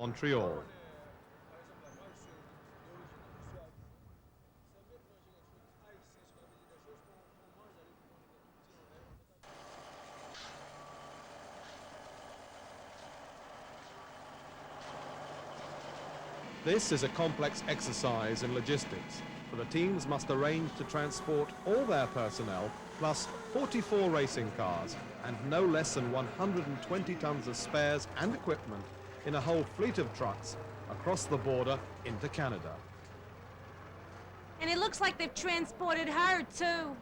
Montreal. This is a complex exercise in logistics, for the teams must arrange to transport all their personnel plus 44 racing cars and no less than 120 tons of spares and equipment in a whole fleet of trucks across the border into Canada. And it looks like they've transported her too.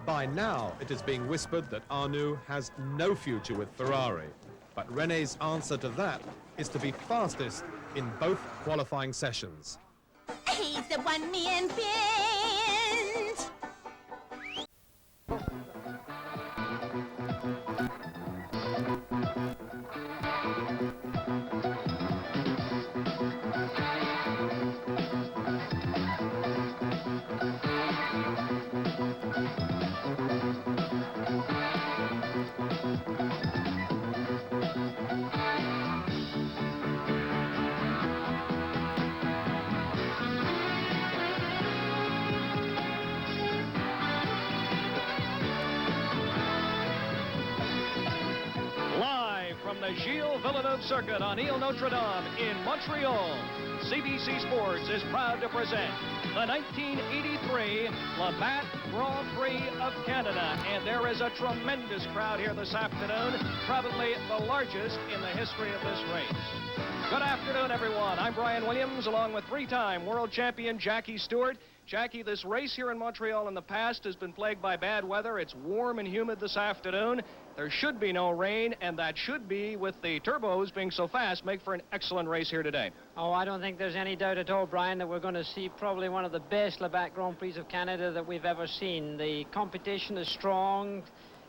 By now, it is being whispered that Arnoux has no future with Ferrari. But René's answer to that is to be fastest in both qualifying sessions. He's the one-man band. From the Gilles Villeneuve circuit on Ile Notre Dame in Montreal, CBC Sports is proud to present the 1983 Labatt Grand Prix of Canada. And there is a tremendous crowd here this afternoon, probably the largest in the history of this race. Good afternoon, everyone. I'm Brian Williams, along with three-time world champion Jackie Stewart. Jackie, this race here in Montreal in the past has been plagued by bad weather. It's warm and humid this afternoon. There should be no rain, and that should be, with the turbos being so fast, make for an excellent race here today. Oh, I don't think there's any doubt at all, Brian, that we're going to see probably one of the best Labatt Grand Prix of Canada that we've ever seen. The competition is strong.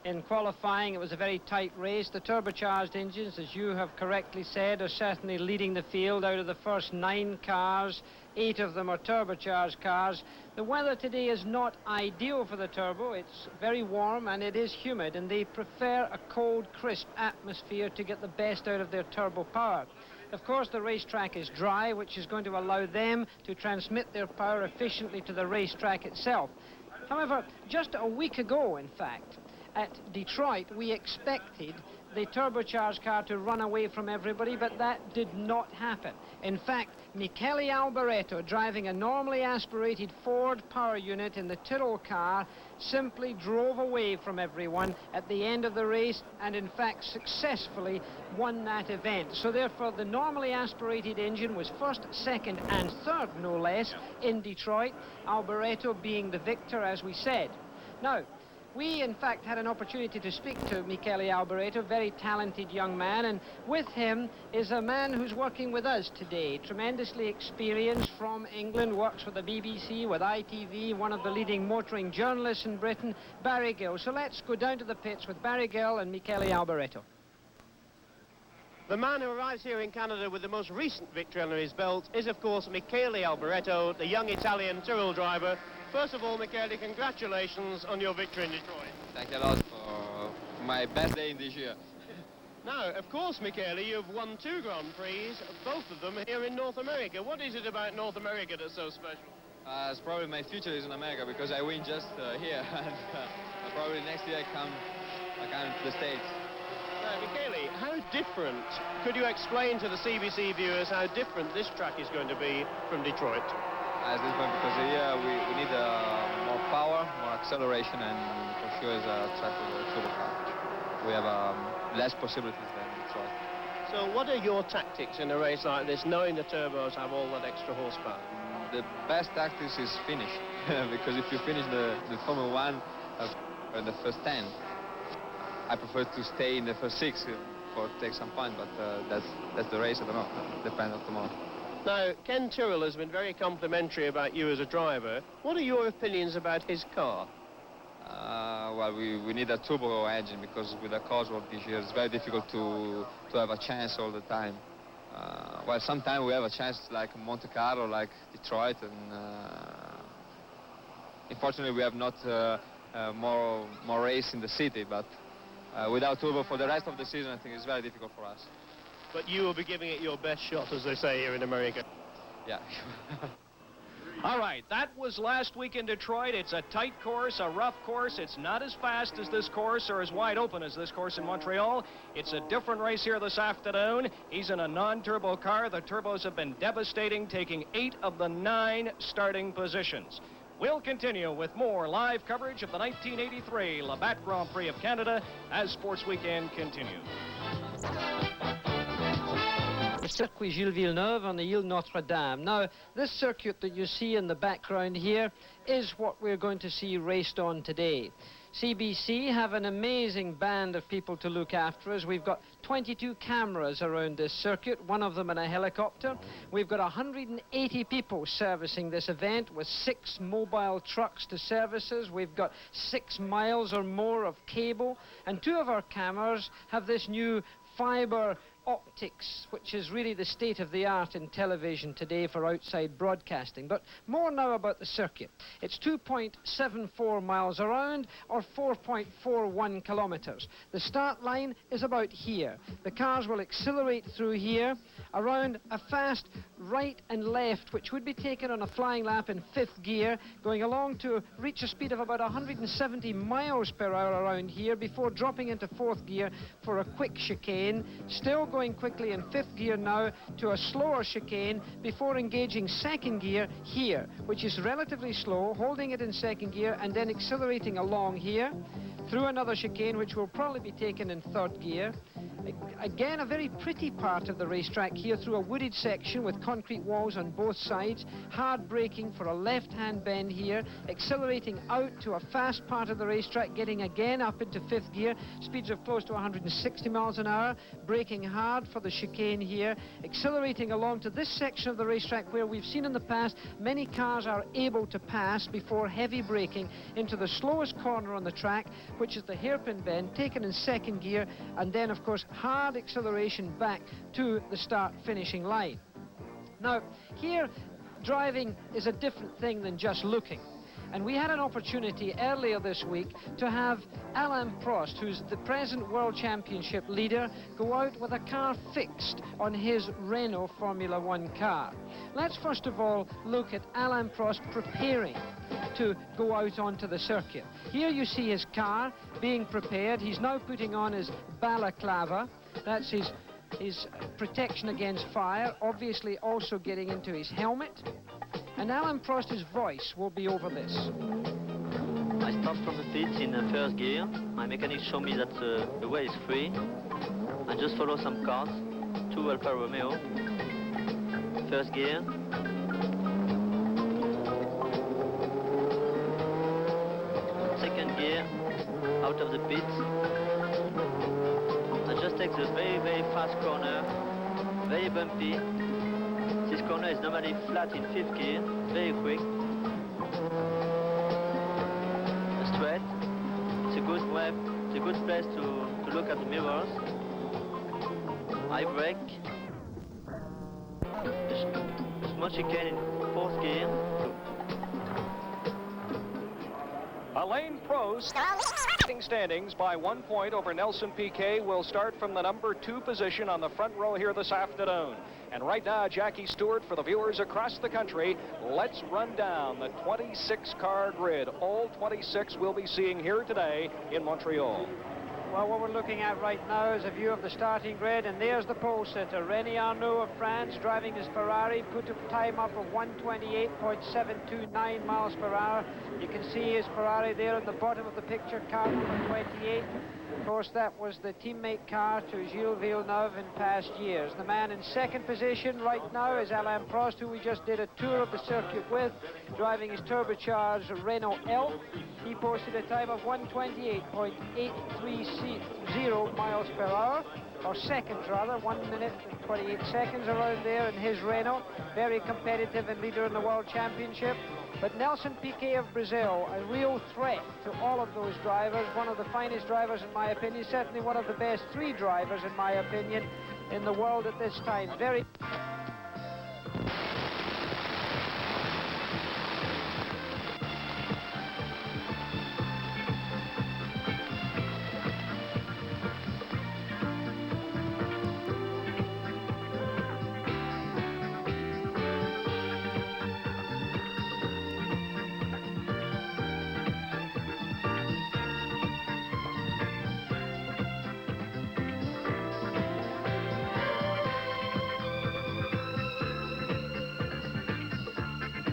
In qualifying, it was a very tight race. The turbocharged engines, as you have correctly said, are certainly leading the field. Out of the first 9 cars, 8 of them are turbocharged cars. The weather today is not ideal for the turbo. It's very warm and it is humid, and they prefer a cold, crisp atmosphere to get the best out of their turbo power. Of course, the racetrack is dry, which is going to allow them to transmit their power efficiently to the racetrack itself. However, just a week ago, in fact, at Detroit, we expected the turbocharged car to run away from everybody, but that did not happen. In fact, Michele Alboreto, driving a normally aspirated Ford power unit in the Tyrrell car, simply drove away from everyone at the end of the race and, in fact, successfully won that event. So, therefore, the normally aspirated engine was first, second, and third, no less, in Detroit, Alboreto being the victor, as we said. Now, we, in fact, had an opportunity to speak to Michele Alboreto, very talented young man, and with him is a man who's working with us today, tremendously experienced from England, works with the BBC, with ITV, one of the leading motoring journalists in Britain, Barry Gill. So let's go down to the pits with Barry Gill and Michele Alboreto. The man who arrives here in Canada with the most recent victory under his belt is, of course, Michele Alboreto, the young Italian Tyrrell driver. First of all, Michele, congratulations on your victory in Detroit. Thank you a lot for my best day in this year. Now, of course, Michele, you've won 2 Grand Prix, both of them here in North America. What is it about North America that's so special? It's probably my future is in America, because I win just here, and probably next year I come to the States. Now, Michele, how different, could you explain to the CBC viewers how different this track is going to be from Detroit? As this one, because here we need more power, more acceleration, and for sure is a track with a turbo car. We have less possibilities than Detroit. So what are your tactics in a race like this, knowing the turbos have all that extra horsepower? The best tactics is finish, because if you finish the Formula 1 in the first 10, I prefer to stay in the first 6 for take some fun, but that's the race, I don't know, depends on tomorrow. Now, Ken Tyrrell has been very complimentary about you as a driver. What are your opinions about his car? Well, we need a turbo engine, because with the cars of this year, it's very difficult to have a chance all the time. Well, sometimes we have a chance like Monte Carlo, like Detroit, and unfortunately we have not more race in the city, but without turbo for the rest of the season, I think it's very difficult for us. but you will be giving it your best shot, as they say here in America. Yeah. All right, that was last week in Detroit. It's a tight course, a rough course. It's not as fast as this course or as wide open as this course in Montreal. It's a different race here this afternoon. He's in a non-turbo car. The turbos have been devastating, taking 8 of the 9 starting positions. We'll continue with more live coverage of the 1983 Labatt Grand Prix of Canada as Sports Weekend continues. Circuit Gilles Villeneuve on the Ile Notre Dame. Now, this circuit that you see in the background here is what we're going to see raced on today. CBC have an amazing band of people to look after us. We've got 22 cameras around this circuit, one of them in a helicopter. We've got 180 people servicing this event with 6 mobile trucks to service us. We've got 6 miles or more of cable, and 2 of our cameras have this new fiber optics, which is really the state of the art in television today for outside broadcasting. But more now about the circuit. It's 2.74 miles around, or 4.41 kilometers. The start line is about here. The cars will accelerate through here around a fast right and left, which would be taken on a flying lap in 5th gear, going along to reach a speed of about 170 miles per hour around here before dropping into 4th gear for a quick chicane, still going quickly in 5th gear now to a slower chicane before engaging 2nd gear here, which is relatively slow, holding it in 2nd gear and then accelerating along here through another chicane, which will probably be taken in 3rd gear. Again, a very pretty part of the racetrack here through a wooded section with concrete walls on both sides, hard braking for a left-hand bend here, accelerating out to a fast part of the racetrack, getting again up into 5th gear, speeds of close to 160 miles an hour, braking hard for the chicane here, accelerating along to this section of the racetrack where we've seen in the past many cars are able to pass before heavy braking into the slowest corner on the track, which is the hairpin bend, taken in 2nd gear, and then of course hard acceleration back to the start finishing line. Now here driving is a different thing than just looking, and we had an opportunity earlier this week to have Alain Prost, who's the present World Championship leader, go out with a car fixed on his Renault Formula 1 car. Let's first of all look at Alain Prost preparing to go out onto the circuit. Here you see his car being prepared. He's now putting on his balaclava. That's his protection against fire, obviously also getting into his helmet. And Alain Prost's voice will be over this. I start from the pits in 1st gear. My mechanic showed me that the way is free. I just follow some cars, 2 Alfa Romeo. 1st gear. 2nd gear, out of the pits. I just take the very, very fast corner, very bumpy. This corner is normally flat in 5th gear, very quick. Straight. It's a good way, it's a good place to look at the mirrors. I brake. Small chicane in 4th gear. Alain Prost, standings by 1 point over Nelson Piquet, will start from the number 2 position on the front row here this afternoon. And right now, Jackie Stewart, for the viewers across the country, let's run down the 26-car grid. All 26 we'll be seeing here today in Montreal. Well, what we're looking at right now is a view of the starting grid, and there's the pole sitter, Renault Arnoux of France, driving his Ferrari, put a time up of 128.729 miles per hour. You can see his Ferrari there at the bottom of the picture, car number 28. Of course, that was the teammate car to Gilles Villeneuve in past years. The man in 2nd position right now is Alain Prost, who we just did a tour of the circuit with, driving his turbocharged Renault Elf. He posted a time of 128.830 miles per hour, or seconds rather, 1 minute and 28 seconds around there in his Renault. Very competitive and leader in the World Championship. But Nelson Piquet of Brazil, a real threat to all of those drivers, one of the finest drivers in my opinion, certainly one of the best 3 drivers in my opinion in the world at this time. Very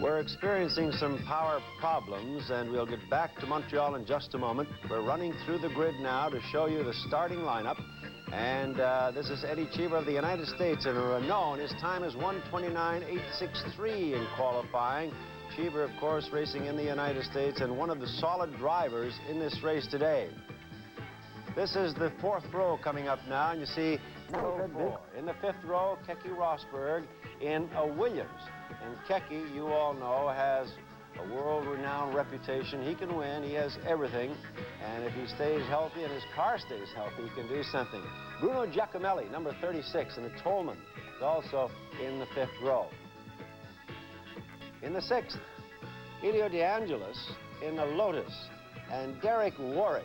We're experiencing some power problems, and we'll get back to Montreal in just a moment. We're running through the grid now to show you the starting lineup. And this is Eddie Cheever of the United States in a Renault, and his time is 1:29.863 in qualifying. Cheever, of course, racing in the United States and one of the solid drivers in this race today. This is the fourth row coming up now, and you see in the fifth row, Keke Rosberg in a Williams. And Keke, you all know, has a world-renowned reputation. He can win. He has everything. And if he stays healthy and his car stays healthy, he can do something. Bruno Giacomelli, number 36, in a Tolman, is also in the fifth row. In the sixth, Elio De Angelis in a Lotus. And Derek Warwick.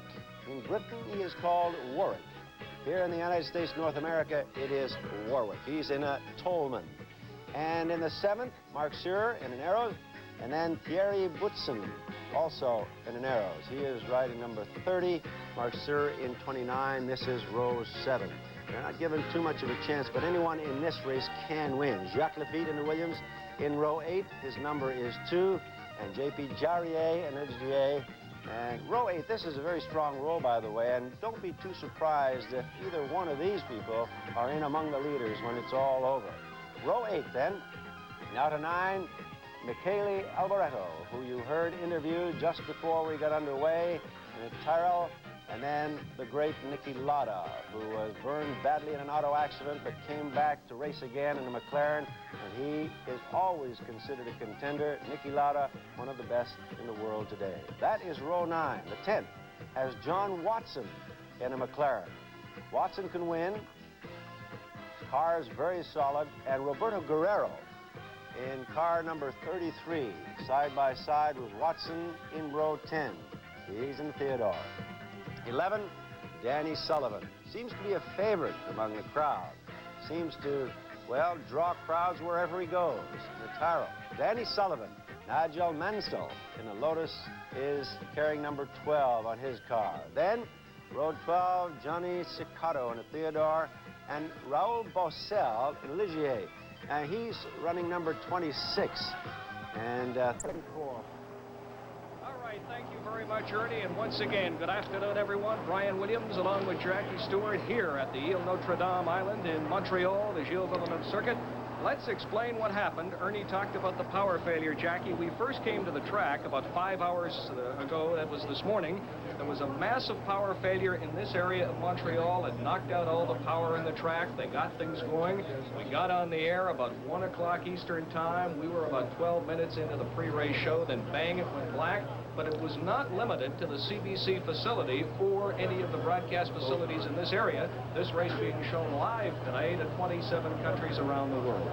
In Britain, he is called Warwick. Here in the United States, North America, it is Warwick. He's in a Tolman. And in the seventh, Mark Surer in an Arrows. And then Thierry Boutsen, also in an Arrows. He is riding number 30, Mark Surer in 29. This is row 7. They're not given too much of a chance, but anyone in this race can win. Jacques Lafitte in the Williams in row 8. His number is 2. And J.P. Jarrier in HGA. And row 8, this is a very strong row, by the way, and don't be too surprised if either one of these people are in among the leaders when it's all over. Row 8, then. Now to 9. Michele Alboreto, who you heard interviewed just before we got underway in a Tyrrell, and then the great Niki Lauda, who was burned badly in an auto accident but came back to race again in a McLaren, and he is always considered a contender. Niki Lauda, one of the best in the world today. That is row 9. The 10th has John Watson in a McLaren. Watson can win. His car is very solid, and Roberto Guerrero in car number 33, side by side with Watson in row 10. He's in Theodore. 11, Danny Sullivan. Seems to be a favorite among the crowd. Seems to, well, draw crowds wherever he goes. In the Tyrrell. Danny Sullivan. Nigel Mansell in the Lotus is carrying number 12 on his car. Then, row 12, Johnny Cicotto in a Theodore, and Raoul Bossel in Ligier. And he's running number 26 and 34. All right, thank you very much, Ernie. And once again, good afternoon, everyone. Brian Williams along with Jackie Stewart here at the Ile Notre Dame Island in Montreal, the Gilles Villeneuve Circuit. Let's explain what happened. Ernie talked about the power failure, Jackie. We first came to the track about 5 hours ago. That was this morning. There was a massive power failure in this area of Montreal. It knocked out all the power in the track. They got things going. We got on the air about 1 o'clock Eastern time. We were about 12 minutes into the pre-race show. Then bang, it went black. But it was not limited to the CBC facility or any of the broadcast facilities in this area. This race being shown live tonight at 27 countries around the world.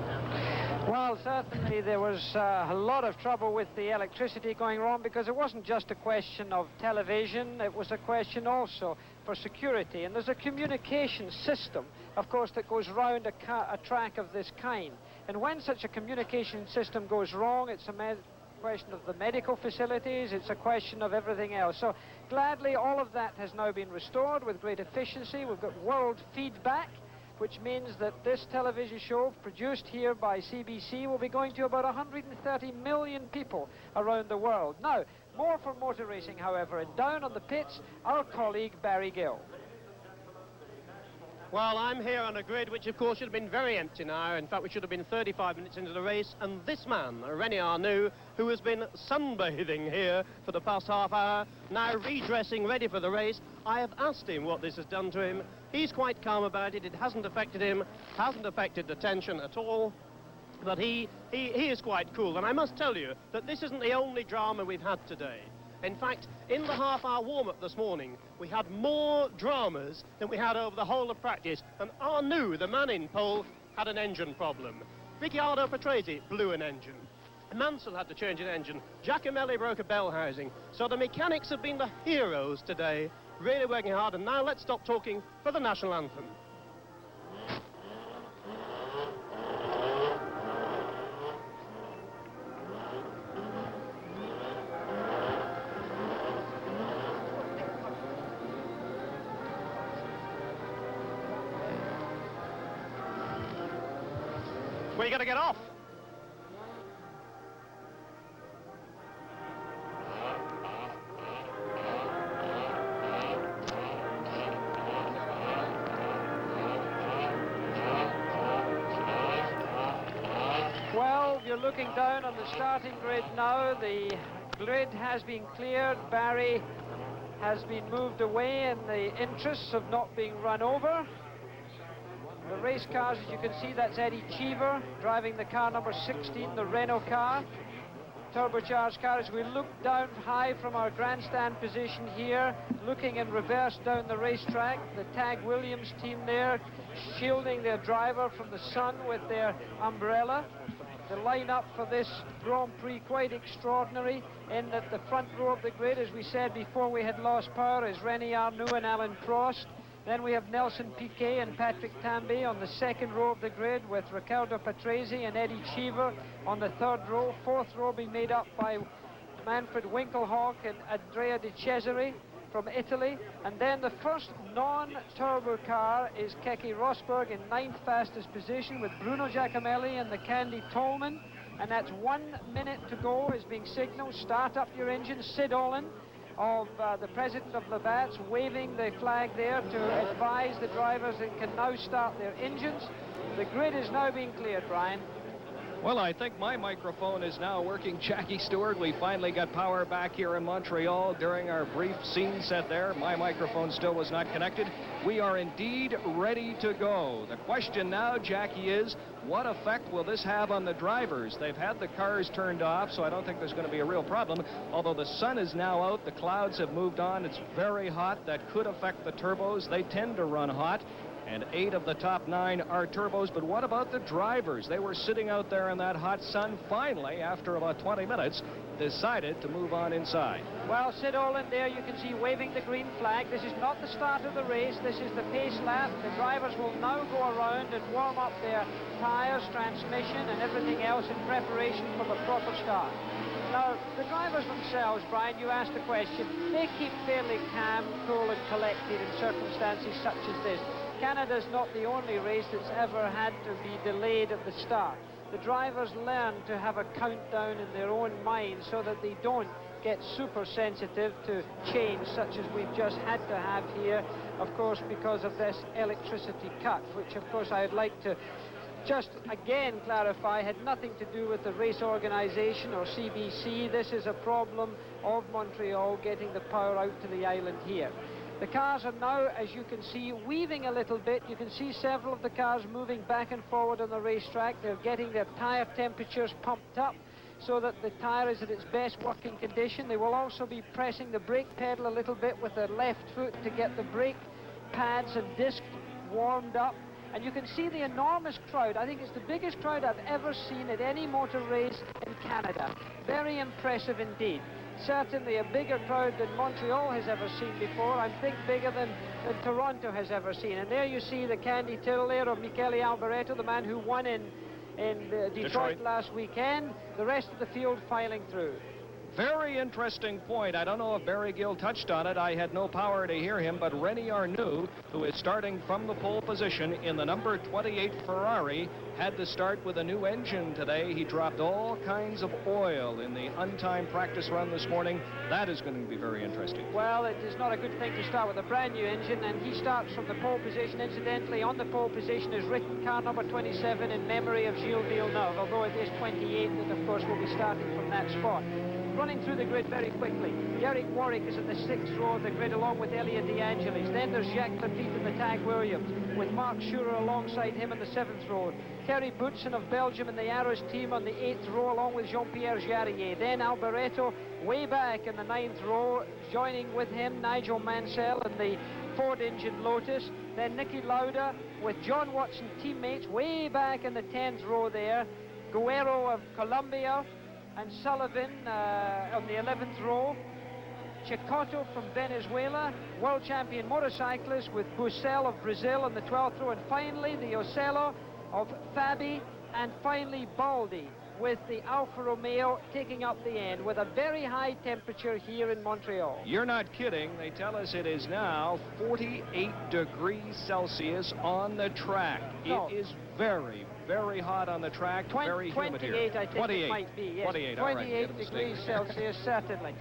Well, certainly there was a lot of trouble with the electricity going wrong, because it wasn't just a question of television, it was a question also for security. And there's a communication system, of course, that goes round a track of this kind. And when such a communication system goes wrong, it's a question of the medical facilities, it's a question of everything else. So gladly all of that has now been restored with great efficiency. We've got world feedback, which means that this television show produced here by CBC will be going to about 130 million people around the world. Now, more for motor racing, however, and down on the pits, our colleague Barry Gill. Well, I'm here on a grid which, of course, should have been very empty now. In fact, we should have been 35 minutes into the race. And this man, René Arnoux, who has been sunbathing here for the past half hour, now redressing, ready for the race. I have asked him what this has done to him. He's quite calm about it. It hasn't affected him, hasn't affected the tension at all. But he is quite cool. And I must tell you that this isn't the only drama we've had today. In fact, in the half-hour warm-up this morning, we had more dramas than we had over the whole of practice. And Arnoux, the man in pole, had an engine problem. Ricciardo Patrese blew an engine. Mansell had to change an engine. Giacomelli broke a bell housing. So the mechanics have been the heroes today, really working hard. And now let's stop talking for the national anthem. We got to get off. you're looking down on the starting grid now. The grid has been cleared. Barry has been moved away in the interests of not being run over. The race cars, as you can see, that's Eddie Cheever driving the car number 16, the Renault car. Turbocharged car. As we look down high from our grandstand position here, looking in reverse down the racetrack, the Tag Williams team there shielding their driver from the sun with their umbrella. The lineup for this Grand Prix quite extraordinary, in that the front row of the grid, as we said before we had lost power, is René Arnoux and Alain Prost. Then we have Nelson Piquet and Patrick Tambay on the second row of the grid, with Riccardo Patrese and Eddie Cheever on the third row. Fourth row being made up by Manfred Winkelhock and Andrea De Cesare from Italy. And then the first non-turbo car is Keke Rosberg in 9th fastest position, with Bruno Giacomelli and the Candy Tolman. And that's 1 minute to go is being signaled. Start up your engine. Sid Olin, of the president of Labatt's, waving the flag there to advise the drivers that can now start their engines. The grid is now being cleared, Brian. Well, I think my microphone is now working. Jackie Stewart, we finally got power back here in Montreal during our brief scene set there. My microphone still was not connected. We are indeed ready to go. The question now, Jackie, is what effect will this have on the drivers? They've had the cars turned off, so I don't think there's going to be a real problem. Although the sun is now out, the clouds have moved on. It's very hot. That could affect the turbos. They tend to run hot. And 8 of the top 9 are turbos. But what about the drivers? They were sitting out there in that hot sun. Finally, after about 20 minutes, decided to move on inside. Well, Sid Olin there, you can see waving the green flag. This is not the start of the race. This is the pace lap. The drivers will now go around and warm up their tires, transmission, and everything else in preparation for the proper start. Now, the drivers themselves, Brian, you asked the question, they keep fairly calm, cool, and collected in circumstances such as this. Canada's not the only race that's ever had to be delayed at the start. The drivers learn to have a countdown in their own mind so that they don't get super sensitive to change such as we've just had to have here, of course, because of this electricity cut, which, of course, I'd like to just again clarify had nothing to do with the race organization or CBC. This is a problem of Montreal getting the power out to the island here. The cars are now, as you can see, weaving a little bit. You can see several of the cars moving back and forward on the racetrack. They're getting their tire temperatures pumped up so that the tire is at its best working condition. They will also be pressing the brake pedal a little bit with their left foot to get the brake pads and disc warmed up. And you can see the enormous crowd. I think it's the biggest crowd I've ever seen at any motor race in Canada. Very impressive indeed. Certainly a bigger crowd than Montreal has ever seen before. I think bigger than Toronto has ever seen. And there you see the candy till there of Michele Alboreto, the man who won in Detroit last weekend. The rest of the field filing through. Very interesting point. I don't know if Barry Gill touched on it. I had no power to hear him, but René Arnoux, who is starting from the pole position in the number 28 Ferrari, had to start with a new engine today. He dropped all kinds of oil in the untimed practice run this morning. That is going to be very interesting. Well, it is not a good thing to start with a brand new engine, and he starts from the pole position. Incidentally, on the pole position is written car number 27 in memory of Gilles Villeneuve, although it is 28 that, of course, will be starting from that spot. Running through the grid very quickly. Derek Warwick is in the 6th row of the grid along with Elliot De Angelis. Then there's Jacques Lafitte in the Tag Williams with Mark Schurer alongside him in the 7th row. Kerry Boutsen of Belgium in the Arrows team on the 8th row along with Jean-Pierre Jarier. Then Alboreto way back in the 9th row, joining with him Nigel Mansell in the Ford engine Lotus. Then Niki Lauda with John Watson teammates way back in the 10th row there. Guerrero of Colombia and Sullivan on the 11th row. Chicotto from Venezuela, world champion motorcyclist with Bussell of Brazil on the 12th row. And finally, the Ocello of Fabi, and finally Baldi with the Alfa Romeo taking up the end with a very high temperature here in Montreal. You're not kidding. They tell us it is now 48 degrees Celsius on the track. No. It is very, very hot on the track, very humid here. 28, I think 28. It might be, yes. 28, 28 degrees Celsius, certainly.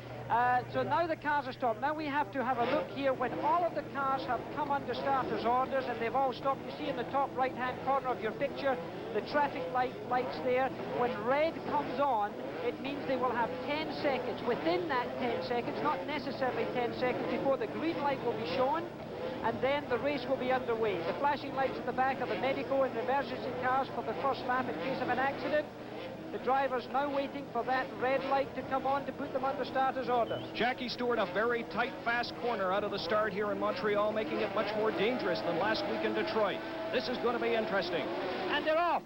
So now the cars are stopped. Now we have to have a look here when all of the cars have come under starters orders and they've all stopped. You see in the top right-hand corner of your picture, the traffic lights there. When red comes on, it means they will have 10 seconds. Within that 10 seconds, not necessarily 10 seconds before, the green light will be shown, and then the race will be underway. The flashing lights at the back are the medical and emergency cars for the first lap in case of an accident. The driver's now waiting for that red light to come on to put them under starter's orders. Jackie Stewart, a very tight, fast corner out of the start here in Montreal, making it much more dangerous than last week in Detroit. This is going to be interesting. And they're off.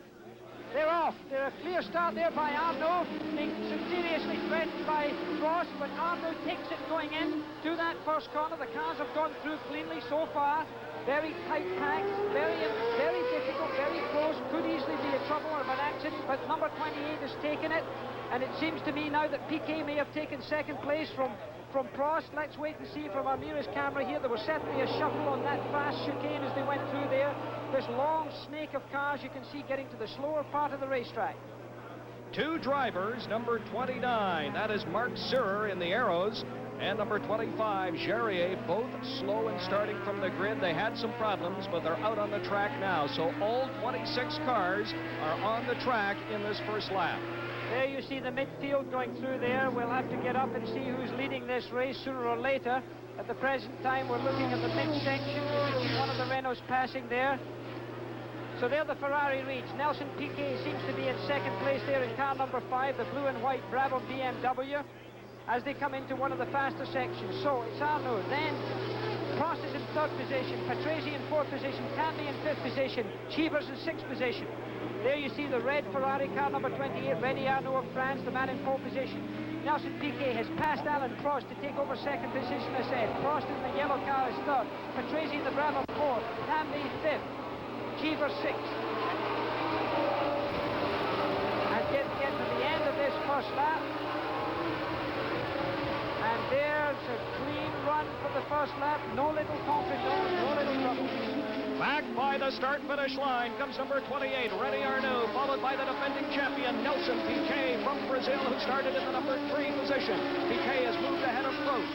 They're off. They're a clear start there by Arnoux, being seriously threatened by Prost, but Arnoux takes it going in to that first corner. The cars have gone through cleanly so far. Very tight packs, very difficult, very close. Could easily be a trouble of an accident, but number 28 has taken it. And it seems to me now that Piquet may have taken second place from Prost. Let's wait and see from our nearest camera here. There was certainly a shuffle on that fast chicane as they went through there. This long snake of cars you can see getting to the slower part of the racetrack. Two drivers, number 29, that is Marc Surer in the Arrows, and number 25, Jarier, both slow in starting from the grid. They had some problems, but they're out on the track now. So all 26 cars are on the track in this first lap. There you see the midfield going through there. We'll have to get up and see who's leading this race sooner or later. At the present time, we're looking at the midsection. You can see one of the Renaults passing there. So there the Ferrari leads. Nelson Piquet seems to be in second place there in car number 5, the blue and white Brabham BMW, as they come into one of the faster sections. So it's Arnoux, then Prost is in 3rd position, Patrese in 4th position, Tambay in 5th position, Cheever's in 6th position. There you see the red Ferrari car number 28, René Arnoux of France, the man in 4th position. Nelson Piquet has passed Alain Prost to take over 2nd position, as said. Prost in the yellow car is 3rd, Patrese in the Brabham 4th, Tambay 5th, Cheever 6th. And get to the end of this first lap. And there's a clean run for the first lap. No little contretemps, no little trouble. Back by the start-finish line comes number 28, René Arnoux, followed by the defending champion, Nelson Piquet from Brazil, who started in the number 3 position. Piquet has moved ahead of Prost.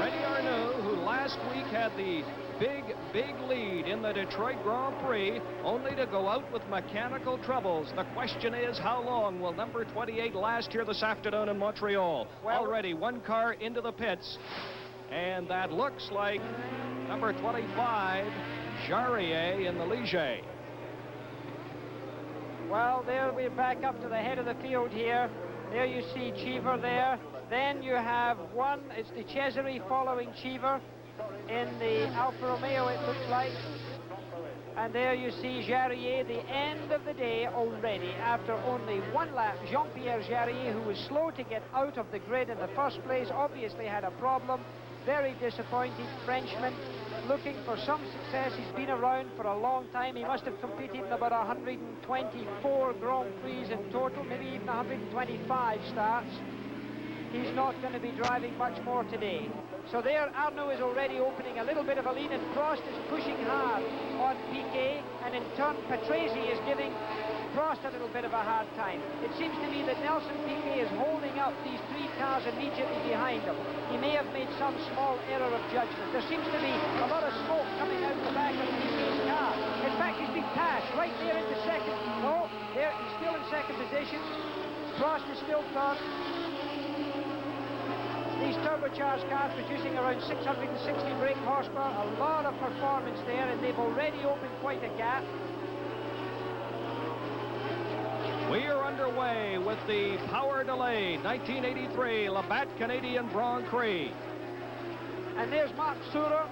René Arnoux, who last week had the big lead in the Detroit Grand Prix, only to go out with mechanical troubles. The question is, how long will number 28 last here this afternoon in Montreal? Well, already one car into the pits, and that looks like number 25, Jarier in the Ligier. Well, there we're back up to the head of the field here. There you see Cheever there. Then you have one, it's the Cesare following Cheever in the Alfa Romeo, it looks like. And there you see Jarier, the end of the day already, after only one lap. Jean-Pierre Jarier, who was slow to get out of the grid in the first place, obviously had a problem. Very disappointed Frenchman, looking for some success. He's been around for a long time. He must have competed in about 124 Grand Prix in total, maybe even 125 starts. He's not going to be driving much more today. So there, Arnoux is already opening a little bit of a lead, and Prost is pushing hard on Piquet, and in turn, Patrese is giving Prost a little bit of a hard time. It seems to me that Nelson Piquet is holding up these 3 cars immediately behind him. He may have made some small error of judgment. There seems to be a lot of smoke coming out the back of Piquet's car. In fact, he's been passed right there into 2nd. No, there, he's still in 2nd position. Prost is still 3rd. These turbocharged cars producing around 660 brake horsepower, a lot of performance there, and they've already opened quite a gap. We are underway with the power delayed 1983 Labatt Canadian Grand Prix. And there's Marc Surer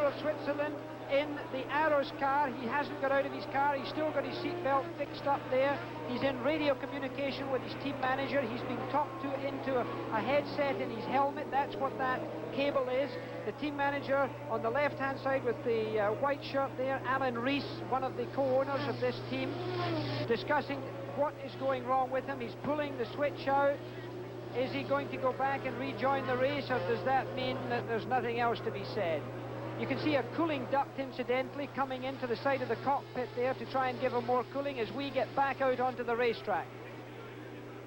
of Switzerland in the Arrows car. He hasn't got out of his car. He's still got his seatbelt fixed up there. He's in radio communication with his team manager. He's been talked to into a headset in his helmet. That's what that cable is. The team manager on the left-hand side with the white shirt there, Alan Rees, one of the co-owners of this team, discussing what is going wrong with him. He's pulling the switch out. Is he going to go back and rejoin the race, or does that mean that there's nothing else to be said? You can see a cooling duct, incidentally, coming into the side of the cockpit there to try and give him more cooling as we get back out onto the racetrack.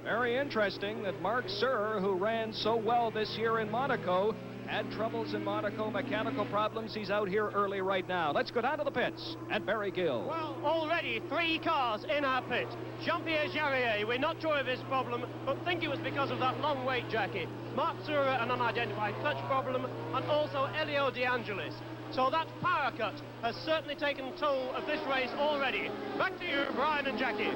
Very interesting that Marc Surer, who ran so well this year in Monaco, had troubles in Monaco, mechanical problems. He's out here early right now. Let's go down to the pits at Barry Gill. Well, already 3 cars in our pit. Jean-Pierre Jarier, we're not sure of his problem, but think it was because of that long wait, Jackie. Mark Sura, an unidentified clutch problem, and also Elio De Angelis. So that power cut has certainly taken toll of this race already. Back to you, Brian and Jackie.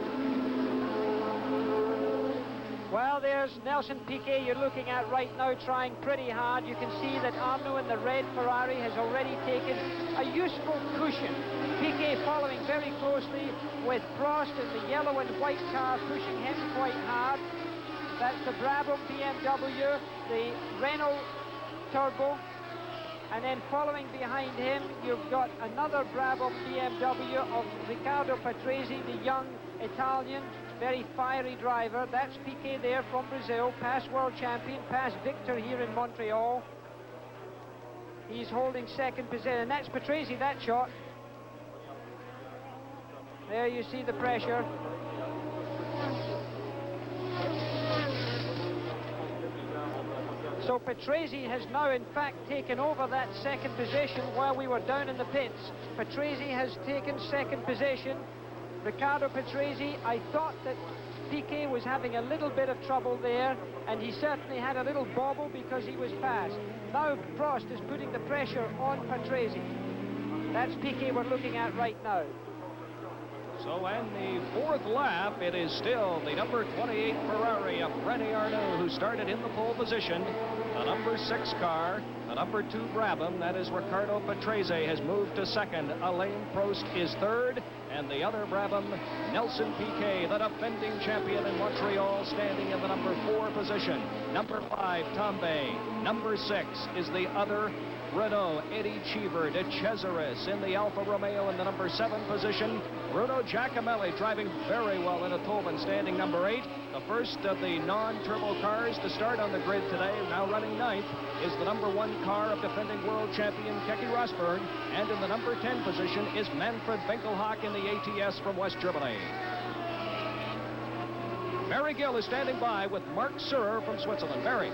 Well, there's Nelson Piquet you're looking at right now, trying pretty hard. You can see that Arnoux in the red Ferrari has already taken a useful cushion. Piquet following very closely with Prost in the yellow and white car, pushing him quite hard. That's the Brabham BMW, the Renault Turbo. And then following behind him, you've got another Brabham BMW of Riccardo Patrese, the young Italian, very fiery driver. That's Piquet there from Brazil, past world champion, past victor here in Montreal. He's holding second position, and that's Patrese, that shot. There you see the pressure. So Patrese has now in fact taken over that second position while we were down in the pits. Patrese has taken second position. Riccardo Patrese, I thought that Piquet was having a little bit of trouble there, and he certainly had a little bobble because he was fast. Now Prost is putting the pressure on Patrese. That's Piquet we're looking at right now. So in the 4th lap, it is still the number 28 Ferrari of René Arnoux who started in the pole position. The number 6 car, the number 2 Brabham, that is Riccardo Patrese, has moved to second. Alain Prost is third, and the other Brabham, Nelson Piquet, the defending champion in Montreal, standing in the number 4 position. Number 5, Tambay. Number 6 is the other Renault, Eddie Cheever de Cesaris in the Alfa Romeo in the number 7 position. Bruno Giacomelli driving very well in a Tolman, standing number 8. The first of the non-turbo cars to start on the grid today, now running 9th, is the number 1 car of defending world champion Keke Rosberg. And in the number 10 position is Manfred Winkelhock in the ATS from West Germany. Barry Gill is standing by with Mark Surer from Switzerland. Barry.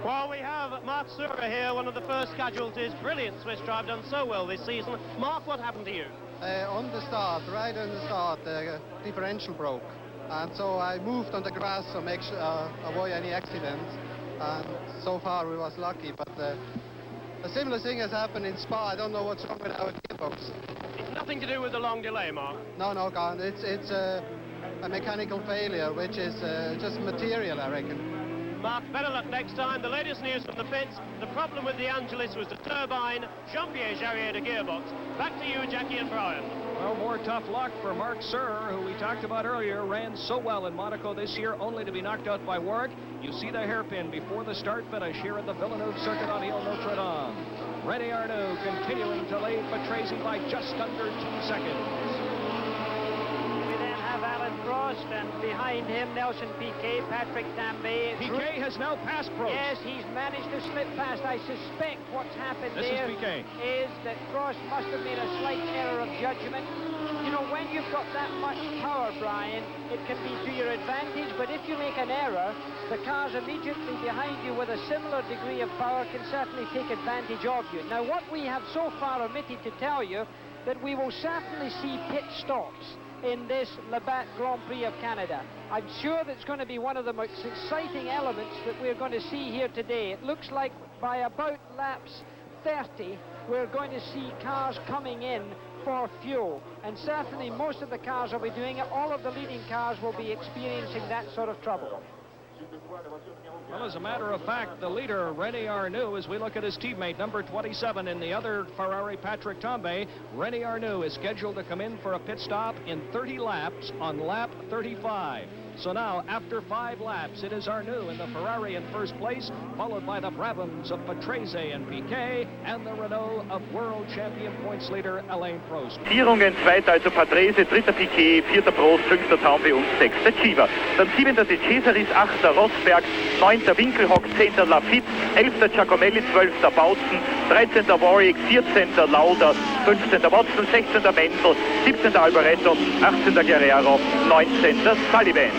Well, we have Mark Surer here, one of the first casualties. Brilliant Swiss drive, done so well this season. Mark, what happened to you? On the start, right on the start, the differential broke. And so I moved on the grass to make sure, avoid any accidents. And so far we was lucky, but a similar thing has happened in Spa. I don't know what's wrong with our gearbox. It's nothing to do with the long delay, Mark. No, can't. It's a mechanical failure, which is just material, I reckon. Mark, better luck next time. The latest news from the pits, the problem with the Angelis was the turbine. Jean-Pierre Jarier, the gearbox. Back to you, Jackie and Brian. Well, more tough luck for Mark Surer, who we talked about earlier, ran so well in Monaco this year, only to be knocked out by Warwick. You see the hairpin before the start-finish here at the Villeneuve Circuit on Ile Notre Dame. René Arnoux continuing to lead Patrese by just under 2 seconds. Prost, and behind him Nelson Piquet, Patrick Tambay. Piquet has now passed Prost. Yes, he's managed to slip past. I suspect what's happened this there is that Prost must have made a slight error of judgment. You know, when you've got that much power, Brian, it can be to your advantage, but if you make an error, the cars immediately behind you with a similar degree of power can certainly take advantage of you. Now, what we have so far omitted to tell you, that we will certainly see pit stops in this Labatt Grand Prix of Canada. I'm sure that's going to be one of the most exciting elements that we're going to see here today. It looks like by about laps 30, we're going to see cars coming in for fuel. And certainly most of the cars will be doing it. All of the leading cars will be experiencing that sort of trouble. Well, as a matter of fact, the leader, René Arnoux, as we look at his teammate, number 27 in the other Ferrari, Patrick Tambay, René Arnoux is scheduled to come in for a pit stop in 30 laps on lap 35. So now, after 5 laps, it is Arnoux in the Ferrari in first place, followed by the Brabhams of Patrese and Piquet, and the Renault of world champion points leader Alain Prost. Vierungen, zweiter also Patrese, dritter Piquet, vierter Prost, fünfter Tambay und sechster Cheever. Dann siebenter De Cesaris, achter Rosberg, neunter Winkelhock, zehnter Lafitte, elfter Giacomelli, zwölfter Bautzen, 13. Warwick, 14. Lauda, 15. Watson, 16. Menzel, 17. Alboreto, 18. Guerrero, 19. Sullivan.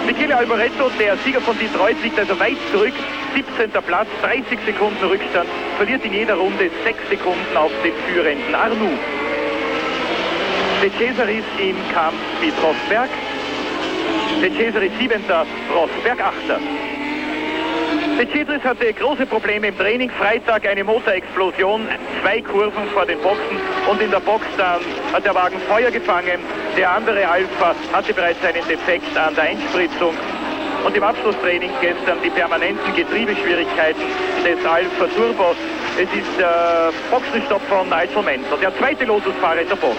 Michele Alboreto, der Sieger von Detroit, liegt also weit zurück, 17. Platz, 30 Sekunden Rückstand, verliert in jeder Runde 6 Sekunden auf den führenden Arnoux. De Cesaris im Kampf mit Rosberg. De Cesaris 7., Rosberg 8. De Cesaris hatte große Probleme im Training. Freitag eine Motorexplosion, 2 Kurven vor den Boxen und in der Box dann hat der Wagen Feuer gefangen. Der andere Alpha hatte bereits einen Defekt an der Einspritzung. Und im Abschlusstraining gestern die permanenten Getriebeschwierigkeiten des Alpha Turbo. Es ist der Boxenstopp von Nigel Mansell, der zweite Lotusfahrer in der Box.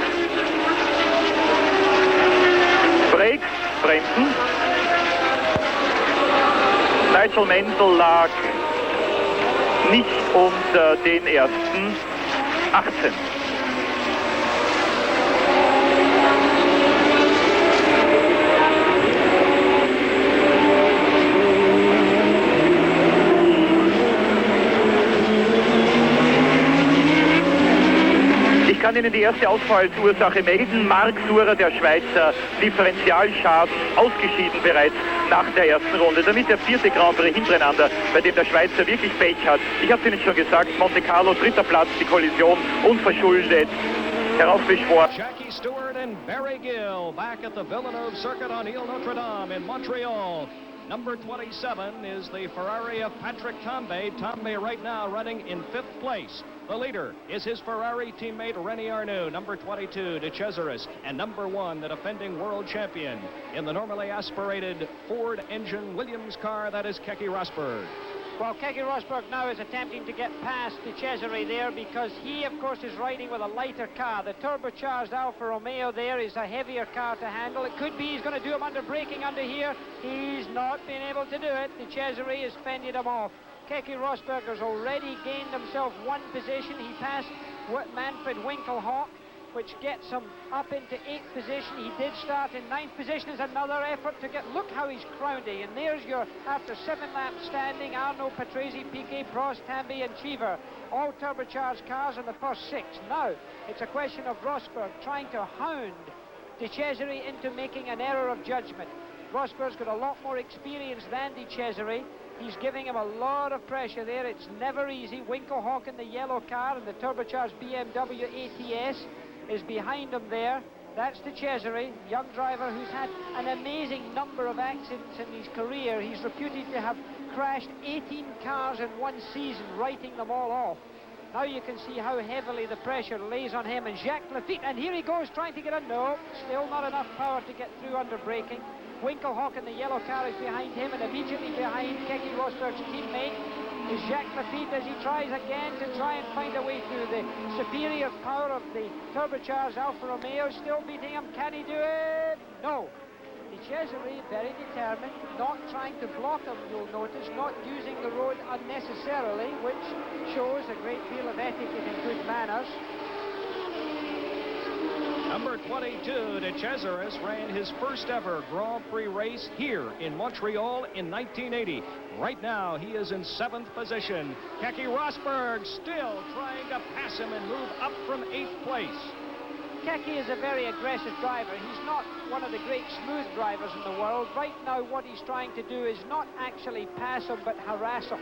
Brakes, Bremsen. Nigel Mansell lag nicht unter den ersten 18. Ich kann Ihnen die erste Ausfallsursache melden. Marc Surer, der Schweizer, Differentialschaden, ausgeschieden bereits nach der ersten Runde. Damit der 4. Grand Prix hintereinander, bei dem der Schweizer wirklich Pech hat. Ich habe es Ihnen schon gesagt, Monte Carlo, 3. Platz, die Kollision unverschuldet heraufbeschworen. Jackie Stewart and Barry Gill back at the Villeneuve Circuit on Ile Notre Dame in Montreal. Number 27 is the Ferrari of Patrick Tambay. Tambay right now running in 5th place. The leader is his Ferrari teammate René Arnoux, number 22, De Cesaris, and number 1, the defending world champion in the normally aspirated Ford engine Williams car, that is Keke Rosberg. Well, Keke Rosberg now is attempting to get past De Cesaris there because he, of course, is riding with a lighter car. The turbocharged Alfa Romeo there is a heavier car to handle. It could be he's going to do him under braking under here. He's not been able to do it. De Cesaris has fended him off. Keke Rosberg has already gained himself 1 position. He passed Manfred Winkelhock, which gets him up into 8th position. He did start in 9th position. Is another effort to get, look how he's crowding. And there's your, after 7 laps standing, Arnoux, Patrese, Piquet, Prost, Tambay and Cheever. All turbocharged cars in the first 6. Now, it's a question of Rosberg trying to hound De Cesaris into making an error of judgment. Rosberg's got a lot more experience than De Cesaris. He's giving him a lot of pressure there. It's never easy. Winkelhock in the yellow car and the turbocharged BMW ATS is behind him there. That's De Cesaris, young driver who's had an amazing number of accidents in his career. He's reputed to have crashed 18 cars in 1 season, writing them all off. Now you can see how heavily the pressure lays on him. And Jacques Lafitte, and here he goes trying to get a no. Still not enough power to get through under braking. Winkelhock in the yellow car is behind him, and immediately behind Keke Rosberg's teammate is Jacques Lafitte as he tries again to try and find a way through. The superior power of the turbocharged Alfa Romeo still beating him. Can he do it? No. De Cesaris, very determined, not trying to block him, you'll notice, not using the road unnecessarily, which shows a great deal of etiquette and good manners. Number 22, De Cesaris, ran his first ever Grand Prix race here in Montreal in 1980. Right now, he is in 7th position. Keke Rosberg still trying to pass him and move up from 8th place. Keke is a very aggressive driver. He's not one of the great smooth drivers in the world. Right now, what he's trying to do is not actually pass him, but harass him.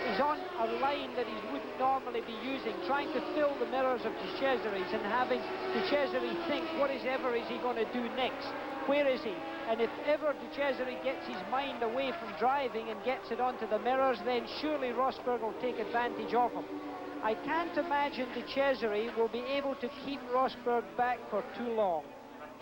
He's on a line that he wouldn't normally be using, trying to fill the mirrors of De Cesaris and having De Cesaris think, what is he going to do next? Where is he? And if ever De Cesaris gets his mind away from driving and gets it onto the mirrors, then surely Rosberg will take advantage of him. I can't imagine De Cesaris will be able to keep Rosberg back for too long.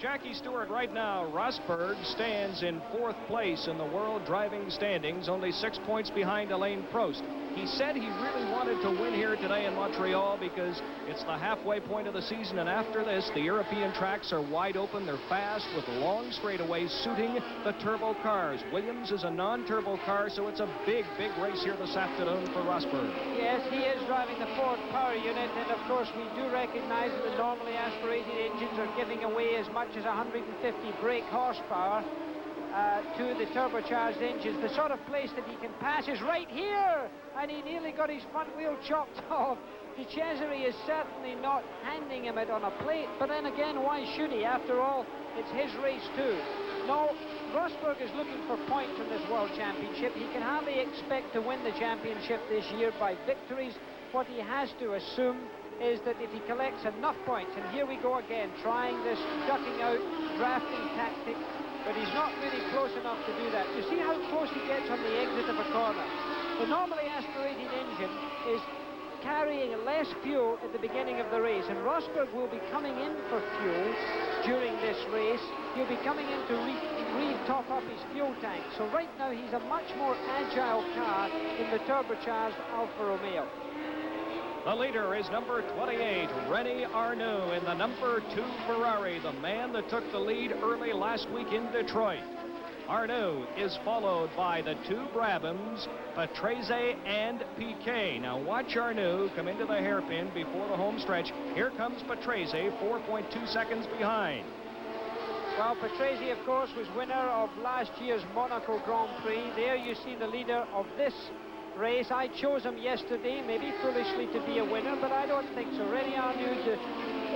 Jackie Stewart right now, Rosberg stands in 4th place in the world driving standings, only 6 points behind Alain Prost. He said he really wanted to win here today in Montreal because it's the halfway point of the season, and after this, the European tracks are wide open. They're fast with long straightaways suiting the turbo cars. Williams is a non-turbo car, so it's a big, big race here this afternoon for Rosberg. Yes, he is driving the Ford power unit, and of course we do recognize that the normally aspirated engines are giving away as much as 150 brake horsepower to the turbocharged engines. The sort of place that he can pass is right here, and he nearly got his front wheel chopped off. Patrese is certainly not handing him it on a plate, but then again, why should he? After all, it's his race too. No, Rosberg is looking for points in this World Championship. He can hardly expect to win the championship this year by victories. What he has to assume is that if he collects enough points, and here we go again, trying this ducking out, drafting tactic, but he's not really close enough to do that. You see how close he gets on the exit of a corner. The normally aspirated engine is carrying less fuel at the beginning of the race, and Rosberg will be coming in for fuel during this race. He'll be coming in to re-top up his fuel tank. So right now he's a much more agile car in the turbocharged Alfa Romeo. The leader is number 28, Renault Arnoux, in the number 2 Ferrari, the man that took the lead early last week in Detroit. Arnoux is followed by the 2 Brabhams, Patrese and Piquet. Now watch Arnoux come into the hairpin before the home stretch. Here comes Patrese, 4.2 seconds behind. Well, Patrese, of course, was winner of last year's Monaco Grand Prix. There you see the leader of this race. I chose him yesterday, maybe foolishly, to be a winner, but I don't think so. Renault Arnoux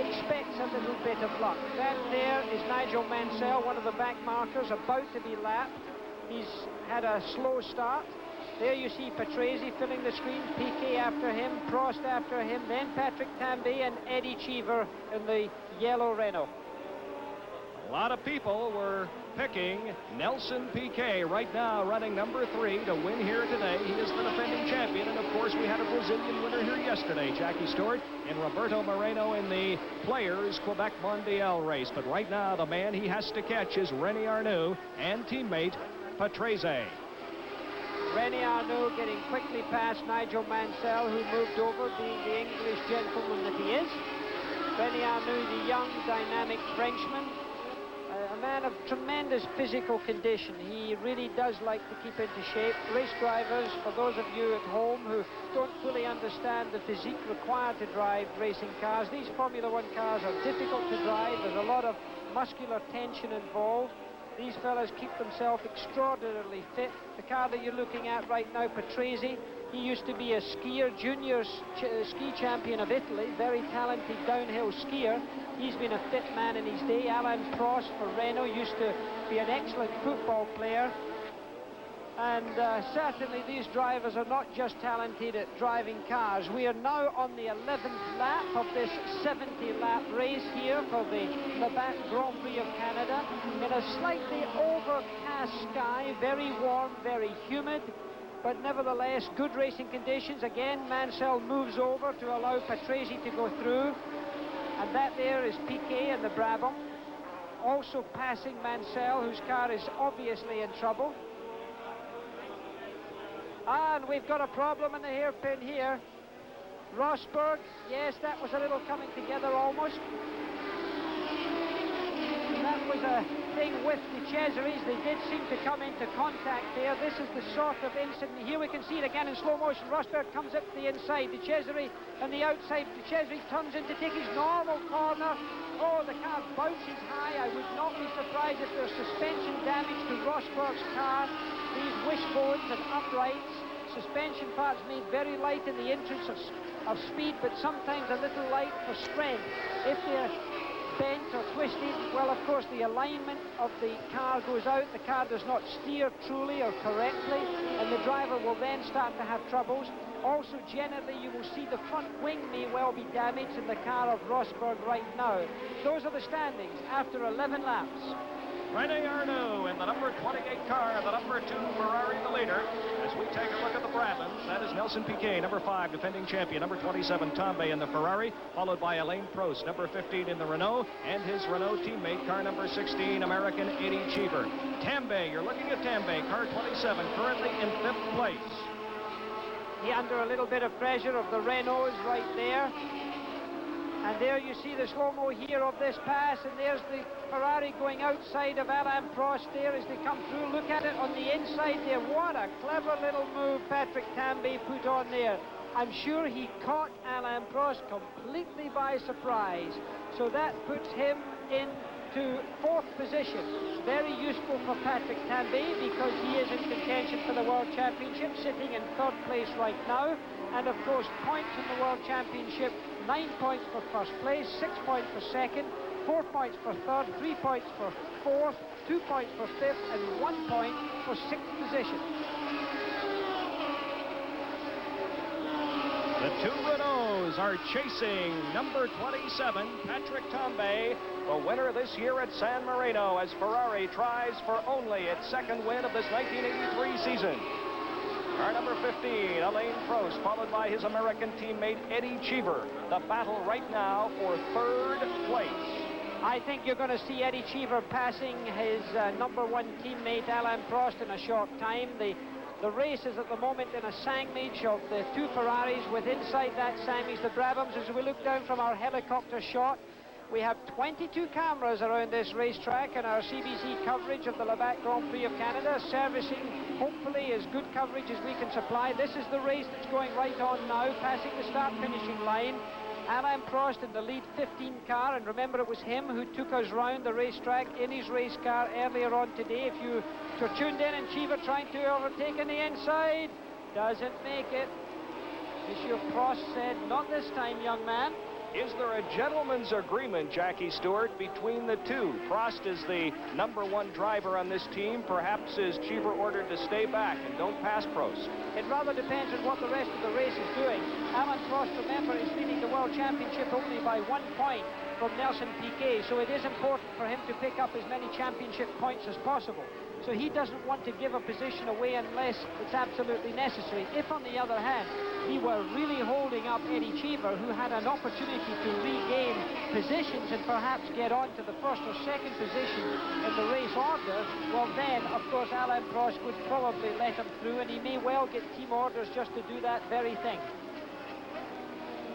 expects a little bit of luck. That there is Nigel Mansell, one of the back markers, about to be lapped. He's had a slow start. There you see Patrese filling the screen, Piquet after him, Prost after him, then Patrick Tambay and Eddie Cheever in the yellow Renault. A lot of people were picking Nelson Piquet, right now running number 3 to win here today. He is the defending champion, and of course we had a Brazilian winner here yesterday, Jackie Stewart, and Roberto Moreno in the Players Quebec Mondial race. But right now the man he has to catch is Renault Arnoux and teammate Patrese. Renault Arnoux getting quickly past Nigel Mansell, who moved over, being the English gentleman that he is. Renault Arnoux, the young, dynamic Frenchman. A man of tremendous physical condition. He really does like to keep into shape. Race drivers, for those of you at home who don't fully understand the physique required to drive racing cars, these Formula One cars are difficult to drive. There's a lot of muscular tension involved. These fellas keep themselves extraordinarily fit. The car that you're looking at right now, Patrese, he used to be a skier, junior ski champion of Italy, very talented downhill skier. He's been a fit man in his day. Alain Prost for Renault used to be an excellent football player. And certainly these drivers are not just talented at driving cars. We are now on the 11th lap of this 70-lap race here for the Labatt Grand Prix of Canada. In a slightly overcast sky, very warm, very humid, but nevertheless good racing conditions. Again, Mansell moves over to allow Patrese to go through. And that there is Piquet and the Brabham, also passing Mansell, whose car is obviously in trouble. And we've got a problem in the hairpin here. Rosberg, yes, that was a little coming together almost. That was a thing with the Chezeries. They did seem to come into contact there. This is the sort of incident. Here we can see it again in slow motion. Rosberg comes up to the inside. The Chezerie on the outside. The Chezerie turns in to take his normal corner. Oh, the car bounces high. I would not be surprised if there's suspension damage to Rosberg's car. These wishbones and uprights. Suspension parts made very light in the entrance of speed, but sometimes a little light for strength. If they're bent or twisted, well, of course the alignment of the car goes out. The car does not steer truly or correctly, and the driver will then start to have troubles. Also, generally, you will see the front wing may well be damaged in the car of Rosberg right now. Those are the standings after 11 laps. Renault Arnoux in the number 28 car, the number 2 Ferrari, the leader. As we take a look at the Brabhams, that is Nelson Piquet, number 5, defending champion, number 27, Tambay in the Ferrari, followed by Alain Prost, number 15 in the Renault, and his Renault teammate, car number 16, American Eddie Cheever. Tambay, you're looking at Tambay, car 27, currently in 5th place. He under a little bit of pressure of the Renaults right there. And there you see the slow-mo here of this pass, and there's the Ferrari going outside of Alain Prost there as they come through. Look at it on the inside there. What a clever little move Patrick Tambay put on there. I'm sure he caught Alain Prost completely by surprise. So that puts him in to 4th position. Very useful for Patrick Tambay because he is in contention for the World Championship, sitting in 3rd place right now. And of course, points in the World Championship, 9 points for 1st place, 6 points for 2nd, 4 points for 3rd, 3 points for 4th, 2 points for 5th, and 1 point for 6th position. The two Renaults are chasing number 27, Patrick Tambay, the winner this year at San Marino, as Ferrari tries for only its 2nd win of this 1983 season. Car number 15, Alain Prost, followed by his American teammate Eddie Cheever. The battle right now for 3rd place. I think you're going to see Eddie Cheever passing his number 1 teammate Alain Prost in a short time. The race is at the moment in a sandwich of the 2 Ferraris, with inside that sandwich the Brabhams. As we look down from our helicopter shot, we have 22 cameras around this racetrack, and our CBC coverage of the Labatt Grand Prix of Canada, servicing hopefully as good coverage as we can supply. This is the race that's going right on now, passing the start-finishing line. Alain Prost in the lead 15 car, and remember it was him who took us round the racetrack in his race car earlier on today. If you were tuned in, and Cheever trying to overtake on the inside, doesn't make it. Monsieur Prost said, "Not this time, young man." Is there a gentleman's agreement, Jackie Stewart, between the two? Prost is the number 1 driver on this team. Perhaps is Cheever ordered to stay back and don't pass Prost? It rather depends on what the rest of the race is doing. Alain Prost, remember, is leading the World Championship only by 1 point from Nelson Piquet, so it is important for him to pick up as many championship points as possible. So he doesn't want to give a position away unless it's absolutely necessary. If, on the other hand, he were really holding up Eddie Cheever, who had an opportunity to regain positions and perhaps get on to the 1st or 2nd position in the race order, well then, of course, Alain Prost would probably let him through, and he may well get team orders just to do that very thing.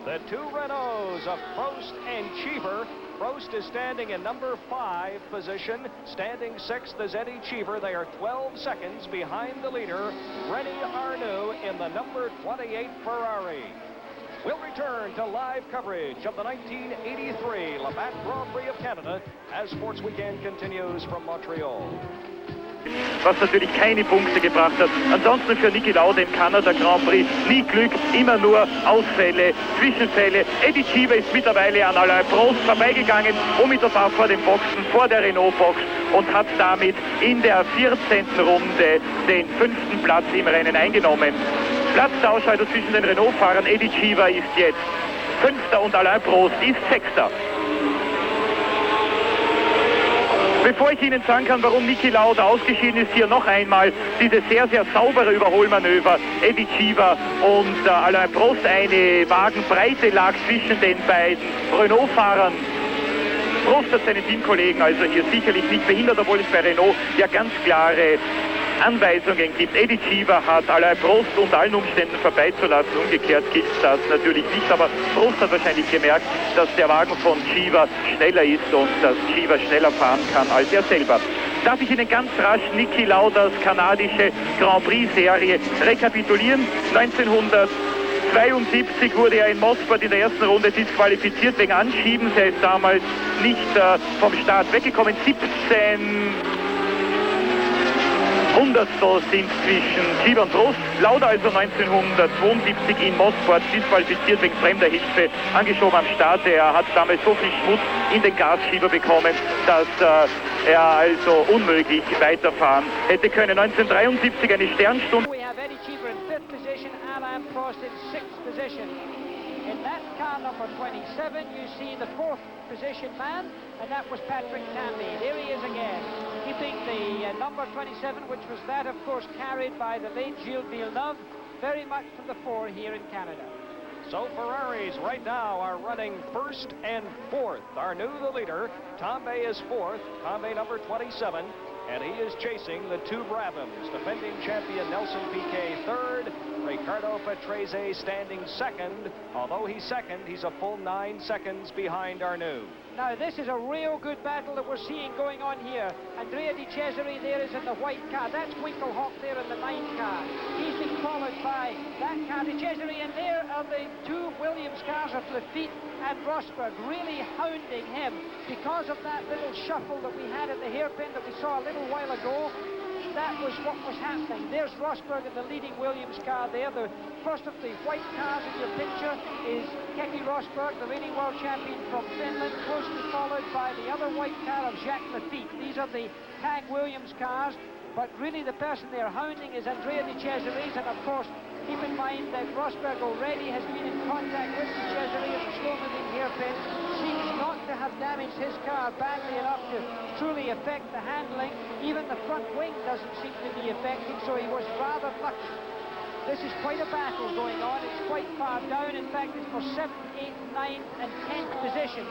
The 2 Renaults of Prost and Cheever. Prost is standing in number 5 position. Standing 6th is Eddie Cheever. They are 12 seconds behind the leader, Arnoux, in the number 28 Ferrari. We'll return to live coverage of the 1983 Labatt Grand Prix of Canada as Sports Weekend continues from Montreal. Was natürlich keine Punkte gebracht hat. Ansonsten für Niki Lauda im Kanada Grand Prix nie Glück, immer nur Ausfälle, Zwischenfälle. Eddie Cheever ist mittlerweile an Alain Prost vorbeigegangen, unmittelbar vor den Boxen, vor der Renault-Box, und hat damit in der 14. Runde den 5. Platz im Rennen eingenommen. Platztausch also zwischen den Renault-Fahrern. Eddie Cheever ist jetzt 5. und Alain Prost ist 6. Bevor ich Ihnen sagen kann, warum Niki Lauda ausgeschieden ist, hier noch einmal diese sehr, sehr saubere Überholmanöver. Eddie Cheever und Alain Prost, eine Wagenbreite lag zwischen den beiden Renault-Fahrern. Prost hat seinen Teamkollegen also hier sicherlich nicht behindert, obwohl es bei Renault ja ganz klare Anweisungen gibt. Eddie Cheever hat Alain Prost unter allen Umständen vorbeizulassen. Umgekehrt gilt das natürlich nicht, aber Prost hat wahrscheinlich gemerkt, dass der Wagen von Cheever schneller ist und dass Cheever schneller fahren kann als er selber. Darf ich Ihnen ganz rasch Niki Laudas kanadische Grand Prix-Serie rekapitulieren? 1972 wurde er in Mosport in der ersten Runde disqualifiziert wegen Anschiebens. Er ist damals nicht vom Start weggekommen. 17 Hundertstel sind zwischen Cheever und Prost. Lauda also 1972 in Mosport disqualifiziert wegen fremder Hilfe, angeschoben am Start. Er hat damals so viel Schmutz in den Gasschieber bekommen, dass er also unmöglich weiterfahren hätte können. 1973 eine Sternstunde. We have Eddie Cheever in 5th position, Alain Prost in 6th position. In that car number 27, you see the 4th position man, and that was Patrick Tambay. There he is again, keeping the number 27, which was that, of course, carried by the late Gilles Villeneuve, very much to the fore here in Canada. So Ferraris right now are running 1st and 4th. Arnoux the leader. Tambay is 4th. Tambay number 27. And he is chasing the 2 Brabhams. Defending champion Nelson Piquet 3rd. Ricardo Patrese standing 2nd. Although he's 2nd, he's a full 9 seconds behind Arnoux. Now, this is a real good battle that we're seeing going on here. Andrea Di Cesare there is in the white car. That's Winkelhock there in the 9th car. He's been followed by that car, Di Cesare, and there are the 2 Williams cars of Lafitte and Rosberg really hounding him because of that little shuffle that we had at the hairpin that we saw a little while ago. That was what was happening. There's Rosberg in the leading Williams car there. The first of the white cars in your picture is Keke Rosberg, the reigning world champion from Finland, closely followed by the other white car of Jacques Villeneuve. These are the tag Williams cars, but really the person they're hounding is Andrea de Cesaris, and of course, keep in mind that Rosberg already has been in contact with de Cesaris at the slow-moving hairpin. Seems not to have damaged his car badly enough to truly affect the handling. Even the front wing doesn't seem to be affected, so he was rather lucky. This is quite a battle going on. It's quite far down. In fact, it's for 7th, 8th, 9th, and 10th positions.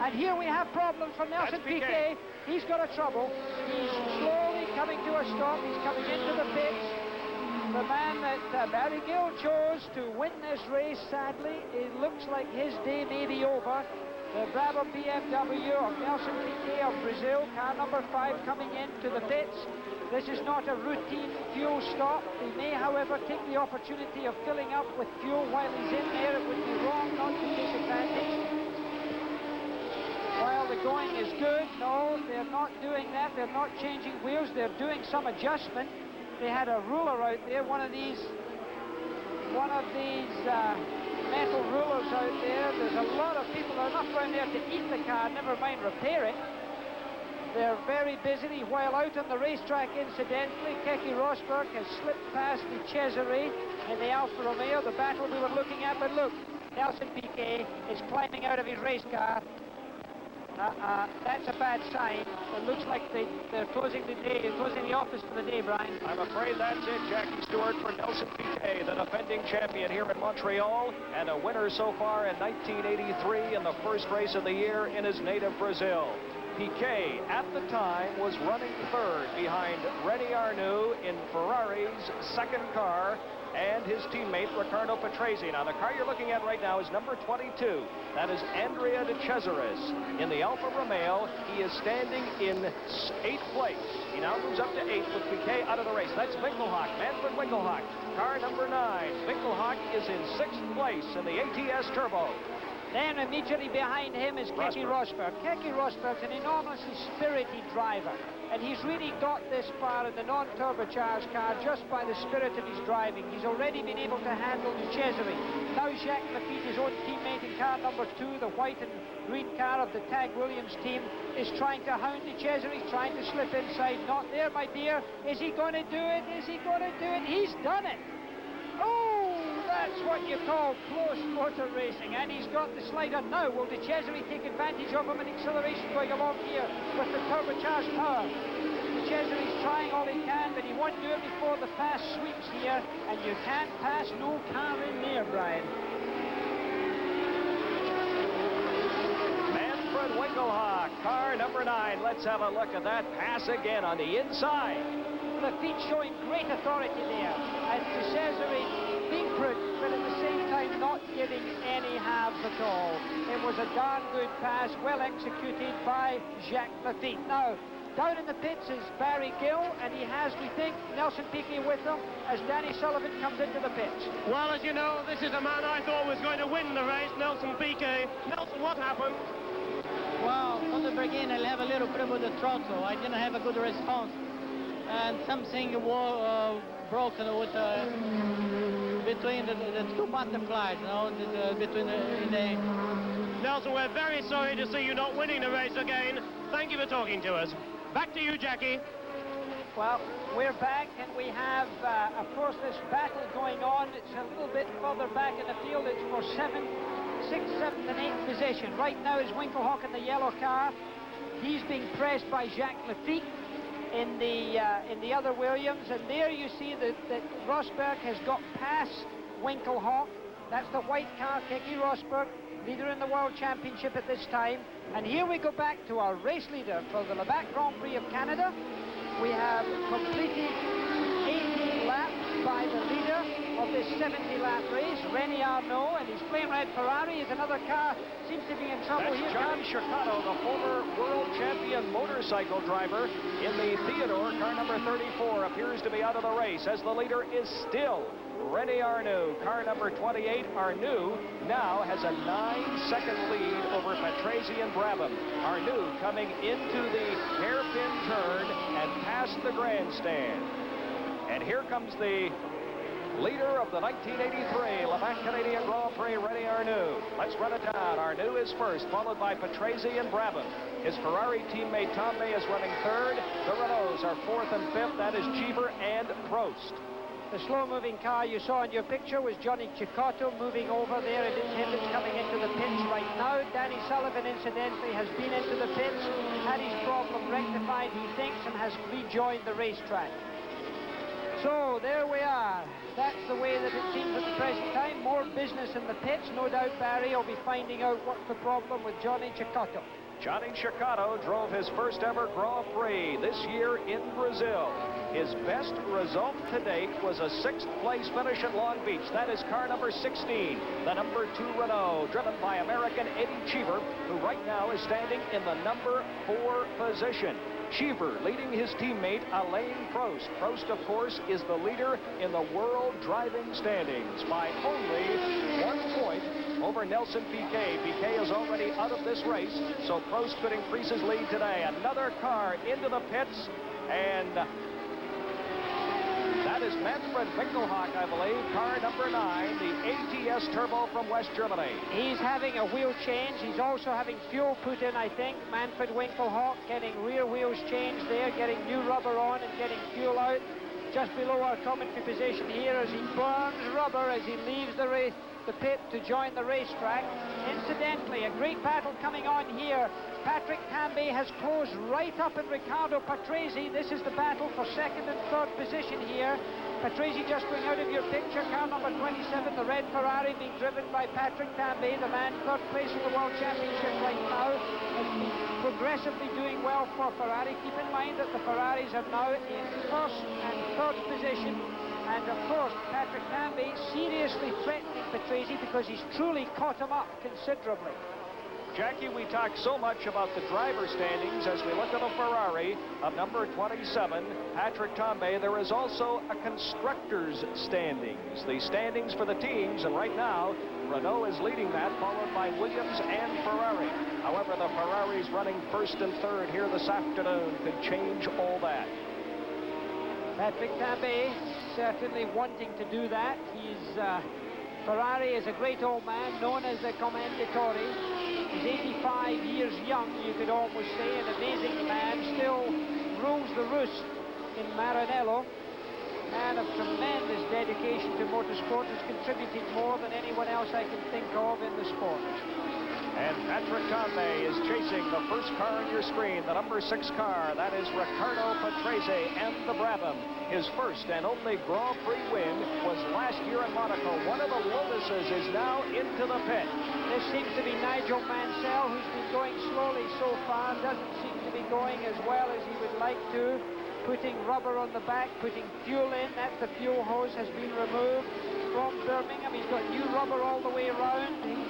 And here we have problems for Nelson Piquet. He's got a trouble. He's slowly coming to a stop. He's coming into the pits. The man that Barry Gill chose to win this race, sadly, it looks like his day may be over. The Brabham BMW of Nelson Piquet of Brazil, car number 5 coming into the pits. This is not a routine fuel stop. He may, however, take the opportunity of filling up with fuel while he's in there. It would be wrong not to take advantage. While the going is good, no, they're not doing that. They're not changing wheels. They're doing some adjustment. They had a ruler out there, one of these metal rulers out there. There's a lot of people. There are enough around there to eat the car, never mind repair it. They're very busy. While out on the racetrack, incidentally, Keke Rosberg has slipped past the Cesare in the Alfa Romeo, the battle we were looking at. But look, Nelson Piquet is climbing out of his race car. That's a bad sign. It looks like they're closing the day, closing the office for the day, Brian. I'm afraid that's it, Jackie Stewart, for Nelson Piquet, the defending champion here in Montreal, and a winner so far in 1983 in the first race of the year in his native Brazil. Piquet, at the time, was running third behind René Arnoux in Ferrari's second car, and his teammate Riccardo Patrese. Now, the car you're looking at right now is number 22. That is Andrea de Cesaris. In the Alfa Romeo, he is standing in 8th place. He now moves up to 8th with Piquet out of the race. That's Winkelhock, Manfred Winkelhock, car number 9. Winkelhock is in 6th place in the ATS Turbo. Then immediately behind him is Keke Rosberg. Keke Rosberg's an enormously spirited driver, and he's really got this far in the non-turbocharged car just by the spirit of his driving. He's already been able to handle the Cesare. Now Jacques Villeneuve, his own teammate in car number 2, the white and green car of the Tag Williams team, is trying to hound the Cesare, trying to slip inside. Not there, my dear. Is he going to do it? Is he going to do it? He's done it. Oh, that's what you call close motor racing, and he's got the slider now. Will de Cesare take advantage of him in acceleration going along here with the turbocharged power? De Cesare's trying all he can, but he won't do it before the pass sweeps here, and you can't pass no car in there, Brian. Manfred Winkelhock, car number 9. Let's have a look at that pass again on the inside. The feet showing great authority there, and de Cesare being prudent, but at the same time not giving any halves at all. It was a darn good pass, well executed by Jacques Villeneuve. Now, down in the pits is Barry Gill, and he has, we think, Nelson Piquet with him as Danny Sullivan comes into the pits. Well, as you know, this is a man I thought was going to win the race, Nelson Piquet. Nelson, what happened? Well, from the beginning, I have a little bit with the throttle. I didn't have a good response. And something broken with between the two butterflies, you know, between the... Nelson, we're very sorry to see you not winning the race again. Thank you for talking to us. Back to you, Jackie. Well, we're back, and we have, of course, this battle going on. It's a little bit further back in the field. It's for 7th, 6th, 7th, and 8th position. Right now is Winkelhock in the yellow car. He's being pressed by Jacques Villeneuve in the other Williams, and there you see that Rosberg has got past Winkelhock. That's the white car, Keke Rosberg, leader in the World Championship at this time. And here we go back to our race leader for the Labatt Grand Prix of Canada. We have completed 18 laps by the leader of this 70-lap race. René Arnoux and his flame red Ferrari is another car. Seems to be in trouble That's here. Johnny Chicato, the former world champion motorcycle driver in the Theodore. Car number 34 appears to be out of the race, as the leader is still René Arnoux. Car number 28, Arnoux, now has a 9-second lead over Patrese and Brabham. Arnoux coming into the hairpin turn and past the grandstand. And here comes the leader of the 1983 Le Mans Canadian Grand Prix, René Arnoux. Let's run it down. Arnoux is first, followed by Patrese and Brabham. His Ferrari teammate Tambay is running third. The Renaults are fourth and fifth. That is Cheever and Prost. The slow-moving car you saw in your picture was Johnny Chicato moving over there, and it's coming into the pits right now. Danny Sullivan, incidentally, has been into the pits, had his problem rectified, he thinks, and has rejoined the racetrack. So there we are. That's the way that it seems at the present time. More business in the pits. No doubt Barry will be finding out what's the problem with Johnny Chicato. Johnny Chicato drove his first ever Grand Prix this year in Brazil. His best result to date was a 6th place finish at Long Beach. That is car number 16, the number 2 Renault, driven by American Eddie Cheever, who right now is standing in the number 4 position. Cheever leading his teammate Alain Prost. Prost, of course, is the leader in the world driving standings by only 1 point over Nelson Piquet. Piquet is already out of this race, so Prost could increase his lead today. Another car into the pits, and that is Manfred Winkelhock, I believe, car number 9, the ATS Turbo from West Germany. He's having a wheel change. He's also having fuel put in, I think. Manfred Winkelhock getting rear wheels changed there, getting new rubber on and getting fuel out. Just below our commentary position here as he burns rubber as he leaves the pit to join the racetrack. Incidentally, a great battle coming on here. Patrick Tambay has closed right up in Riccardo Patrese. This is the battle for 2nd and 3rd position here. Patrese just going out of your picture. Car number 27, the red Ferrari, being driven by Patrick Tambay, the man 3rd place in the World Championship right now, has been progressively doing well for Ferrari. Keep in mind that the Ferraris are now in 1st and 3rd position. And of course, Patrick Tambay seriously threatening Patrese because he's truly caught him up considerably. Jackie, we talk so much about the driver standings as we look at the Ferrari of number 27, Patrick Tambay. There is also a constructors standings, the standings for the teams, and right now Renault is leading that, followed by Williams and Ferrari. However, the Ferraris running 1st and 3rd here this afternoon could change all that. Patrick Tambay certainly wanting to do that. Ferrari is a great old man, known as the Commendatore. He's 85 years young, you could almost say, an amazing man, still rules the roost in Maranello. Man of tremendous dedication to motorsport, has contributed more than anyone else I can think of in the sport. And Patrick Tambay is chasing the first car on your screen, the number 6 car. That is Riccardo Patrese and the Brabham. His first and only Grand Prix win was last year in Monaco. One of the Lotuses is now into the pit. This seems to be Nigel Mansell, who's been going slowly so far, doesn't seem to be going as well as he would like to. Putting rubber on the back, putting fuel in. That's the fuel hose has been removed from Birmingham. He's got new rubber all the way around. He's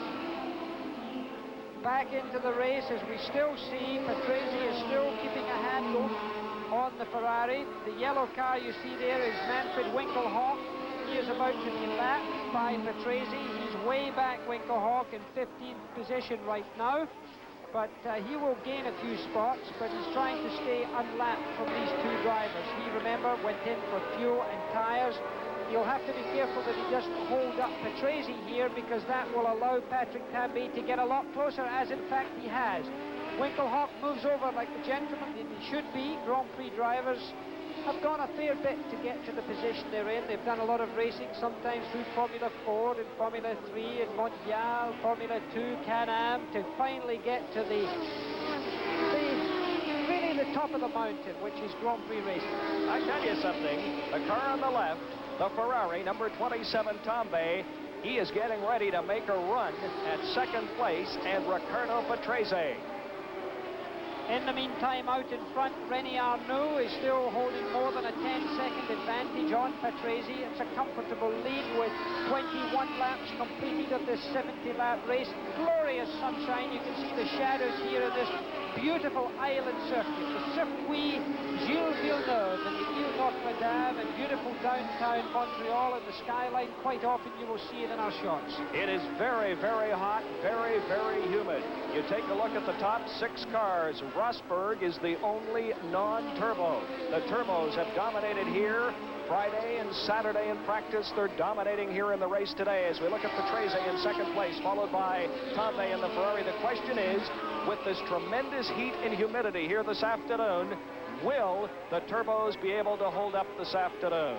back into the race as we still see Patrese is still keeping a handle on the Ferrari. The yellow car you see there is Manfred Winkelhock. He is about to be lapped by Patrese. He's way back, Winkelhock, in 15th position right now. But he will gain a few spots, but he's trying to stay unlapped from these 2 drivers. He, remember, went in for fuel and tires. You'll have to be careful that he doesn't hold up Patrese here, because that will allow Patrick Tambay to get a lot closer, as in fact he has. Winkelhock moves over like the gentleman that he should be. Grand Prix drivers have gone a fair bit to get to the position they're in. They've done a lot of racing, sometimes through Formula 4 and Formula 3 and Montreal, Formula 2, Can-Am, to finally get to really the top of the mountain, which is Grand Prix racing. I tell you something, the car on the left, the Ferrari, number 27, Tambay, he is getting ready to make a run at 2nd place, and Riccardo Patrese. In the meantime, out in front, René Arnoux is still holding more than a 10-second advantage on Patrese. It's a comfortable lead with 21 laps completed of this 70-lap race. Glorious sunshine. You can see the shadows here of this beautiful island circuit, the Circuit Gilles Villeneuve and the Ile Notre Dame, and beautiful downtown Montreal, and the skyline. Quite often you will see it in our shots. It is very, very hot, very, very humid. You take a look at the top 6 cars. Rosberg is the only non-turbo. The turbos have dominated here Friday and Saturday in practice. They're dominating here in the race today as we look at Patrese in second place, followed by Tambay and the Ferrari. The question is, with this tremendous heat and humidity here this afternoon, will the turbos be able to hold up this afternoon?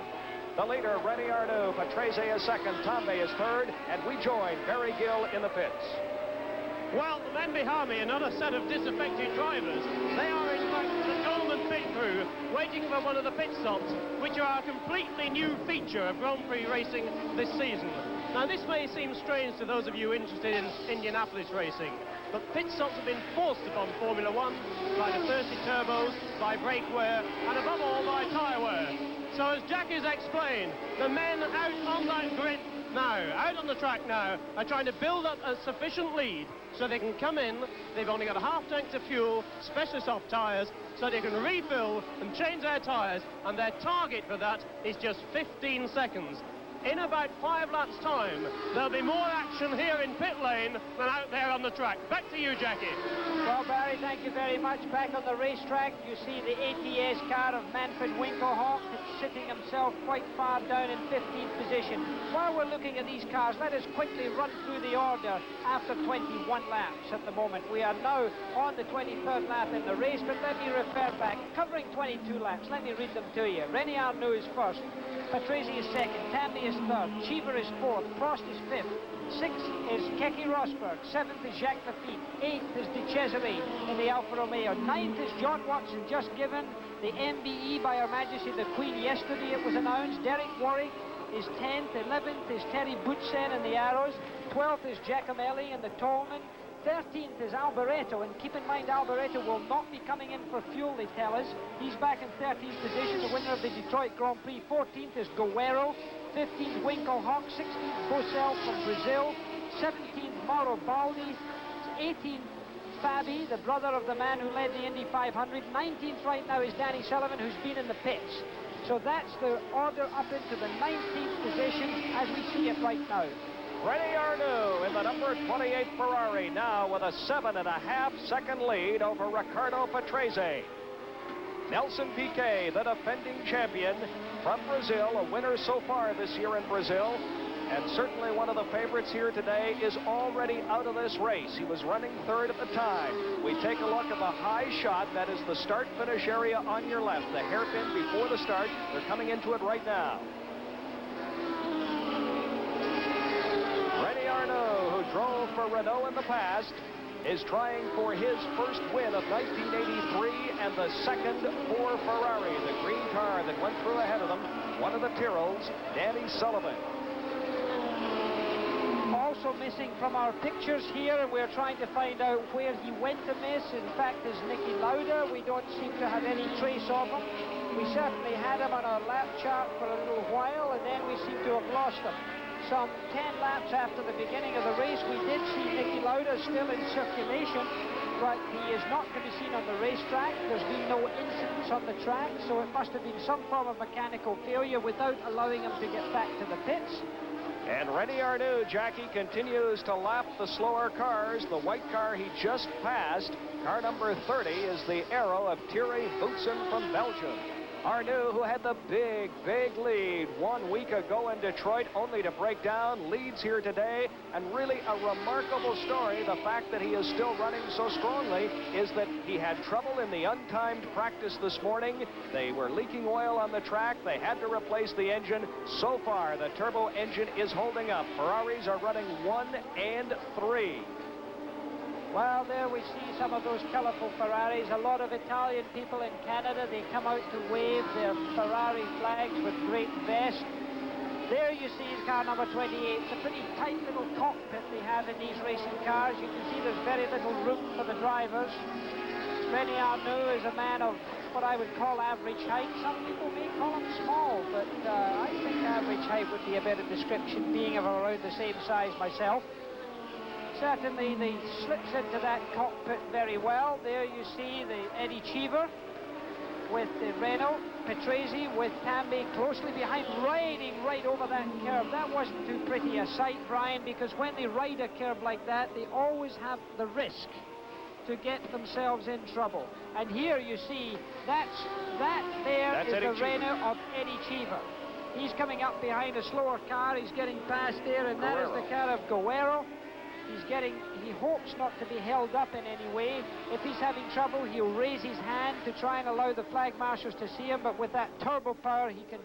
The leader, Renault Arnoux, Patrese is second, Tambay is third, and we join Barry Gill in the pits. Well, the men behind me, another set of disaffected drivers. They are, in fact, the Coleman pit crew, waiting for one of the pit stops, which are a completely new feature of Grand Prix racing this season. Now, this may seem strange to those of you interested in Indianapolis racing, but pit stops have been forced upon Formula One by the thirsty turbos, by brake wear, and above all, by tyre wear. So, as Jack has explained, the men out on that grid now, out on the track now, are trying to build up a sufficient lead so they can come in. They've only got a half tank of fuel, specially soft tyres, so they can refill and change their tyres, and their target for that is just 15 seconds. In about 5 laps' time, there'll be more action here in pit lane than out there on the track. Back to you, Jackie. Well, Barry, thank you very much. Back on the racetrack, you see the ATS car of Manfred Winkelhock. It's sitting himself quite far down in 15th position. While we're looking at these cars, let us quickly run through the order after 21 laps at the moment. We are now on the 23rd lap in the race, but let me refer back. Covering 22 laps, let me read them to you. Renault Arnoux is first. Patrese is second. Tambay is third. Cheever is fourth. Prost is fifth. Sixth is Keke Rosberg. Seventh is Jacques Villeneuve. Eighth is De Cesare in the Alfa Romeo. Ninth is John Watson, just given the MBE by Her Majesty the Queen yesterday. It was announced. Derek Warwick is 10th. 11th is Terry Boutsen in the Arrows. 12th is Giacomelli in the Tolman. 13th is Alboreto, and keep in mind Alboreto will not be coming in for fuel, they tell us. He's back in 13th position, the winner of the Detroit Grand Prix. 14th is Guerrero. 15th Winkelhock. 16th Bocel from Brazil. 17th Mauro Baldi. 18th Fabi, the brother of the man who led the Indy 500. 19th right now is Danny Sullivan, who's been in the pits. So that's the order up into the 19th position as we see it right now. Renault Arnoux in the number 28 Ferrari, now with a 7.5-second lead over Riccardo Patrese. Nelson Piquet, the defending champion from Brazil, a winner so far this year in Brazil, and certainly one of the favorites here today, is already out of this race. He was running third at the time. We take a look at the high shot. That is the start-finish area on your left, the hairpin before the start. They're coming into it right now. Arnoux, who drove for Renault in the past, is trying for his first win of 1983 and the second for Ferrari, the green car that went through ahead of them, one of the Tyrrells, Danny Sullivan. Also missing from our pictures here, and we're trying to find out where he went to miss, in fact, is Niki Lauda. We don't seem to have any trace of him. We certainly had him on our lap chart for a little while, and then we seem to have lost him. Some 10 laps after the beginning of the race, we did see Niki Lauda still in circulation, but he is not to be seen on the racetrack. There's been no incidents on the track, so it must have been some form of mechanical failure without allowing him to get back to the pits. And Renault Arnoux, Jackie, continues to lap the slower cars. The white car he just passed, car number 30, is the Arrow of Thierry Boutsen from Belgium. Arnoux, who had the big lead 1 week ago in Detroit, only to break down, leads here today. And really a remarkable story. The fact that he is still running so strongly is that he had trouble in the untimed practice this morning. They were leaking oil on the track. They had to replace the engine. So far, the turbo engine is holding up. Ferraris are running 1 and 3. Well, there we see some of those colorful Ferraris. A lot of Italian people in Canada, they come out to wave their Ferrari flags with great zest. There you see car number 28. It's a pretty tight little cockpit they have in these racing cars. You can see there's very little room for the drivers. Renault Arnoux is a man of what I would call average height. Some people may call him small, but height would be a better description, being of around the same size myself. Certainly, he slips into that cockpit very well. There you see the Eddie Cheever with the Renault, Patrese with Tambay closely behind, riding right over that curve. That wasn't too pretty a sight, Brian, because when they ride a curve like that, they always have the risk to get themselves in trouble. And here you see, that's the Renault of Eddie Cheever. He's coming up behind a slower car. He's getting past there, and that is the car of Guerrero. He hopes not to be held up in any way. If he's having trouble, he'll raise his hand to try and allow the flag marshals to see him, but with that turbo power, he can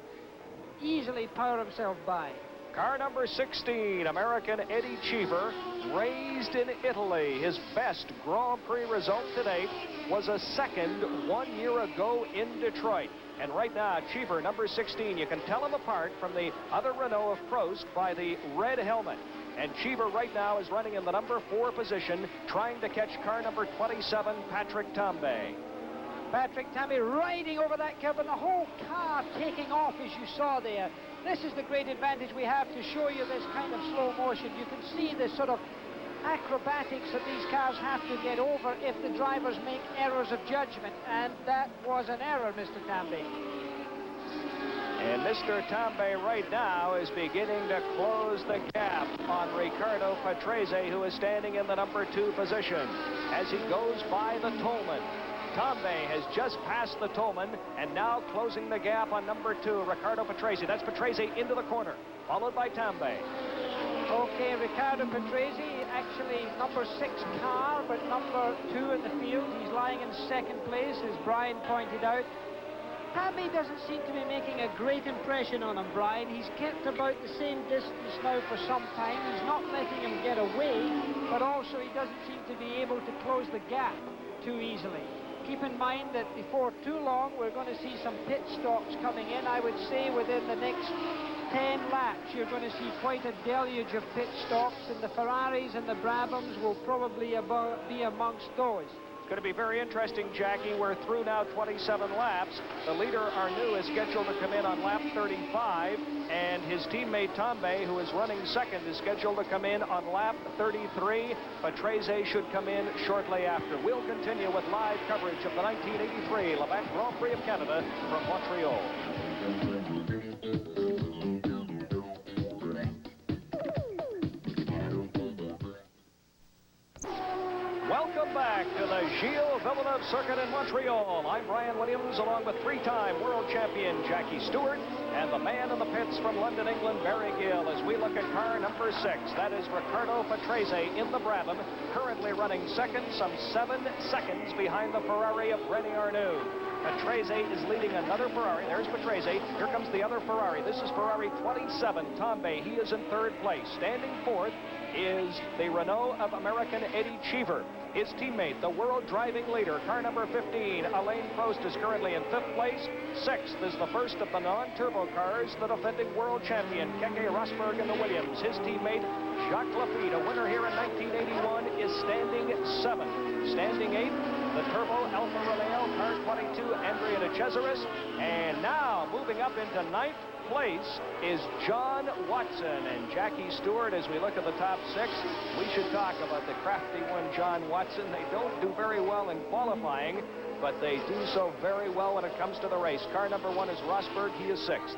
easily power himself by. Car number 16, American Eddie Cheever, raised in Italy. His best Grand Prix result to date was a second 1 year ago in Detroit. And right now, Cheever, number 16, you can tell him apart from the other Renault of Prost by the red helmet. And Cheever right now is running in the number 4 position, trying to catch car number 27, Patrick Tambay. Patrick Tambay riding over that curve, and the whole car taking off, as you saw there. This is the great advantage we have to show you this kind of slow motion. You can see the sort of acrobatics that these cars have to get over if the drivers make errors of judgment, and that was an error, Mr. Tambay. And Mr. Tambay right now is beginning to close the gap on Ricardo Patrese, who is standing in the number 2 position as he goes by the Tolman. Tambay has just passed the Tolman and now closing the gap on number 2, Ricardo Patrese. That's Patrese into the corner, followed by Tambay. Okay, Ricardo Patrese, actually number 6 car, but number 2 in the field. He's lying in second place, as Brian pointed out. Tambay doesn't seem to be making a great impression on him, Brian. He's kept about the same distance now for some time. He's not letting him get away, but also he doesn't seem to be able to close the gap too easily. Keep in mind that before too long, we're going to see some pit stops coming in. I would say within the next 10 laps, you're going to see quite a deluge of pit stops, and the Ferraris and the Brabhams will probably be amongst those. It's going to be very interesting, Jackie. We're through now 27 laps. The leader, Arnoux, is scheduled to come in on lap 35, and his teammate Tambay, who is running second, is scheduled to come in on lap 33. Patrese should come in shortly after. We'll continue with live coverage of the 1983 Labatt Grand Prix of Canada from Montreal. Welcome back to the Gilles Villeneuve Circuit in Montreal. I'm Brian Williams, along with 3-time world champion Jackie Stewart and the man in the pits from London, England, Barry Gill, as we look at car number 6. That is Ricardo Patrese in the Brabham, currently running second, some 7 seconds behind the Ferrari of René Arnoux. Patrese is leading another Ferrari. There's Patrese. Here comes the other Ferrari. This is Ferrari 27, Tambay. He is in third place. Standing fourth is the Renault of American Eddie Cheever. His teammate, the world driving leader, car number 15, Alain Prost, is currently in 5th place. 6th is the first of the non-turbo cars, the defending world champion, Keke Rosberg in the Williams. His teammate, Jacques Villeneuve, a winner here in 1981, is standing 7th. Standing 8th, the turbo Alfa Romeo, car 22, Andrea de Cesaris. And now, moving up into 9th place is John Watson. And Jackie Stewart, as we look at the top 6, we should talk about the crafty one, John Watson. They don't do very well in qualifying, but they do so very well when it comes to the race. Car number 1 is Rosberg. He is 6th.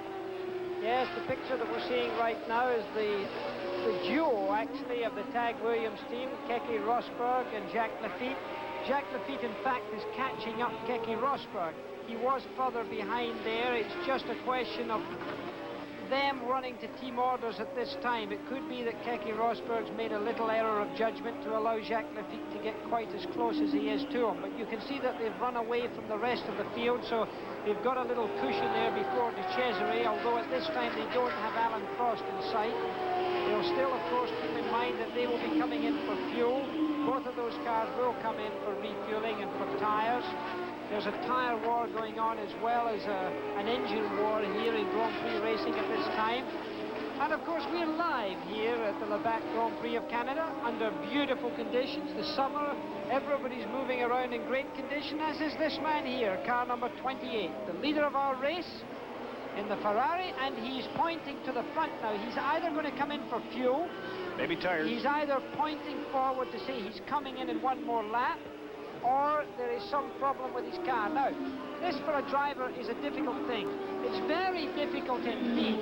Yes, the picture that we're seeing right now is the duo, actually, of the Tag Williams team, Keke Rosberg and Jacques Lafitte. Jacques Lafitte, in fact, is catching up Keke Rosberg. He was further behind there. It's just a question of them running to team orders at this time. It could be that Keke Rosberg's made a little error of judgment to allow Jacques Lafitte to get quite as close as he is to him. But you can see that they've run away from the rest of the field, so they've got a little cushion there before de Cesaris, although at this time they don't have Alan Prost in sight. They'll still, of course, keep in mind that they will be coming in for fuel. Both of those cars will come in for refueling and for tires. There's a tire war going on as well as an engine war here in Grand Prix racing at this time. And of course we're live here at the Labatt Grand Prix of Canada under beautiful conditions. The summer, everybody's moving around in great condition, as is this man here, car number 28, the leader of our race. in the Ferrari, and he's pointing to the front now. He's either going to come in for fuel. Maybe tired. He's either pointing forward to say he's coming in one more lap, or there is some problem with his car. Now, this for a driver is a difficult thing. It's very difficult indeed.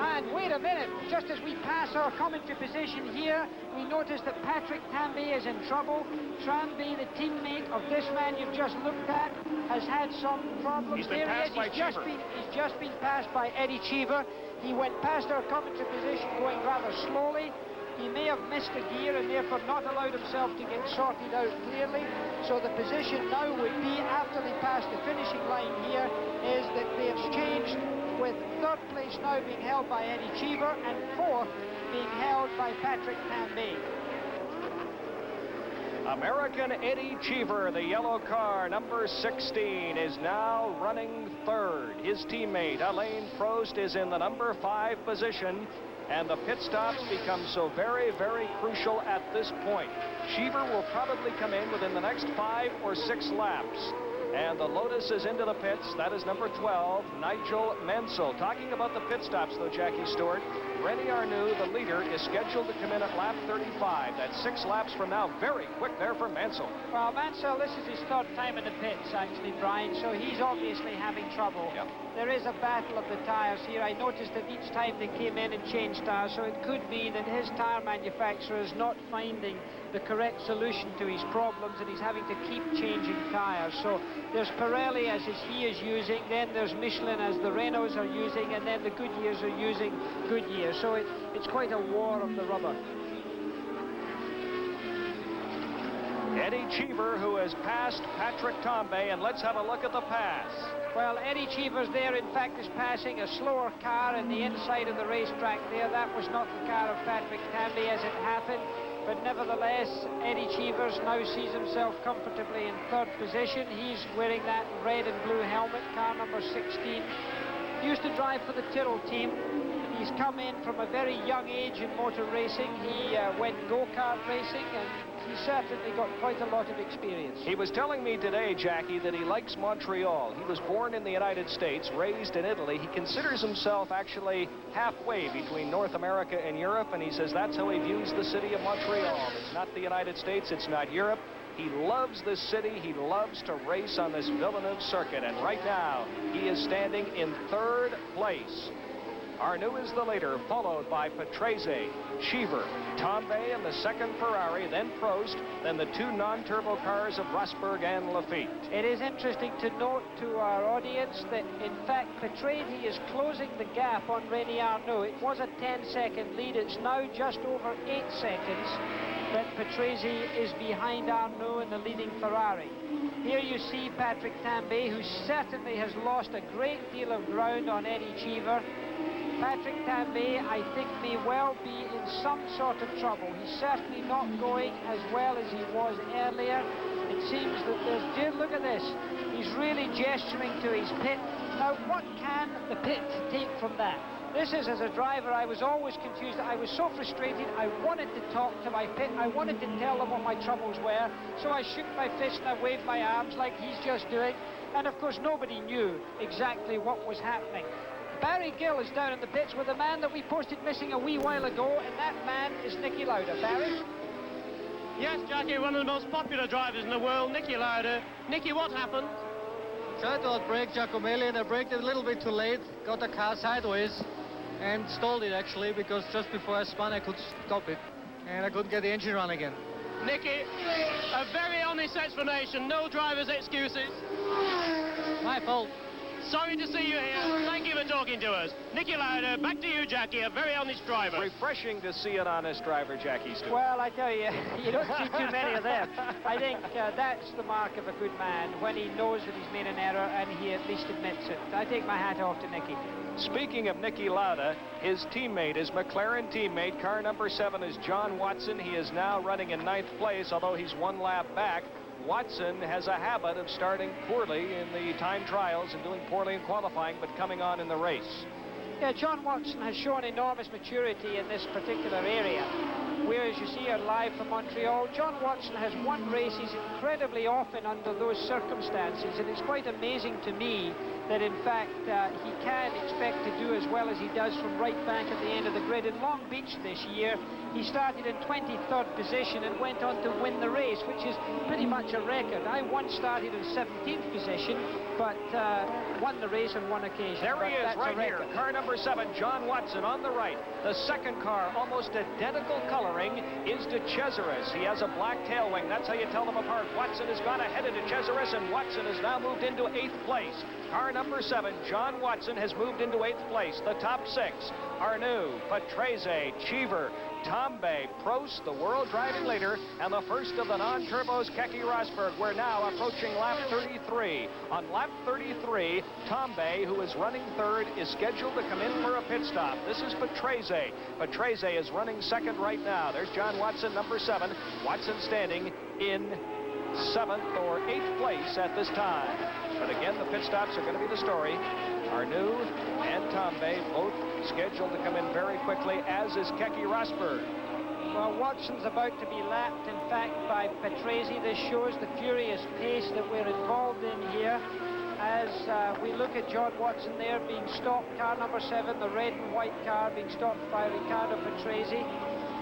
And wait a minute, just as we pass our commentary position here, we notice that Patrick Tambay is in trouble. Tambay, the teammate of this man you've just looked at, has had some problems. He's been passed by Cheever. He's just been passed by Eddie Cheever. He went past our commentary position going rather slowly. He may have missed a gear and therefore not allowed himself to get sorted out clearly. So the position now would be, after they pass the finishing line here, is that they have changed, with third place now being held by Eddie Cheever and fourth being held by Patrick Tambay. American Eddie Cheever, the yellow car, number 16, is now running third. His teammate, Alain Prost, is in the number 5 position. And the pit stops become so very, very crucial at this point. Cheever will probably come in within the next 5 or 6 laps. And the Lotus is into the pits. That is number 12, Nigel Mansell. Talking about the pit stops, though, Jackie Stewart, René Arnoux, the leader, is scheduled to come in at lap 35. That's 6 laps from now. Very quick there for Mansell. Well, Mansell, this is his third time in the pits, actually, Brian, so he's obviously having trouble. Yep. There is a battle of the tyres here. I noticed that each time they came in and changed tyres, so it could be that his tyre manufacturer is not finding the correct solution to his problems, and he's having to keep changing tyres. So there's Pirelli as he is using, then there's Michelin as the Renaults are using, and then the Goodyears are using Goodyear. So it's quite a war of the rubber. Eddie Cheever, who has passed Patrick Tambay, and let's have a look at the pass. Well, Eddie Cheever's there, in fact, is passing a slower car in the inside of the racetrack there. That was not the car of Patrick Tambay as it happened. But nevertheless, Eddie Cheever now sees himself comfortably in third position. He's wearing that red and blue helmet, car number 16. He used to drive for the Tyrrell team. He's come in from a very young age in motor racing. He went go-kart racing, and he certainly got quite a lot of experience. He was telling me today, Jackie, that he likes Montreal. He was born in the United States, raised in Italy. He considers himself actually halfway between North America and Europe, and he says that's how he views the city of Montreal. It's not the United States, it's not Europe. He loves this city. He loves to race on this Villeneuve circuit, and right now he is standing in third place. Arnoux is the leader, followed by Patrese, Cheever, Tambay in the second Ferrari, then Prost, then the 2 non-turbo cars of Rosberg and Lafitte. It is interesting to note to our audience that, in fact, Patrese is closing the gap on René Arnoux. It was a 10-second lead. It's now just over 8 seconds that Patrese is behind Arnoux in the leading Ferrari. Here you see Patrick Tambay, who certainly has lost a great deal of ground on Eddie Cheever. Patrick Tambay, I think, may well be in some sort of trouble. He's certainly not going as well as he was earlier. It seems that there's... Look at this. He's really gesturing to his pit. Now, what can the pit take from that? This is, as a driver, I was always confused. I was so frustrated. I wanted to talk to my pit. I wanted to tell them what my troubles were. So I shook my fist and I waved my arms like he's just doing. And, of course, nobody knew exactly what was happening. Barry Gill is down in the pits with a man that we posted missing a wee while ago, and that man is Niki Lauda. Barry? Yes, Jackie, one of the most popular drivers in the world, Niki Lauda. Niki, what happened? Tried to outbrake Giacomelli, and I braked it a little bit too late, got the car sideways, and stalled it actually, because just before I spun I could stop it, and I couldn't get the engine run again. Niki, a very honest explanation, no driver's excuses. My fault. Sorry to see you here. Thank you for talking to us. Niki Lauda, back to you, Jackie, a very honest driver. Refreshing to see an honest driver, Jackie Stewart. Well, I tell you, you don't see too many of them. I think that's the mark of a good man, when he knows that he's made an error and he at least admits it. I take my hat off to Niki. Speaking of Niki Lauda, his teammate, his McLaren teammate, car number 7 is John Watson. He is now running in 9th place, although he's 1 lap back. Watson has a habit of starting poorly in the time trials and doing poorly in qualifying, but coming on in the race. Yeah, John Watson has shown enormous maturity in this particular area. Whereas you see here live from Montreal, John Watson has won races incredibly often under those circumstances, and it's quite amazing to me that in fact he can expect to do as well as he does from right back at the end of the grid. In Long Beach this year, he started in 23rd position and went on to win the race, which is pretty much a record. I once started in 17th position, but won the race on one occasion. There he is right here, car number 7, John Watson on the right. The second car, almost identical coloring, is de Cesaris. He has a black tail wing. That's how you tell them apart. Watson has gone ahead of de Cesaris, and Watson has now moved into 8th place. Car number 7, John Watson, has moved into 8th place. The top 6, Arnoux, Patrese, Cheever, Tambay, Prost, the world driving leader, and the first of the non-turbos, Keke Rosberg. We're now approaching lap 33. On lap 33, Tambay, who is running 3rd, is scheduled to come in for a pit stop. This is Patrese. Patrese is running 2nd right now. There's John Watson, number 7. Watson standing in 7th or 8th place at this time. But again, the pit stops are going to be the story. Arnoux and Tambay both scheduled to come in very quickly, as is Keke Rosberg. Well, Watson's about to be lapped, in fact, by Patrese. This shows the furious pace that we're involved in here. As we look at John Watson there being stopped, car number 7, the red and white car being stopped by Riccardo Patrese.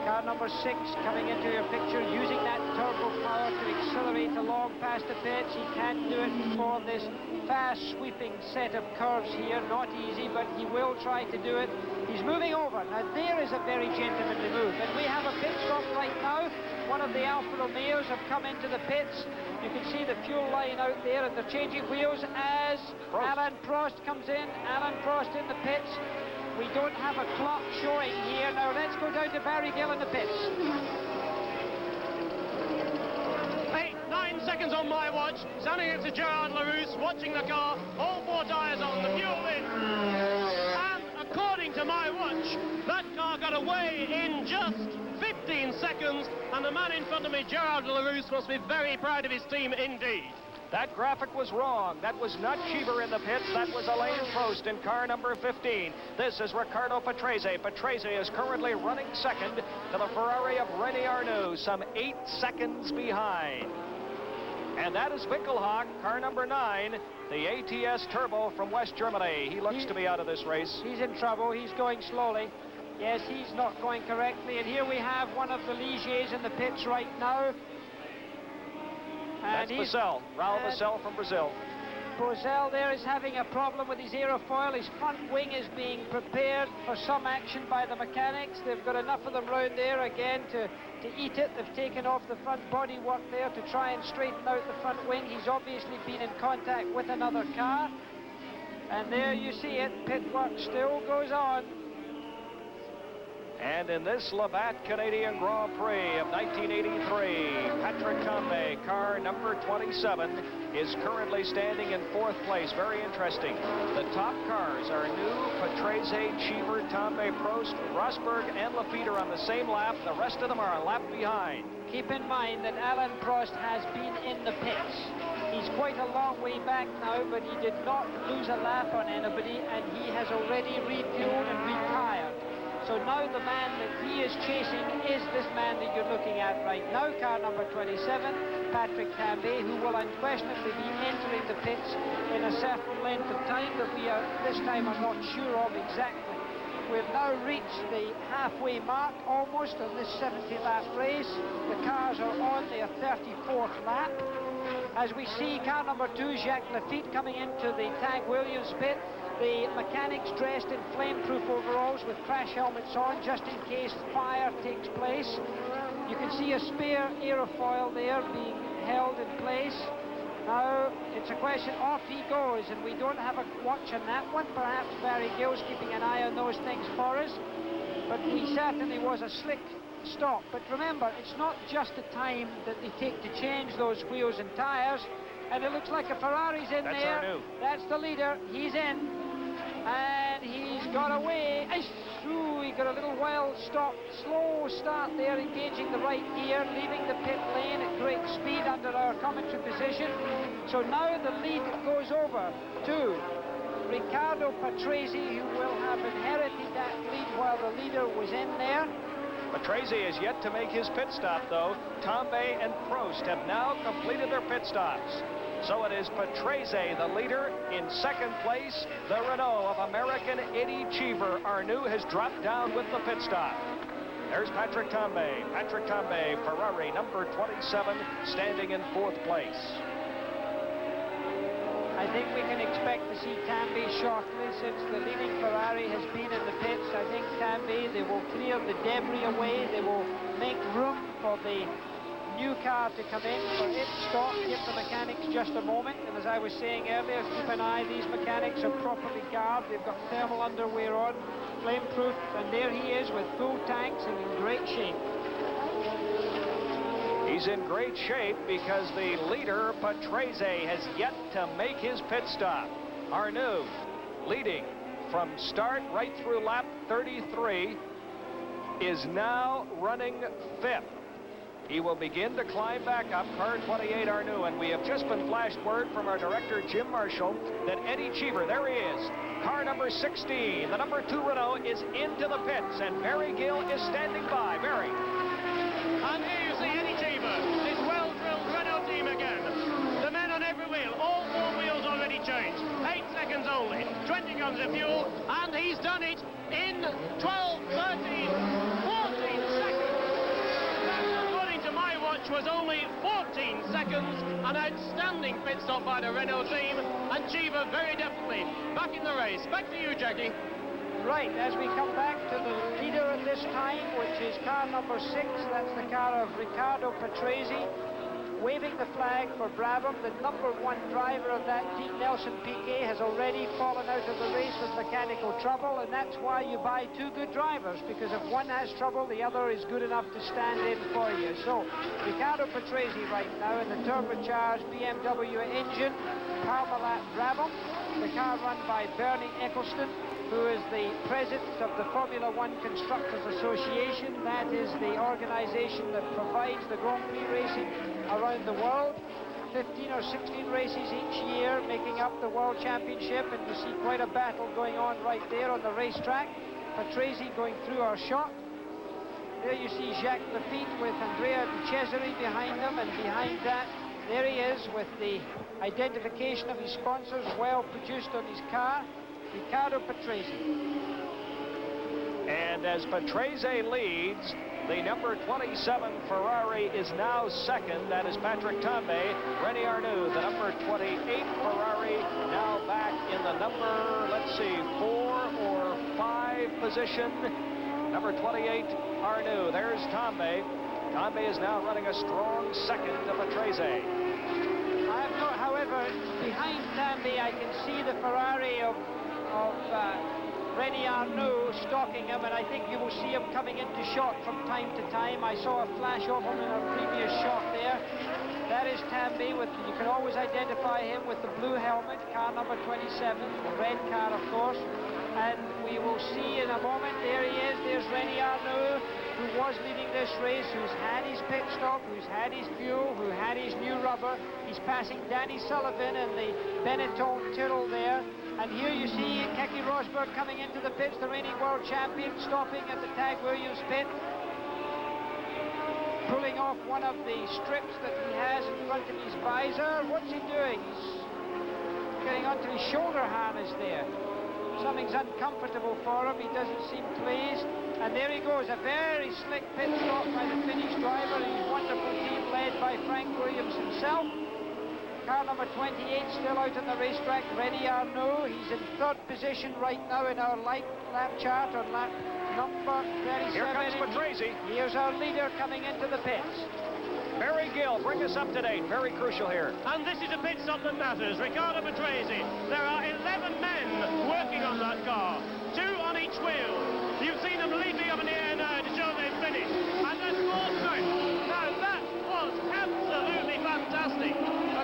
Car number 6 coming into your picture, using that turbo power to accelerate along past the pits. He can't do it before this fast sweeping set of curves here. Not easy, but he will try to do it. He's moving over. Now there is a very gentlemanly move, and we have a pit stop right now. One of the Alfa Romeos have come into the pits. You can see the fuel line out there, and they're changing wheels as Alain Prost comes in. Alain Prost in the pits. We don't have a clock showing here. Now let's go down to Barry Gill in the pits. 9 seconds on my watch. Standing next to Gerard Larousse, watching the car. All 4 tyres on, the fuel in. And according to my watch, that car got away in just 15 seconds. And the man in front of me, Gerard Larousse, must be very proud of his team indeed. That graphic was wrong. That was not Cheever in the pits. That was Alain Prost in car number 15. This is Riccardo Patrese. Patrese is currently running 2nd to the Ferrari of René Arnoux, some 8 seconds behind. And that is Winkelhock, car number 9, the ATS Turbo from West Germany. He looks to be out of this race. He's in trouble. He's going slowly. Yes, he's not going correctly. And here we have one of the Ligiers in the pits right now. That's Boesel, Raul Boesel from Brazil. Boesel there is having a problem with his aerofoil. His front wing is being prepared for some action by the mechanics. They've got enough of them round there again to eat it. They've taken off the front bodywork there to try and straighten out the front wing. He's obviously been in contact with another car. And there you see it. Pit work still goes on. And in this Labatt Canadian Grand Prix of 1983, Patrick Tambay, car number 27, is currently standing in 4th place. Very interesting. The top cars are Arnoux, Patrese, Cheever, Tambay, Prost, Rosberg, and Lafever on the same lap. The rest of them are a lap behind. Keep in mind that Alain Prost has been in the pits. He's quite a long way back now, but he did not lose a lap on anybody, and he has already refueled and retired. So now the man that he is chasing is this man that you're looking at right now, car number 27, Patrick Tambay, who will unquestionably be entering the pits in a certain length of time that we are this time are not sure of exactly. We've now reached the halfway mark almost on this 70 lap race. The cars are on their 34th lap. As we see car number 2, Jacques Lafitte, coming into the Tag Williams pit. The mechanics dressed in flame-proof overalls with crash helmets on, just in case fire takes place. You can see a spare aerofoil there being held in place. Now, it's a question, off he goes, and we don't have a watch on that one. Perhaps Barry Gill's keeping an eye on those things for us. But he certainly was a slick stop. But remember, it's not just the time that they take to change those wheels and tyres. And it looks like a Ferrari's in there. Arnoux. That's the leader. He's in. And he's got away. Ooh, he got a little wild stop. Slow start there, engaging the right gear, leaving the pit lane at great speed under our commentary position. So now the lead goes over to Riccardo Patrese, who will have inherited that lead while the leader was in there. Patrese is yet to make his pit stop, though. Tambay and Prost have now completed their pit stops. So it is Patrese, the leader. In second place, the Renault of American Eddie Cheever. Arnoux has dropped down with the pit stop. There's Patrick Tambay. Patrick Tambay, Ferrari, number 27, standing in fourth place. I think we can expect to see Tambay shortly, since the leading Ferrari has been in the pits. I think Tambay, they will clear the debris away. They will make room for the new car to come in for its stop. Give the mechanics just a moment. And as I was saying earlier, keep an eye. These mechanics are properly garbed. They've got thermal underwear on, flame-proof. And there he is with full tanks and in great shape. He's in great shape because the leader, Patrese, has yet to make his pit stop. Arnoux leading from start right through lap 33 is now running fifth. He will begin to climb back up, car 28 Arnoux, and we have just been flashed word from our director, Jim Marshall, that Eddie Cheever, there he is, car number 16, the number 2 Renault is into the pits, and Barry Gill is standing by. Barry. And here you see Eddie Cheever, this well-drilled Renault team again. The men on every wheel, all 4 wheels already changed. 8 seconds only, 20 gallons of fuel, and he's done it in 12, 13, 14 seconds. That, according to my watch, was only 14 seconds. An outstanding pit stop by the Renault team, and Cheever very definitely back in the race. Back to you, Jackie. Right, as we come back to the leader at this time, which is car number 6, that's the car of Riccardo Patrese, waving the flag for Brabham. The number 1 driver of that team, Nelson Piquet, has already fallen out of the race with mechanical trouble, and that's why you buy 2 good drivers, because if one has trouble, the other is good enough to stand in for you. So, Riccardo Patrese right now in the turbocharged BMW engine, Parmalat Brabham, the car run by Bernie Eccleston, who is the president of the Formula One Constructors Association. That is the organization that provides the Grand Prix racing around the world. 15 or 16 races each year making up the World Championship, and you see quite a battle going on right there on the racetrack. Patrese going through our shot. There you see Jacques Lafitte with Andrea Di Cesare behind them, and behind that, there he is with the identification of his sponsors well produced on his car. Riccardo Patrese. And as Patrese leads, the number 27 Ferrari is now second. That is Patrick Tambay. René Arnoux, the number 28 Ferrari, now back in the number, let's see, 4 or 5 position. Number 28, Arnoux. There's Tambay. Tambay is now running a strong second to Patrese. However, behind Tambay, I can see the Ferrari of René Arnoux stalking him, and I think you will see him coming into shot from time to time. I saw a flash of him in a previous shot there. That is Tambay, you can always identify him with the blue helmet, car number 27, the red car, of course. And we will see in a moment, there he is, there's René Arnoux, who was leading this race, who's had his pit stop, who's had his fuel, who had his new rubber. He's passing Danny Sullivan and the Benetton Tyrrell there. And here you see Keke Rosberg coming into the pits, the reigning world champion, stopping at the Tag Williams pit, pulling off one of the strips that he has in front of his visor. What's he doing? He's getting onto his shoulder harness there. Something's uncomfortable for him. He doesn't seem pleased. And there he goes, a very slick pit stop by the Finnish driver and his wonderful team led by Frank Williams himself. Car number 28 still out on the racetrack, René Arnoux. He's in 3rd position right now in our lap chart on lap number 37. Here comes Patrese. Here's our leader coming into the pits. Barry Gill, bring us up to date. Very crucial here. And this is a pit stop that matters. Riccardo Patrese. There are 11 men working on that car, 2 on each wheel. You've seen them leaping up in the air now to show they've finished. And there's more strength. Now that was absolutely fantastic.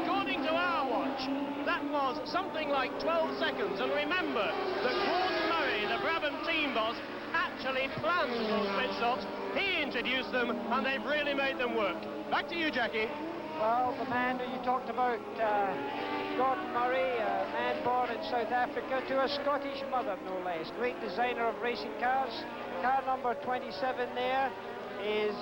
According to our watch, that was something like 12 seconds. And remember that Claude Murray, the Brabham team boss, actually planned those pit stops. He introduced them, and they've really made them work. Back to you, Jackie. Well, the man who you talked about Gordon Murray, a man born in South Africa, to a Scottish mother, no less. Great designer of racing cars. Car number 27 there is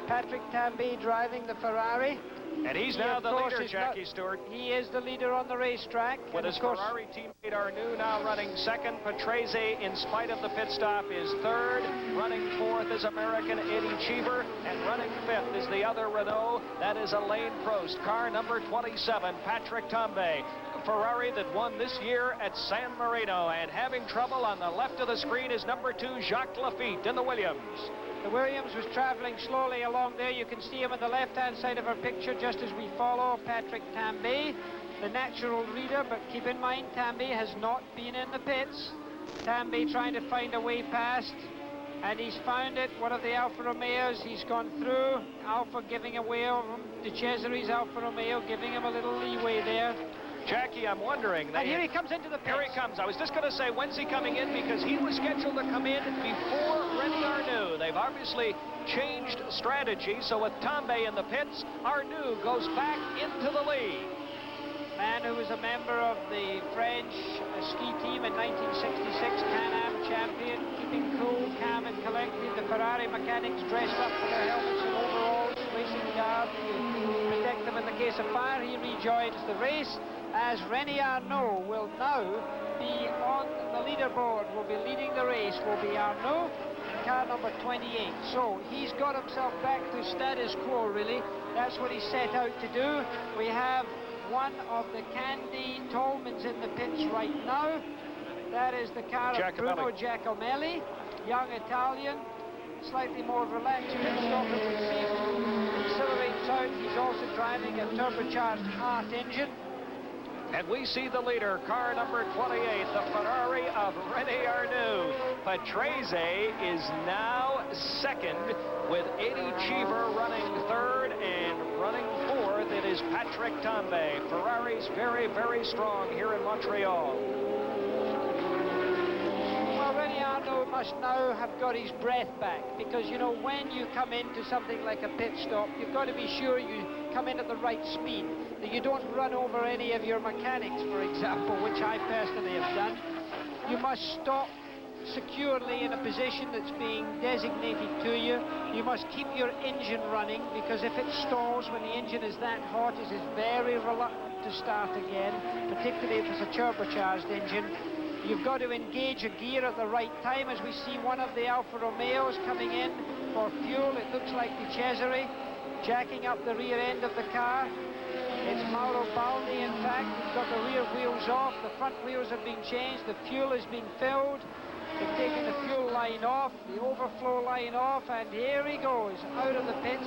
Patrick Tambay driving the Ferrari. And he's now the leader, Jackie Stewart. He is the leader on the racetrack. With his Ferrari teammate Arnoux now running second. Patrese, in spite of the pit stop, is third. Running fourth is American Eddie Cheever. And running fifth is the other Renault. That is Alain Prost. Car number 27, Patrick Tambay. Ferrari that won this year at San Marino. And having trouble on the left of the screen is number 2, Jacques Lafitte in the Williams. The Williams was traveling slowly along there. You can see him on the left-hand side of our picture just as we follow Patrick Tambay, the natural leader, but keep in mind Tambay has not been in the pits. Tambay trying to find a way past, and he's found it. One of the Alfa Romeos, he's gone through. Alfa giving away over him. De Cesare's Alfa Romeo giving him a little leeway there. Jackie, I'm wondering... And here he comes into the pits. Here he comes. I was just going to say, when's he coming in? Because he was scheduled to come in before Renault Arnoux. They've obviously changed strategy, so with Tambay in the pits, Arnoux goes back into the lead. Man who was a member of the French ski team in 1966, Can-Am champion, keeping cool, calm and collected. The Ferrari mechanics dressed up for their helmets and overalls, racing garb to protect them in the case of fire. He rejoins the race, as René Arnoux will now be on the leaderboard, will be leading the race, will be Arnoux, car number 28. So he's got himself back to status quo, really. That's what he set out to do. We have one of the Candy Tolmans in the pits right now. That is the car of Bruno Giacomelli, young Italian, slightly more relaxed pit stop, as we see. Accelerates out. He's also driving a turbocharged Hart engine. And we see the leader, car number 28, the Ferrari of René Arnoux. Patrese is now second, with Eddie Cheever running third, and running fourth, it is Patrick Tambay. Ferrari's very, very strong here in Montreal. Well, René Arnoux must now have got his breath back, because, you know, when you come into something like a pit stop, you've got to be sure you come in at the right speed, that you don't run over any of your mechanics, for example, which I personally have done. You must stop securely in a position that's being designated to you. You must keep your engine running, because if it stalls when the engine is that hot, it is very reluctant to start again, particularly if it's a turbocharged engine. You've got to engage a gear at the right time, as we see one of the Alfa Romeos coming in for fuel. It looks like De Cesare jacking up the rear end of the car. It's Mauro Baldi, in fact. He's got the rear wheels off. The front wheels have been changed. The fuel has been filled. They've taken the fuel line off, the overflow line off, and here he goes, out of the pits.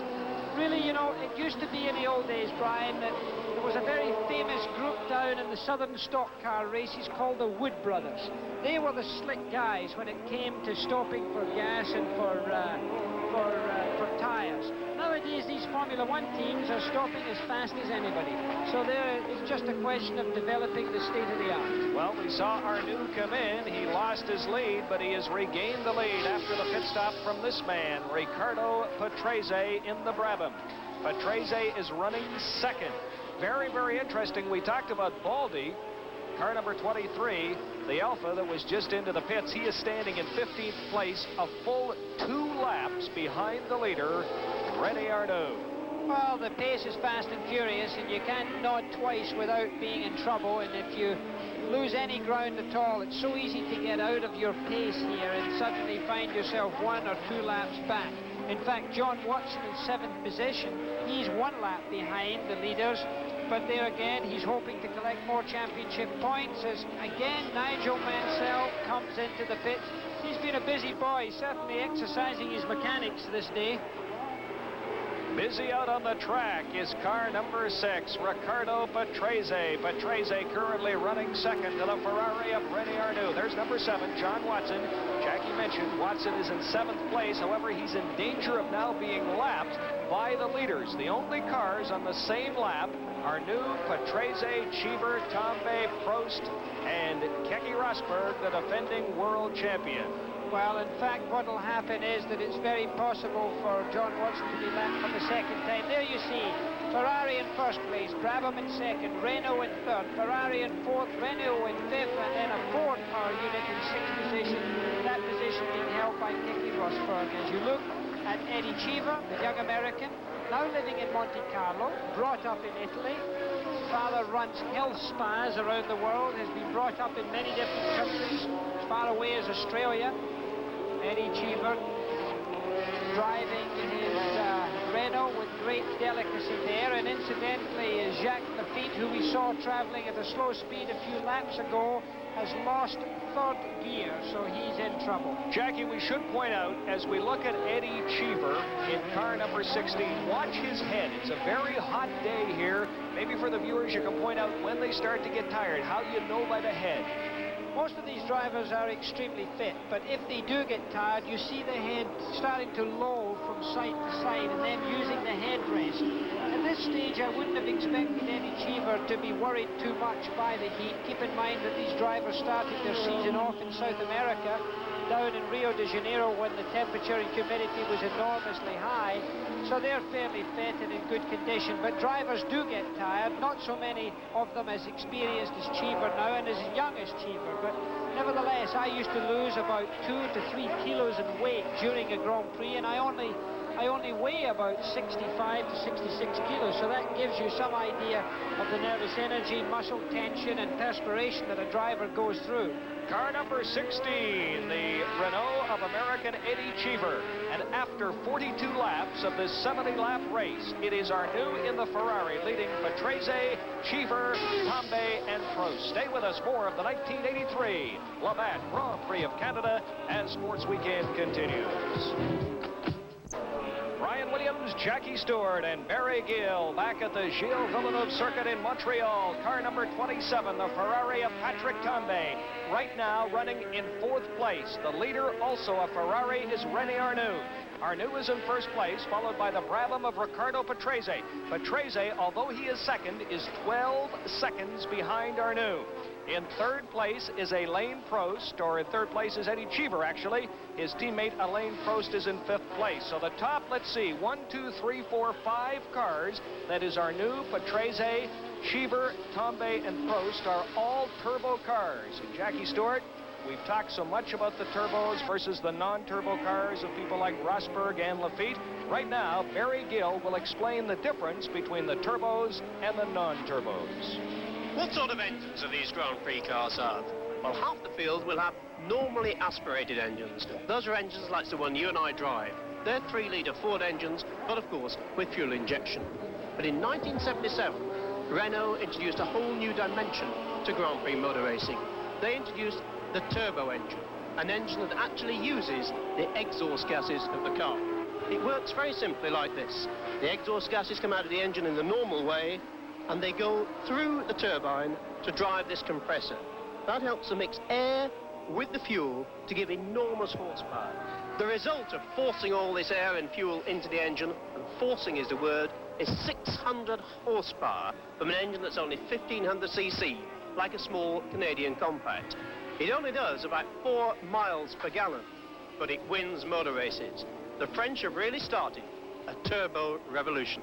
Really, you know, it used to be in the old days, Brian, that there was a very famous group down in the southern stock car races called the Wood Brothers. They were the slick guys when it came to stopping for gas and for tires. Nowadays, these Formula One teams are stopping as fast as anybody. So there, it's just a question of developing the state of the art. Well, we saw Arnoux come in. He lost his lead, but he has regained the lead after the pit stop from this man, Ricardo Patrese, in the Brabham. Patrese is running second. Very, very interesting. We talked about Baldi, car number 23, the Alfa that was just into the pits. He is standing in 15th place, a full 2 laps behind the leader, René Arnoux. Well, the pace is fast and furious, and you can't nod twice without being in trouble. And if you lose any ground at all, it's so easy to get out of your pace here and suddenly find yourself 1 or 2 laps back. In fact, John Watson in 7th position, he's 1 lap behind the leaders. But there again, he's hoping to collect more championship points, as again Nigel Mansell comes into the pits. He's been a busy boy, certainly exercising his mechanics this day. Busy out on the track is car number 6, Ricardo Patrese. Patrese currently running second to the Ferrari of René Arnoux. There's number 7, John Watson. Jackie mentioned Watson is in 7th place. However, he's in danger of now being lapped by the leaders. The only cars on the same lap, Arnoux, Patrese, Cheever, Tambay, Prost, and Keke Rosberg, the defending world champion. Well, in fact, what will happen is that it's very possible for John Watson to be lapped for the second time. There you see, Ferrari in first place, Brabham in second, Renault in third, Ferrari in fourth, Renault in fifth, and then a Ford power unit in sixth position. That position being held by Nicky Rosberg. As you look at Eddie Cheever, the young American, now living in Monte Carlo, brought up in Italy. His father runs health spas around the world, has been brought up in many different countries, as far away as Australia. Eddie Cheever driving his Renault with great delicacy there, and incidentally Jacques Villeneuve, who we saw traveling at a slow speed a few laps ago, has lost third gear, so he's in trouble. Jackie, we should point out, as we look at Eddie Cheever in car number 16, watch his head. It's a very hot day here. Maybe for the viewers you can point out when they start to get tired, how you know by the head. Most of these drivers are extremely fit, but if they do get tired, you see the head starting to loll from side to side and then using the headrest. At this stage, I wouldn't have expected Eddie Cheever to be worried too much by the heat. Keep in mind that these drivers started their season off in South America, down in Rio de Janeiro, when the temperature and humidity was enormously high. So they're fairly fit and in good condition, but drivers do get tired. Not so many of them as experienced as Cheever now and as young as Cheever, but nevertheless, I used to lose about 2 to 3 kilos in weight during a Grand Prix, and I only weigh about 65 to 66 kilos, so that gives you some idea of the nervous energy, muscle tension and perspiration that a driver goes through. Car number 16, the Renault of American Eddie Cheever. And after 42 laps of this 70-lap race, it is Arnoux in the Ferrari leading Patrese, Cheever, Tambay, and Prost. Stay with us. More of the 1983 Labatt Grand Prix of Canada as Sports Weekend continues. Brian Williams, Jackie Stewart, and Barry Gill back at the Gilles Villeneuve circuit in Montreal. Car number 27, the Ferrari of Patrick Tambay, right now running in fourth place. The leader, also a Ferrari, is René Arnoux. Arnoux is in first place, followed by the Brabham of Riccardo Patrese. Patrese, although he is second, is 12 seconds behind Arnoux. In third place is Alain Prost, or in third place is Eddie Cheever, actually. His teammate Alain Prost is in fifth place. So the top, let's see, 1, 2, 3, 4, 5 cars. That is Arnoux, Patrese, Cheever, Tambay, and Prost are all turbo cars. And Jackie Stewart, we've talked so much about the turbos versus the non-turbo cars of people like Rosberg and Lafitte. Right now, Barry Gill will explain the difference between the turbos and the non-turbos. What sort of engines are these Grand Prix cars have? Well, half the field will have normally aspirated engines. Those are engines like the one you and I drive. They're 3-litre Ford engines, but of course with fuel injection. But in 1977, Renault introduced a whole new dimension to Grand Prix motor racing. They introduced the turbo engine, an engine that actually uses the exhaust gases of the car. It works very simply like this. The exhaust gases come out of the engine in the normal way, and they go through the turbine to drive this compressor. That helps to mix air with the fuel to give enormous horsepower. The result of forcing all this air and fuel into the engine, and forcing is the word, is 600 horsepower from an engine that's only 1500 cc, like a small Canadian compact. It only does about 4 miles per gallon, but it wins motor races. The French have really started a turbo revolution.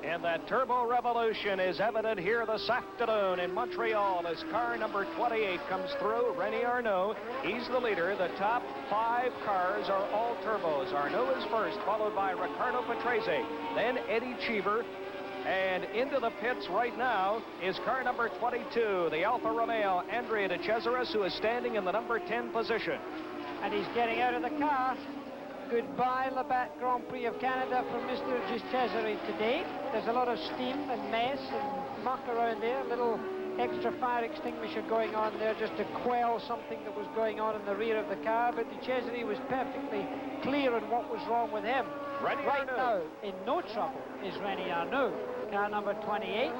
And that turbo revolution is evident here this afternoon in Montreal as car number 28 comes through. René Arnoux, he's the leader. The top 5 cars are all turbos. Arnoux is first, followed by Riccardo Patrese, then Eddie Cheever. And into the pits right now is car number 22, the Alfa Romeo, Andrea de Cesaris, who is standing in the number 10 position. And he's getting out of the car. Goodbye, Labatt Grand Prix of Canada for Mr. de Cesaris today. There's a lot of steam and mess and muck around there. A little extra fire extinguisher going on there just to quell something that was going on in the rear of the car. But de Cesaris was perfectly clear on what was wrong with him. Right now, in no trouble, is René Arnoux, car number 28.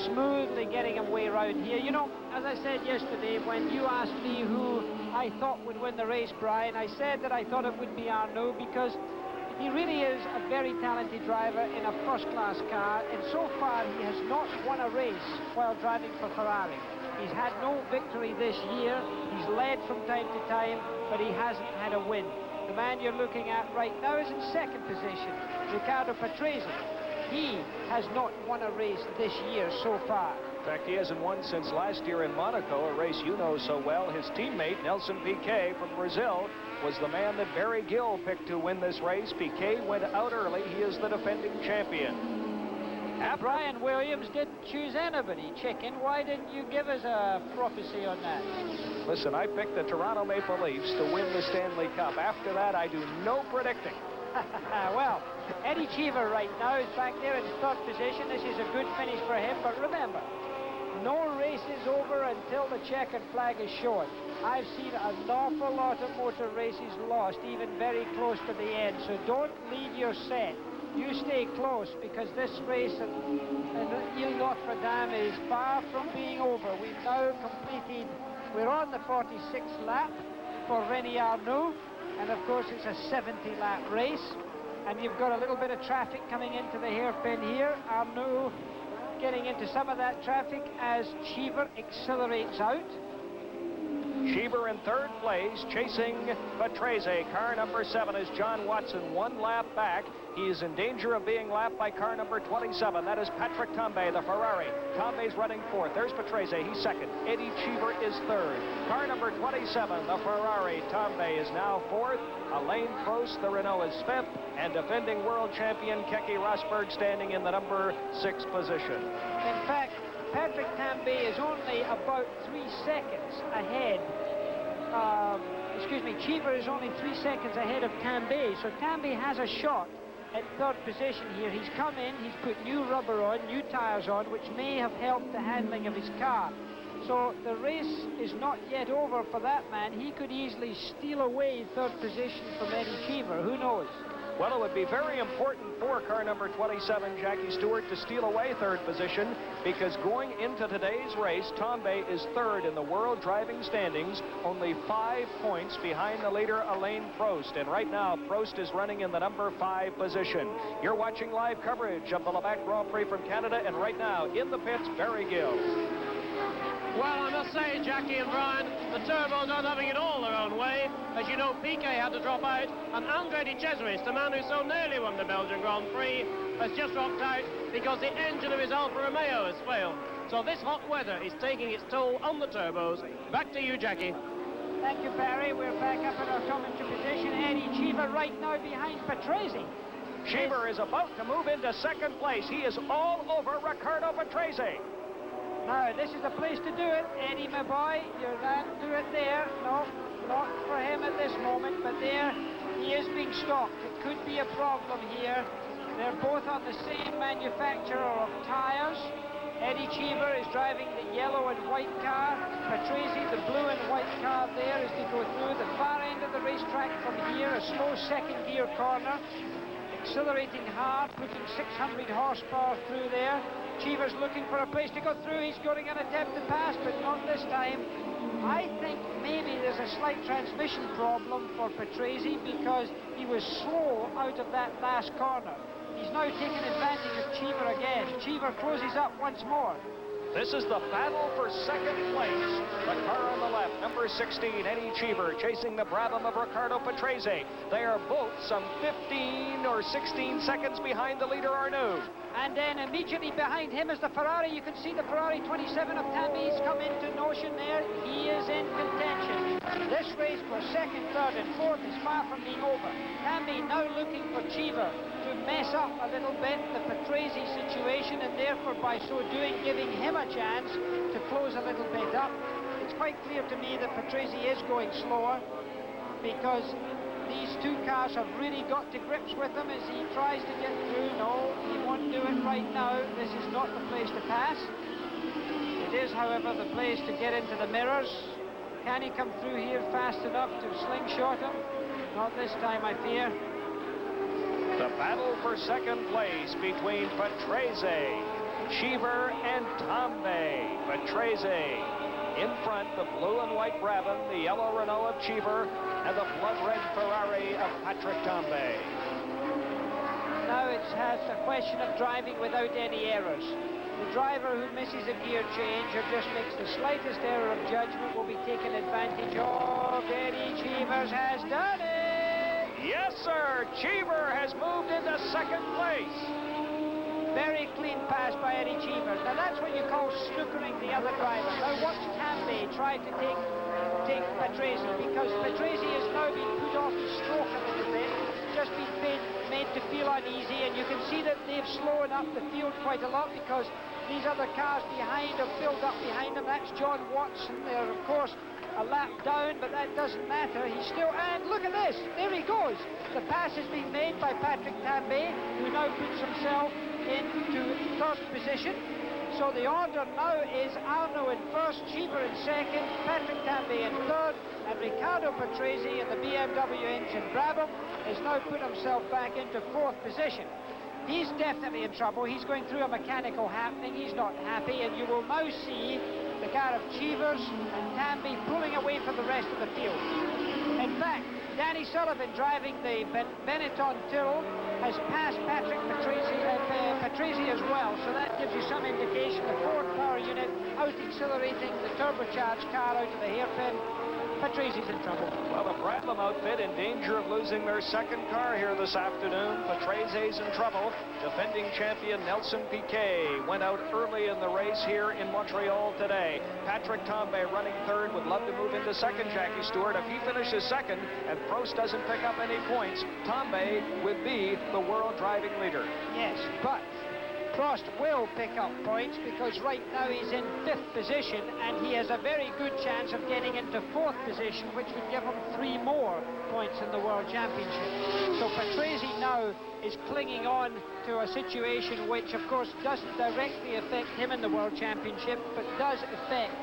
Smoothly getting him way around here. You know, as I said yesterday, when you asked me who I thought would win the race, Brian, I said that I thought it would be Arnoux because he really is a very talented driver in a first-class car, and so far he has not won a race while driving for Ferrari. He's had no victory this year. He's led from time to time, but he hasn't had a win. The man you're looking at right now is in second position, Riccardo Patrese. He has not won a race this year so far. In fact, he hasn't won since last year in Monaco, a race you know so well. His teammate, Nelson Piquet from Brazil, was the man that Barry Gill picked to win this race. Piquet went out early. He is the defending champion. Brian Williams didn't choose anybody, Chicken. Why didn't you give us a prophecy on that? Listen, I picked the Toronto Maple Leafs to win the Stanley Cup. After that, I do no predicting. Well, Eddie Cheever right now is back there in third position. This is a good finish for him, but remember, no race is over until the checkered flag is shown. I've seen an awful lot of motor races lost, even very close to the end, so don't leave your set. You stay close, because this race at Ile Notre Dame is far from being over. We've now completed, we're on the 46th lap for René Arnoux, and of course it's a 70-lap race, and you've got a little bit of traffic coming into the hairpin here. Arnoux getting into some of that traffic as Cheever accelerates out. Cheever in third place, chasing Patrese. Car number 7 is John Watson, 1 lap back. He is in danger of being lapped by car number 27. That is Patrick Tambay, the Ferrari. Tambay's running 4th. There's Patrese. He's 2nd. Eddie Cheever is 3rd. Car number 27, the Ferrari. Tambay is now 4th. Alain Prost, the Renault, is 5th. And defending world champion Keke Rosberg standing in the number 6 position. In fact, Patrick Tambay is only about 3 seconds ahead. Cheever is only 3 seconds ahead of Tambay. So Tambay has a shot at third position here. He's come in, he's put new rubber on, new tires on, which may have helped the handling of his car. So the race is not yet over for that man. He could easily steal away third position from Eddie Cheever. Who knows? Well, it would be very important for car number 27, Jackie Stewart, to steal away third position, because going into today's race, Tambay is 3rd in the world driving standings, only 5 points behind the leader, Alain Prost. And right now, Prost is running in the number 5 position. You're watching live coverage of the Labatt Grand Prix from Canada, and right now, in the pits, Barry Gill. Well, I must say, Jackie and Brian, the turbos aren't having it all their own way. As you know, Piquet had to drop out, and Andre de Cesaris, the man who so nearly won the Belgian Grand Prix, has just dropped out because the engine of his Alfa Romeo has failed. So this hot weather is taking its toll on the turbos. Back to you, Jackie. Thank you, Barry. We're back up in our commentary position. Eddie Cheever right now behind Patrese. Cheever is about to move into 2nd place. He is all over Riccardo Patrese. Now, this is the place to do it. Eddie, my boy, you can't do it there. No, not for him at this moment, but there he is being stopped. It could be a problem here. They're both on the same manufacturer of tires. Eddie Cheever is driving the yellow and white car. Patrese, the blue and white car there as they go through the far end of the racetrack from here, a slow 2nd gear corner. Accelerating hard, putting 600 horsepower through there. Cheever's looking for a place to go through. He's going to attempt to pass, but not this time. I think maybe there's a slight transmission problem for Patrese because he was slow out of that last corner. He's now taking advantage of Cheever again. Cheever closes up once more. This is the battle for 2nd place. The car on the left, number 16, Eddie Cheever, chasing the Brabham of Riccardo Patrese. They are both some 15 or 16 seconds behind the leader, Arnoux. And then immediately behind him is the Ferrari. You can see the Ferrari 27 of Tambay's come into notion there. He is in contention. This race for 2nd, 3rd, and 4th is far from being over. Tambay now looking for Cheever to mess up a little bit the Patrese situation, and therefore by so doing giving him a chance to close a little bit up. It's quite clear to me that Patrese is going slower because these two cars have really got to grips with him as he tries to get through. No, he won't do it right now. This is not the place to pass. It is, however, the place to get into the mirrors. Can he come through here fast enough to slingshot him? Not this time, I fear. The battle for 2nd place between Patrese, Cheever, and Tambay. Patrese in front, the blue and white Brabham, the yellow Renault of Cheever, and the blood-red Ferrari of Patrick Tambay. Now it's a question of driving without any errors. The driver who misses a gear change or just makes the slightest error of judgment will be taken advantage of. Eddie Cheever has done it! Yes, sir! Cheever has moved into second place. Very clean pass by Eddie Cheever. Now that's what you call snookering the other driver. Now watch Tambay try to take Patrese, because Patrese has now been put off his stroke a little bit, just been made to feel uneasy, and you can see that they've slowed up the field quite a lot because these other cars behind have filled up behind them. That's John Watson. They're of course a lap down, but that doesn't matter. He's still, and look at this, there he goes. The pass has been made by Patrick Tambay, who now puts himself into third position. So the order now is Arnoux in first, Cheever in second, Patrick Tambay in third, and Riccardo Patrese in the BMW engine Brabham has now put himself back into fourth position. He's definitely in trouble. He's going through a mechanical happening. He's not happy, and you will now see the car of Cheevers and Tambay pulling away from the rest of the field. In fact, Danny Sullivan driving the Benetton Tyrrell has passed Patrese as well, so that gives you some indication. The Ford power unit out accelerating the turbocharged car out of the hairpin. Patrese's in trouble. Well, the Brabham outfit in danger of losing their second car here this afternoon. Patrese's in trouble. Defending champion Nelson Piquet went out early in the race here in Montreal today. Patrick Tambay running third, would love to move into second, Jackie Stewart. If he finishes second and Prost doesn't pick up any points, Tambay would be the world driving leader. Yes, but Prost will pick up points because right now he's in fifth position and he has a very good chance of getting into fourth position, which would give him 3 more points in the World Championship. So Patrese now is clinging on to a situation which of course doesn't directly affect him in the World Championship, but does affect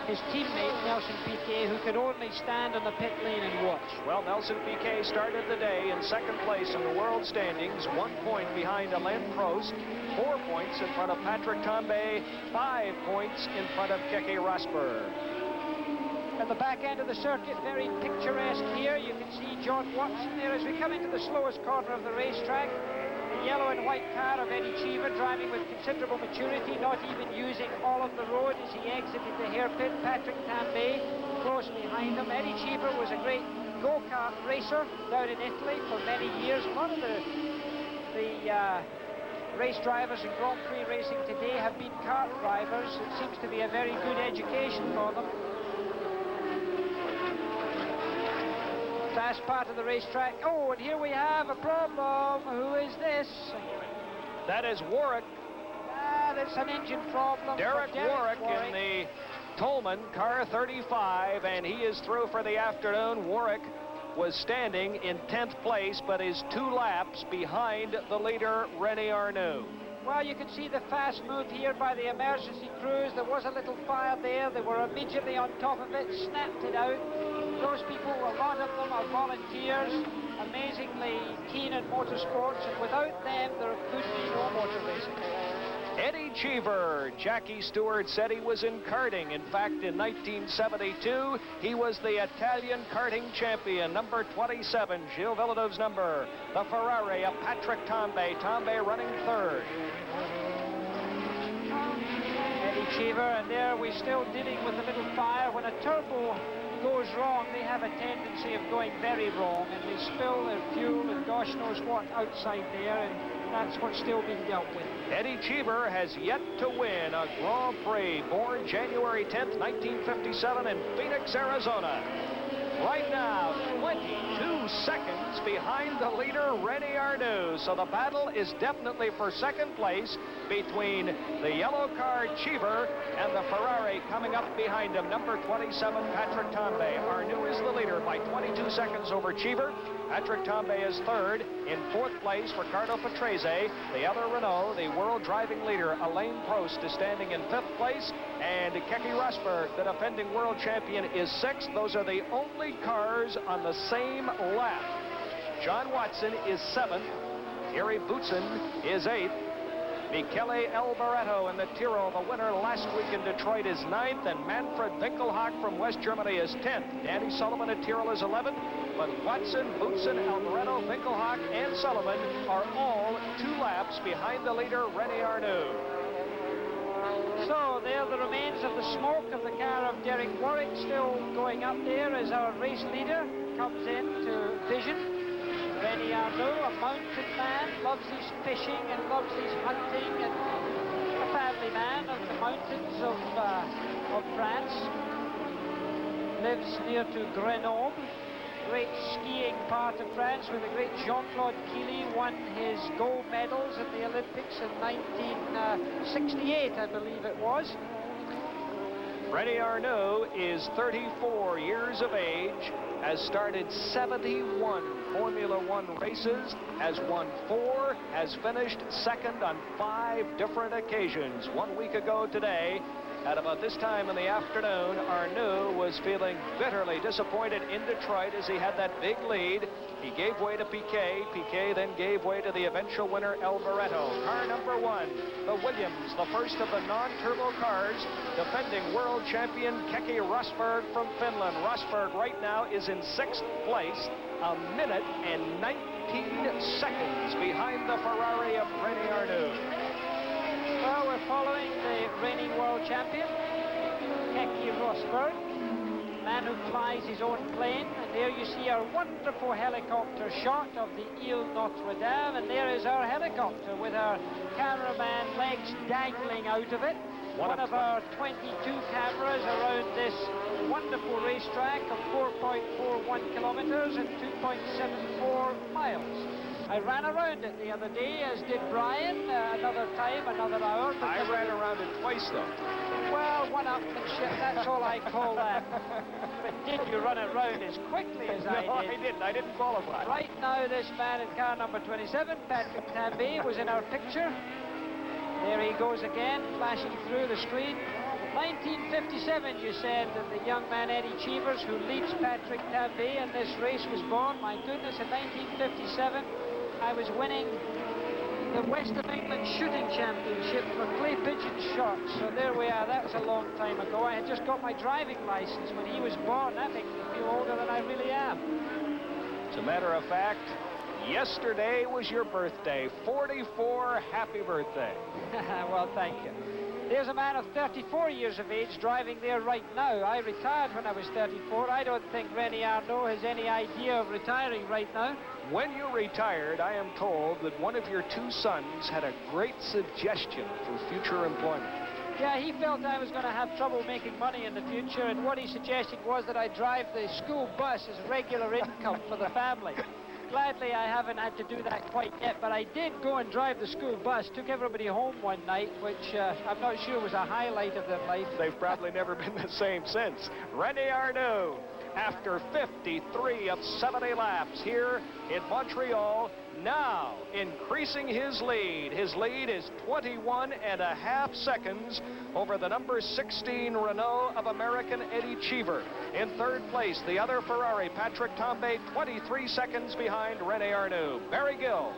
his teammate Nelson Piquet, who could only stand on the pit lane and watch. Well, Nelson Piquet started the day in second place in the world standings, 1 point behind Alain Prost, 4 points in front of Patrick Tambay, 5 points in front of Keke Rosberg. At the back end of the circuit, very picturesque here. You can see John Watson there as we come into the slowest corner of the racetrack. The yellow and white car of Eddie Cheever driving with considerable maturity, not even using all of the road as he exited the hairpin. Patrick Tambay close behind him. Eddie Cheever was a great go-kart racer down in Italy for many years. A lot of the race drivers in Grand Prix racing today have been kart drivers. It seems to be a very good education for them. Fast part of the racetrack. Oh, and here we have a problem. Who is this? That is Warwick. That's an engine problem. Derek Warwick in the Tolman car 35, and he is through for the afternoon. Warwick was standing in 10th place, but is 2 laps behind the leader, René Arnoux. Well, you can see the fast move here by the emergency crews. There was a little fire there. They were immediately on top of it, snapped it out. Those people, a lot of them are volunteers, amazingly keen in motorsports, and without them, there could be no motor racing. Eddie Cheever, Jackie Stewart said he was in karting. In fact, in 1972, he was the Italian karting champion, number 27, Gilles Villeneuve's number. The Ferrari of Patrick Tambay, Tambay running third. Eddie Cheever, and there we're still dealing with a little fire. When a turbo goes wrong, they have a tendency of going very wrong, and they spill their fuel and gosh knows what outside there, and that's what's still being dealt with. Eddie Cheever has yet to win a Grand Prix, born January 10th, 1957 in Phoenix, Arizona. Right now, 22 seconds behind the leader, René Arnoux. So the battle is definitely for second place between the yellow car, Cheever, and the Ferrari coming up behind him, number 27, Patrick Tambay. Arnoux is the leader by 22 seconds over Cheever. Patrick Tambay is third. In fourth place, Riccardo Patrese. The other Renault, the world driving leader, Alain Prost, is standing in fifth place. And Keke Rosberg, the defending world champion, is sixth. Those are the only cars on the same lap. John Watson is seventh. Thierry Boutsen is eighth. Michele Alboreto in the Tyrrell, the winner last week in Detroit, is ninth, and Manfred Winkelhock from West Germany is 10th. Danny Sullivan at Tyrrell is 11th, but Watson, Boutsen, Alboreto, Winkelhock, and Sullivan are all 2 laps behind the leader, René Arnoux. So there are the remains of the smoke of the car of Derek Warwick still going up there as our race leader comes into vision. René Arnoux, a mountain man, loves his fishing and loves his hunting, and a family man of the mountains of France. Lives near to Grenoble, great skiing part of France, where the great Jean-Claude Killy won his gold medals at the Olympics in 1968, I believe it was. René Arnoux is 34 years of age, has started 71 Formula One races, has won 4, has finished second on 5 different occasions. 1 week ago today, at about this time in the afternoon, Arnoux was feeling bitterly disappointed in Detroit as he had that big lead. He gave way to Piquet. Piquet then gave way to the eventual winner, Alboreto. Car number 1, the Williams, the first of the non-turbo cars, defending world champion Keke Rosberg from Finland. Rosberg right now is in 6th place, 1 minute and 19 seconds behind the Ferrari of René Arnoux. Well, we're following the reigning world champion, Keke Rosberg, man who flies his own plane. And there you see our wonderful helicopter shot of the Ile Notre Dame, and there is our helicopter with our cameraman legs dangling out of it. One of our 22 cameras around this wonderful racetrack of 4.41 kilometers and 2.74 miles. I ran around it the other day, as did Brian, another time, another hour. I ran around it twice, though. Well, one-upmanship, that's all I call that. But did you run it round as quickly as I did? No, I didn't. I didn't qualify. Right now, this man in car number 27, Patrick Tambay, was in our picture. There he goes again, flashing through the screen. 1957, you said, that the young man Eddie Cheevers, who leads Patrick Tambay in this race, was born. My goodness, in 1957, I was winning the West of England Shooting Championship for clay pigeon shots. So there we are. That was a long time ago. I had just got my driving license when he was born. That makes me feel older than I really am. As a matter of fact, yesterday was your birthday. 44, happy birthday. Well, thank you. There's a man of 34 years of age driving there right now. I retired when I was 34. I don't think René Arnoux has any idea of retiring right now. When you retired, I am told that one of your 2 sons had a great suggestion for future employment. Yeah, he felt I was going to have trouble making money in the future, and what he suggested was that I drive the school bus as regular income for the family. Gladly, I haven't had to do that quite yet, but I did go and drive the school bus, took everybody home one night, which I'm not sure was a highlight of their life. They've probably never been the same since. René Arnoux, after 53 of 70 laps here in Montreal, now increasing his lead. His lead is 21.5 seconds over the number 16 Renault of American Eddie Cheever. In 3rd place, the other Ferrari, Patrick Tambay, 23 seconds behind René Arnoux. Barry Gill.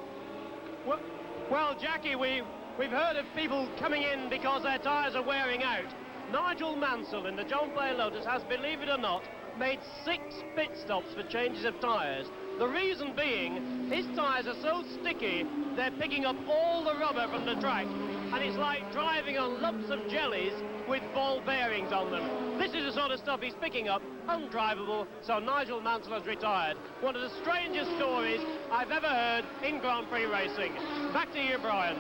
Well, Jackie, we've heard of people coming in because their tyres are wearing out. Nigel Mansell in the John Player Lotus has, believe it or not, made 6 pit stops for changes of tyres. The reason being, his tyres are so sticky, they're picking up all the rubber from the track, and it's like driving on lumps of jellies with ball bearings on them. This is the sort of stuff he's picking up, undrivable, so Nigel Mansell has retired. One of the strangest stories I've ever heard in Grand Prix racing. Back to you, Brian.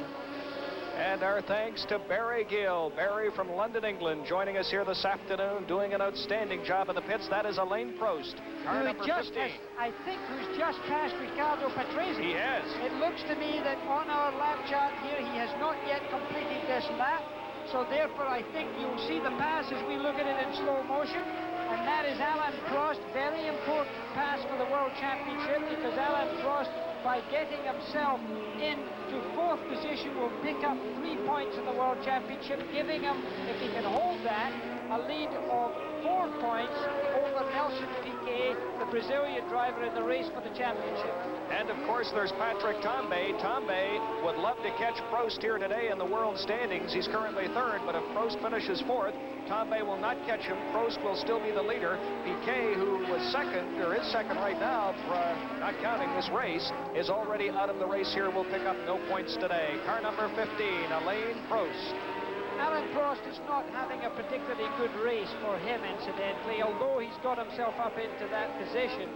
And our thanks to Barry Gill. Barry from London, England, joining us here this afternoon, doing an outstanding job in the pits. That is Alain Prost, car number 15. I think who's just passed Ricardo Patrese. He has. It looks to me that on our lap chart here, he has not yet completed this lap. So therefore, I think you'll see the pass as we look at it in slow motion. And that is Alain Prost. Very important pass for the World Championship, because Alain Prost, by getting himself into 4th position, will pick up 3 points in the World Championship, giving him, if he can hold that, a lead of 4 points over Nelson Piquet, the Brazilian driver in the race for the championship. And of course, there's Patrick Tambay. Tambay would love to catch Prost here today in the world standings. He's currently 3rd, but if Prost finishes 4th, Tambay will not catch him. Prost will still be the leader. Piquet, who was 2nd, or is 2nd right now, not counting this race, is already out of the race here, will pick up no points today. Car number 15, Alain Prost. Alain Prost is not having a particularly good race for him, incidentally. Although he's got himself up into that position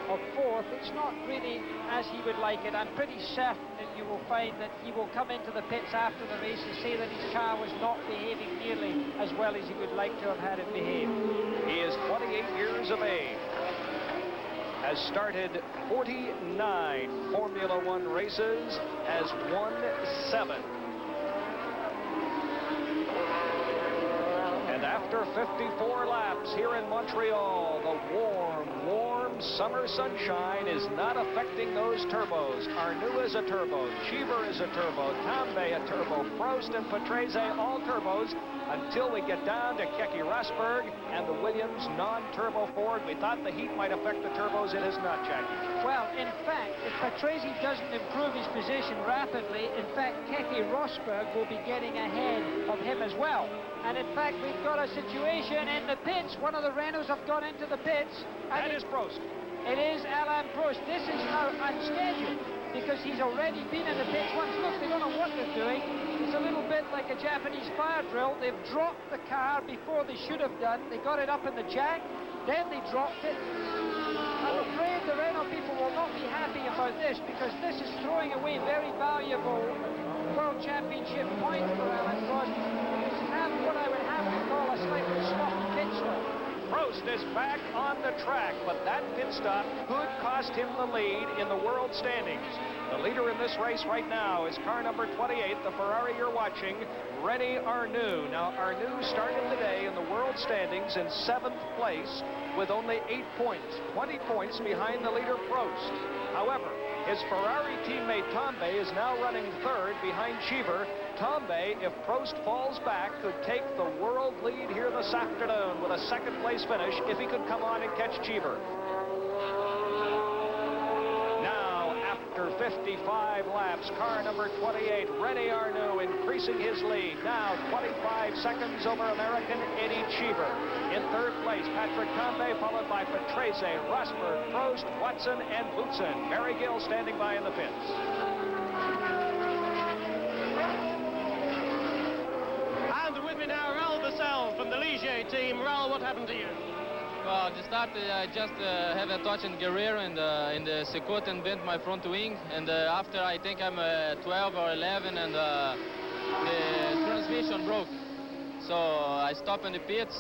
of fourth, it's not really as he would like it. I'm pretty certain that you will find that he will come into the pits after the race and say that his car was not behaving nearly as well as he would like to have had it behave. He is 28 years of age, has started 49 Formula One races, has won 7. And after 54 laps here in Montreal, the warm summer sunshine is not affecting those turbos. Arnoux is a turbo, Cheever is a turbo, Tambay a turbo, Prost and Patrese all turbos, until we get down to Keke Rosberg and the Williams non-turbo Ford. We thought the heat might affect the turbos. It has not, Jackie. Well, in fact, if Patrese doesn't improve his position rapidly, in fact, Keke Rosberg will be getting ahead of him as well. And in fact, we've got a situation in the pits. One of the Renaults have gone into the pits. That is Prost. It is Alain Prost. This is now unscheduled because he's already been in the pits once. Look, they don't know what they're doing. It's a little bit like a Japanese fire drill. They've dropped the car before they should have done. They got it up in the jack, then they dropped it. I'm afraid the Renault people will not be happy about this because this is throwing away very valuable World Championship points for Alain Prost. This is what I would have to call a slightly sloppy pit stop. Prost is back on the track, but that pit stop could cost him the lead in the world standings. The leader in this race right now is car number 28, the Ferrari you're watching, Renault Arnoux. Now, Arnoux started today in the world standings in 7th place with only 8 points, 20 points behind the leader Prost. However, his Ferrari teammate Tambay is now running 3rd behind Cheever. Tambay, if Prost falls back, could take the world lead here this afternoon with a 2nd place finish if he could come on and catch Cheever. Now, after 55 laps, car number 28, Renault Arnoux, increasing his lead. Now 25 seconds over American Eddie Cheever. In 3rd place, Patrick Tambay, followed by Patrese, Rosberg, Prost, Watson, and Boutsen. Barry Gill standing by in the pits. From the Ligier team. Raul, what happened to you? Well, to start, I just have a touch in Guerrero in the Circuit and bent my front wing. And after, I think I'm 12 or 11, and the transmission broke. So I stop in the pits,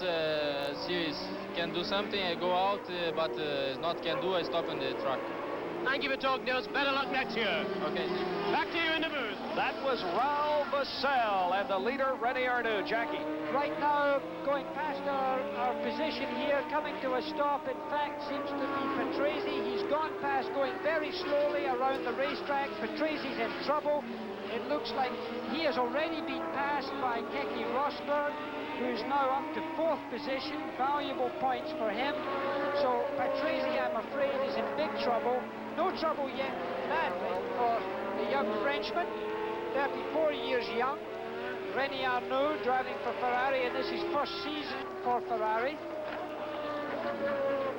see if can do something. I go out, but not can do. I stop in the track. Thank you for talking to us. Better luck next year. Okay. Back to you in the booth. That was Raul Vassell and the leader, Renault Arnoux. Jackie. Right now, going past our position here, coming to a stop, in fact, seems to be Patrese. He's gone past, going very slowly around the racetrack. Patrese's in trouble. It looks like he has already been passed by Keke Rosberg, who's now up to 4th position. Valuable points for him. So Patrese, I'm afraid, is in big trouble. No trouble yet, badly, for the young Frenchman, 34 years young. Renault Arnoux driving for Ferrari, and this is first season for Ferrari.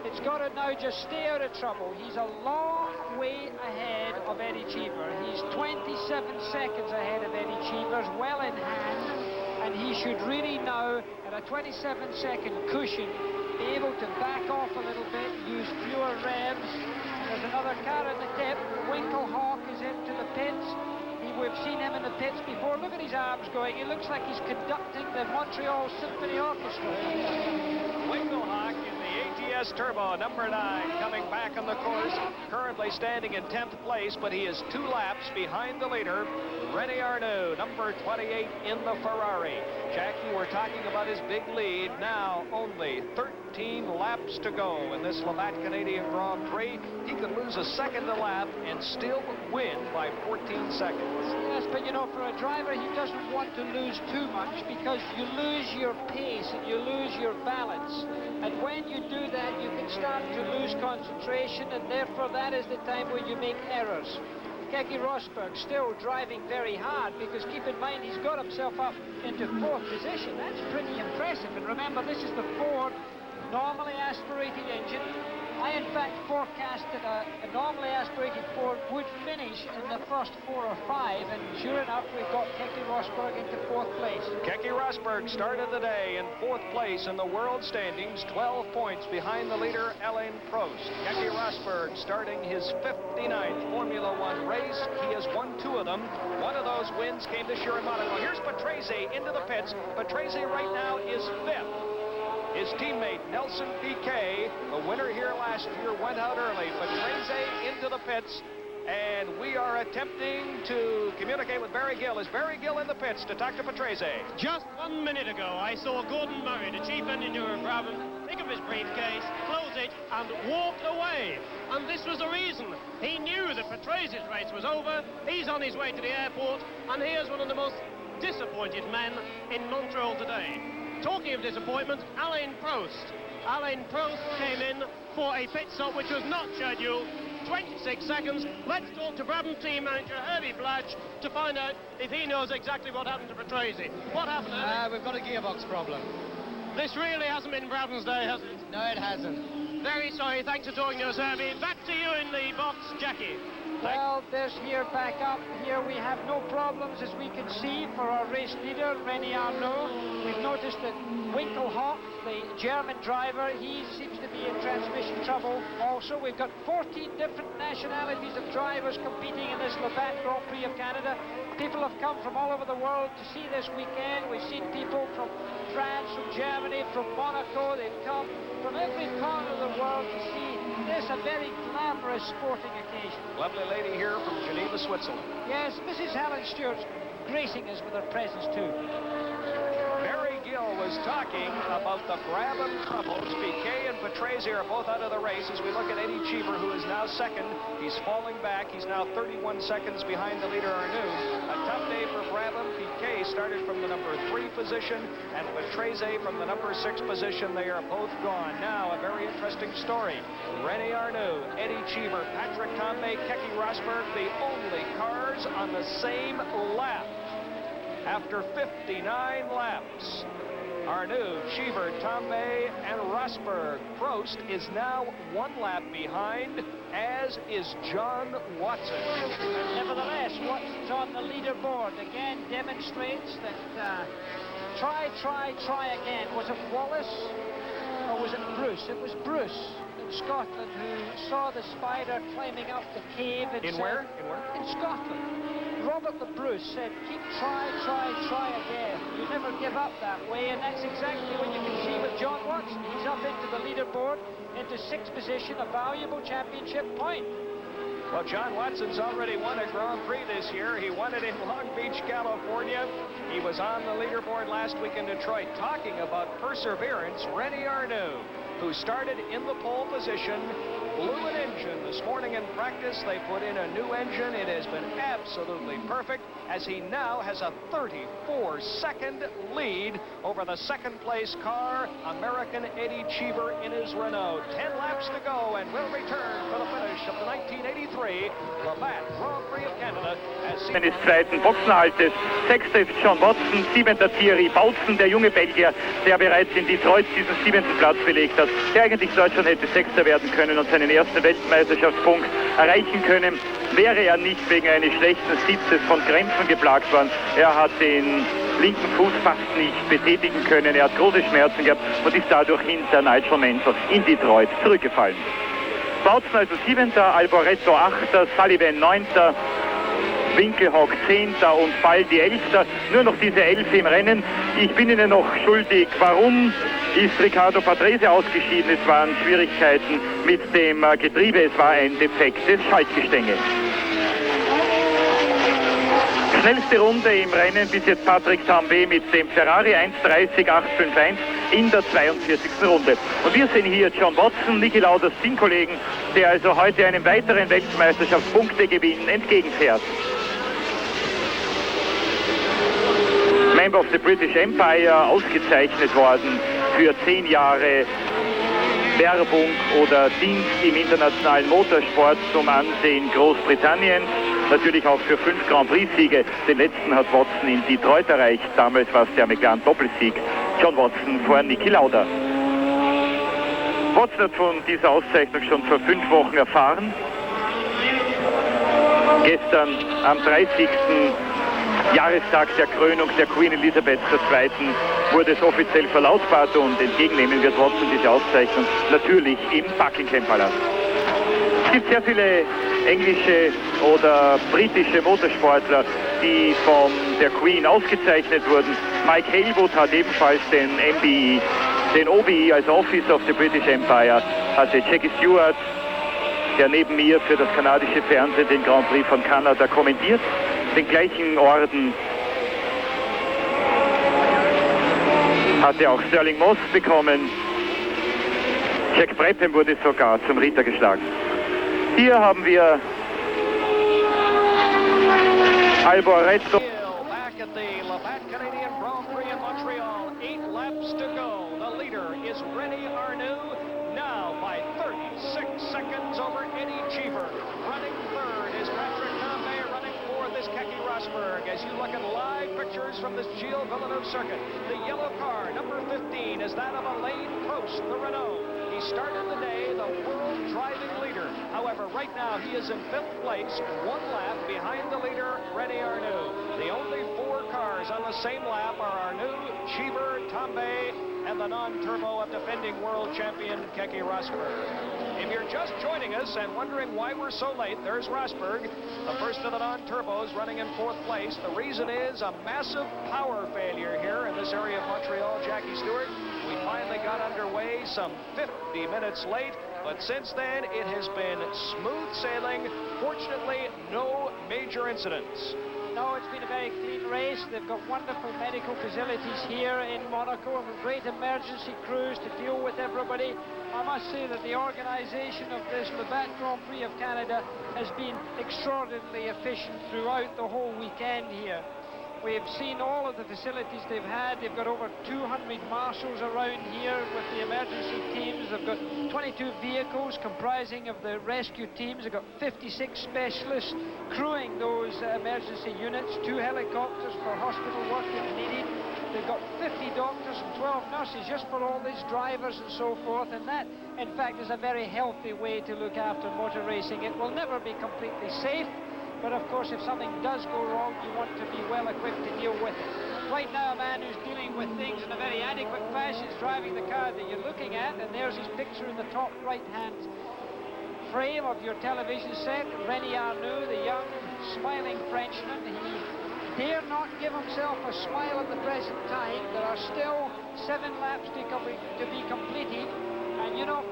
It's got to now just stay out of trouble. He's a long way ahead of Eddie Cheever. He's 27 seconds ahead of Eddie Cheever's, well in hand, and he should really now, at a 27-second cushion, be able to back off a little bit, use fewer revs. There's another car in the tip. Winkelhock is into the pits. We've seen him in the pits before. Look at his arms going. It looks like he's conducting the Montreal Symphony Orchestra. Winkelhock in the ATS Turbo, number 9, coming back on the course. Currently standing in 10th place, but he is 2 laps behind the leader, Renault Arnoux, number 28 in the Ferrari. Jackie, we're talking about his big lead. Now only 13 laps to go in this Labatt Canadian Grand Prix. He could lose a second a lap and still win by 14 seconds. Yes, but you know, for a driver, he doesn't want to lose too much because you lose your pace and you lose your balance. And when you do that, you can start to lose concentration, and therefore that is the time where you make errors. Keke Rosberg still driving very hard because keep in mind he's got himself up into 4th position. That's pretty impressive. And remember, this is the Ford normally aspirated engine. I in fact forecasted a normally aspirated Ford would finish in the first 4 or 5, and sure enough, we've got Keke Rosberg into 4th place. Keke Rosberg started the day in 4th place in the world standings, 12 points behind the leader, Alain Prost. Keke Rosberg starting his 59th Formula One race. He has won 2 of them. One of those wins came this year in Monaco. Here's Patrese into the pits. Patrese right now is 5th. His teammate, Nelson Piquet, the winner here last year, went out early. Patrese into the pits, and we are attempting to communicate with Barry Gill. Is Barry Gill in the pits to talk to Patrese? Just 1 minute ago, I saw Gordon Murray, the chief engineer of Brabham, pick up his briefcase, close it, and walk away. And this was the reason. He knew that Patrese's race was over. He's on his way to the airport, and here's one of the most disappointed men in Montreal today. Talking of disappointment, Alain Prost. Alain Prost came in for a pit stop which was not scheduled. 26 seconds. Let's talk to Brabham team manager Herbie Blatch to find out if he knows exactly what happened to Patrese. What happened, Herbie? We've got a gearbox problem. This really hasn't been Brabham's day, has it? No, it hasn't. Very sorry. Thanks for talking to us, Herbie. Back to you in the box, Jackie. Well, this here back up. Here we have no problems, as we can see, for our race leader, Renault Arnoux. We've noticed that Winkelhoff, the German driver, he seems to be in transmission trouble. Also, we've got 14 different nationalities of drivers competing in this Labatt Grand Prix of Canada. People have come from all over the world to see this weekend. We've seen people from France, from Germany, from Monaco. They've come from every corner of the world to see this, a very glamorous sporting occasion. Lovely lady here from Geneva, Switzerland. Yes, Mrs. Helen Stewart's gracing us with her presence too. Barry Gill was talking about the Brabham troubles. Piquet and Patrese are both out of the race as we look at Eddie Cheever, who is now 2nd. He's falling back. He's now 31 seconds behind the leader, Arnoux. A tough day for Brabham. Piquet started from the number 3 position, and Patrese from the number 6 position. They are both gone. Now, a very interesting story. René Arnoux, Eddie Cheever, Patrick Tambay, Keke Rosberg, the only cars on the same lap. After 59 laps, Arnoux, Cheever, Tambay, and Rosberg. Prost is now 1 lap behind, as is John Watson. Nevertheless, Watson's on the leaderboard. Again, demonstrates that try again. Was it Wallace or was it Bruce? It was Bruce in Scotland who saw the spider climbing up the cave. And in said, where? In Scotland. Robert the Bruce said, keep try again. You never give up that way, and that's exactly what you can see with John Watson. He's up into the leaderboard, into 6th position, a valuable championship point. Well, John Watson's already won a Grand Prix this year. He won it in Long Beach, California. He was on the leaderboard last week in Detroit. Talking about perseverance, René Arnoux, who started in the pole position, blew an engine this morning in practice. They put in a new engine. It has been absolutely perfect, as he now has a 34-second lead over the 2nd place car, American Eddie Cheever in his Renault. 10 laps to go, and we'll return for the finish of the 1983 Labatt Grand Prix of Canada. Des 2. Boxenhaltes. 6. ist John Watson, 7. Thierry Boutsen, der junge Belgier, der bereits in Detroit diesen 7. Platz belegt hat, der eigentlich dort schon hätte 6. werden können und seinen ersten Weltmeisterschaftspunkt erreichen können, wäre er nicht wegen eines schlechten Sitzes von Krämpfen geplagt worden. Er hat den linken Fuß fast nicht betätigen können, er hat große Schmerzen gehabt und ist dadurch hinter Nigel Mansell in Detroit zurückgefallen. Boutsen also 7., Alboreto 8., Sullivan 9., Winkelhock 10. und Baldi 11. Nur noch diese 11 im Rennen. Ich bin Ihnen noch schuldig, warum ist Riccardo Patrese ausgeschieden? Es waren Schwierigkeiten mit dem Getriebe, es war ein Defekt des Schaltgestänges. Schnellste Runde im Rennen bis jetzt Patrick Tambay mit dem Ferrari 1:30.851 in der 42. Runde. Und wir sehen hier John Watson, Niki Lauders Teamkollegen, der also heute einem weiteren Weltmeisterschaftspunktegewinn entgegenfährt. Member of the British Empire, ausgezeichnet worden für 10 Jahre Werbung oder Dienst im internationalen Motorsport zum Ansehen Großbritanniens. Natürlich auch für 5 Grand Prix-Siege. Den letzten hat Watson in Detroit erreicht. Damals war es der McLaren Doppelsieg. John Watson vor Niki Lauda. Watson hat von dieser Auszeichnung schon vor 5 Wochen erfahren. Gestern am 30. Jahrestag der Krönung der Queen Elizabeth II. Wurde es offiziell verlautbart und entgegennehmen wird Watson diese Auszeichnung natürlich im Buckingham Palast. Es gibt sehr viele englische oder britische Motorsportler, die von der Queen ausgezeichnet wurden. Mike Hailwood hat ebenfalls den MBE, den OBE als Officer of the British Empire, hatte Jackie Stewart, der neben mir für das kanadische Fernsehen den Grand Prix von Kanada kommentiert, den gleichen Orden hatte auch Sterling Moss bekommen. Jack Brabham wurde sogar zum Ritter geschlagen. Hier haben wir Alboreto. Back at the Labatt Canadian Grand Prix in Montreal. 8 laps to go. The leader is Renault Arnoux, now by 36 seconds over Eddie Cheever. Running third is Patrick Tambay, running fourth is Keke Rosberg. As you look at live pictures from this Gilles Villeneuve circuit, the yellow car, number 15, is that of Prost, the Renault. He started the day the world driving leader. However, right now he is in 5th place, 1 lap behind the leader, Renault Arnoux. The only 4 cars on the same lap are Arnoux, Cheever, Tambay, and the non-turbo of defending world champion Keke Rosberg. If you're just joining us and wondering why we're so late, there's Rosberg, the first of the non-turbos, running in 4th place. The reason is a massive power failure here in this area of Montreal. Jackie Stewart, we finally got underway some 50 minutes late, but since then it has been smooth sailing. Fortunately, no major incidents. No, it's been a very clean race. They've got wonderful medical facilities here in Monaco and great emergency crews to deal with everybody. I must say that the organization of this Labatt Grand Prix of Canada has been extraordinarily efficient throughout the whole weekend here. We've seen all of the facilities they've had. They've got over 200 marshals around here with the emergency teams. They've got 22 vehicles comprising of the rescue teams. They've got 56 specialists crewing those emergency units, 2 helicopters for hospital work if needed. They've got 50 doctors and 12 nurses just for all these drivers and so forth, and that, in fact, is a very healthy way to look after motor racing. It will never be completely safe, but of course, if something does go wrong, you want to be well equipped to deal with it. Right now, a man who's dealing with things in a very adequate fashion is driving the car that you're looking at, and there's his picture in the top right-hand frame of your television set. Renault Arnoux, the young, smiling Frenchman. He dare not give himself a smile at the present time. There are still 7 laps to be completed, and you know,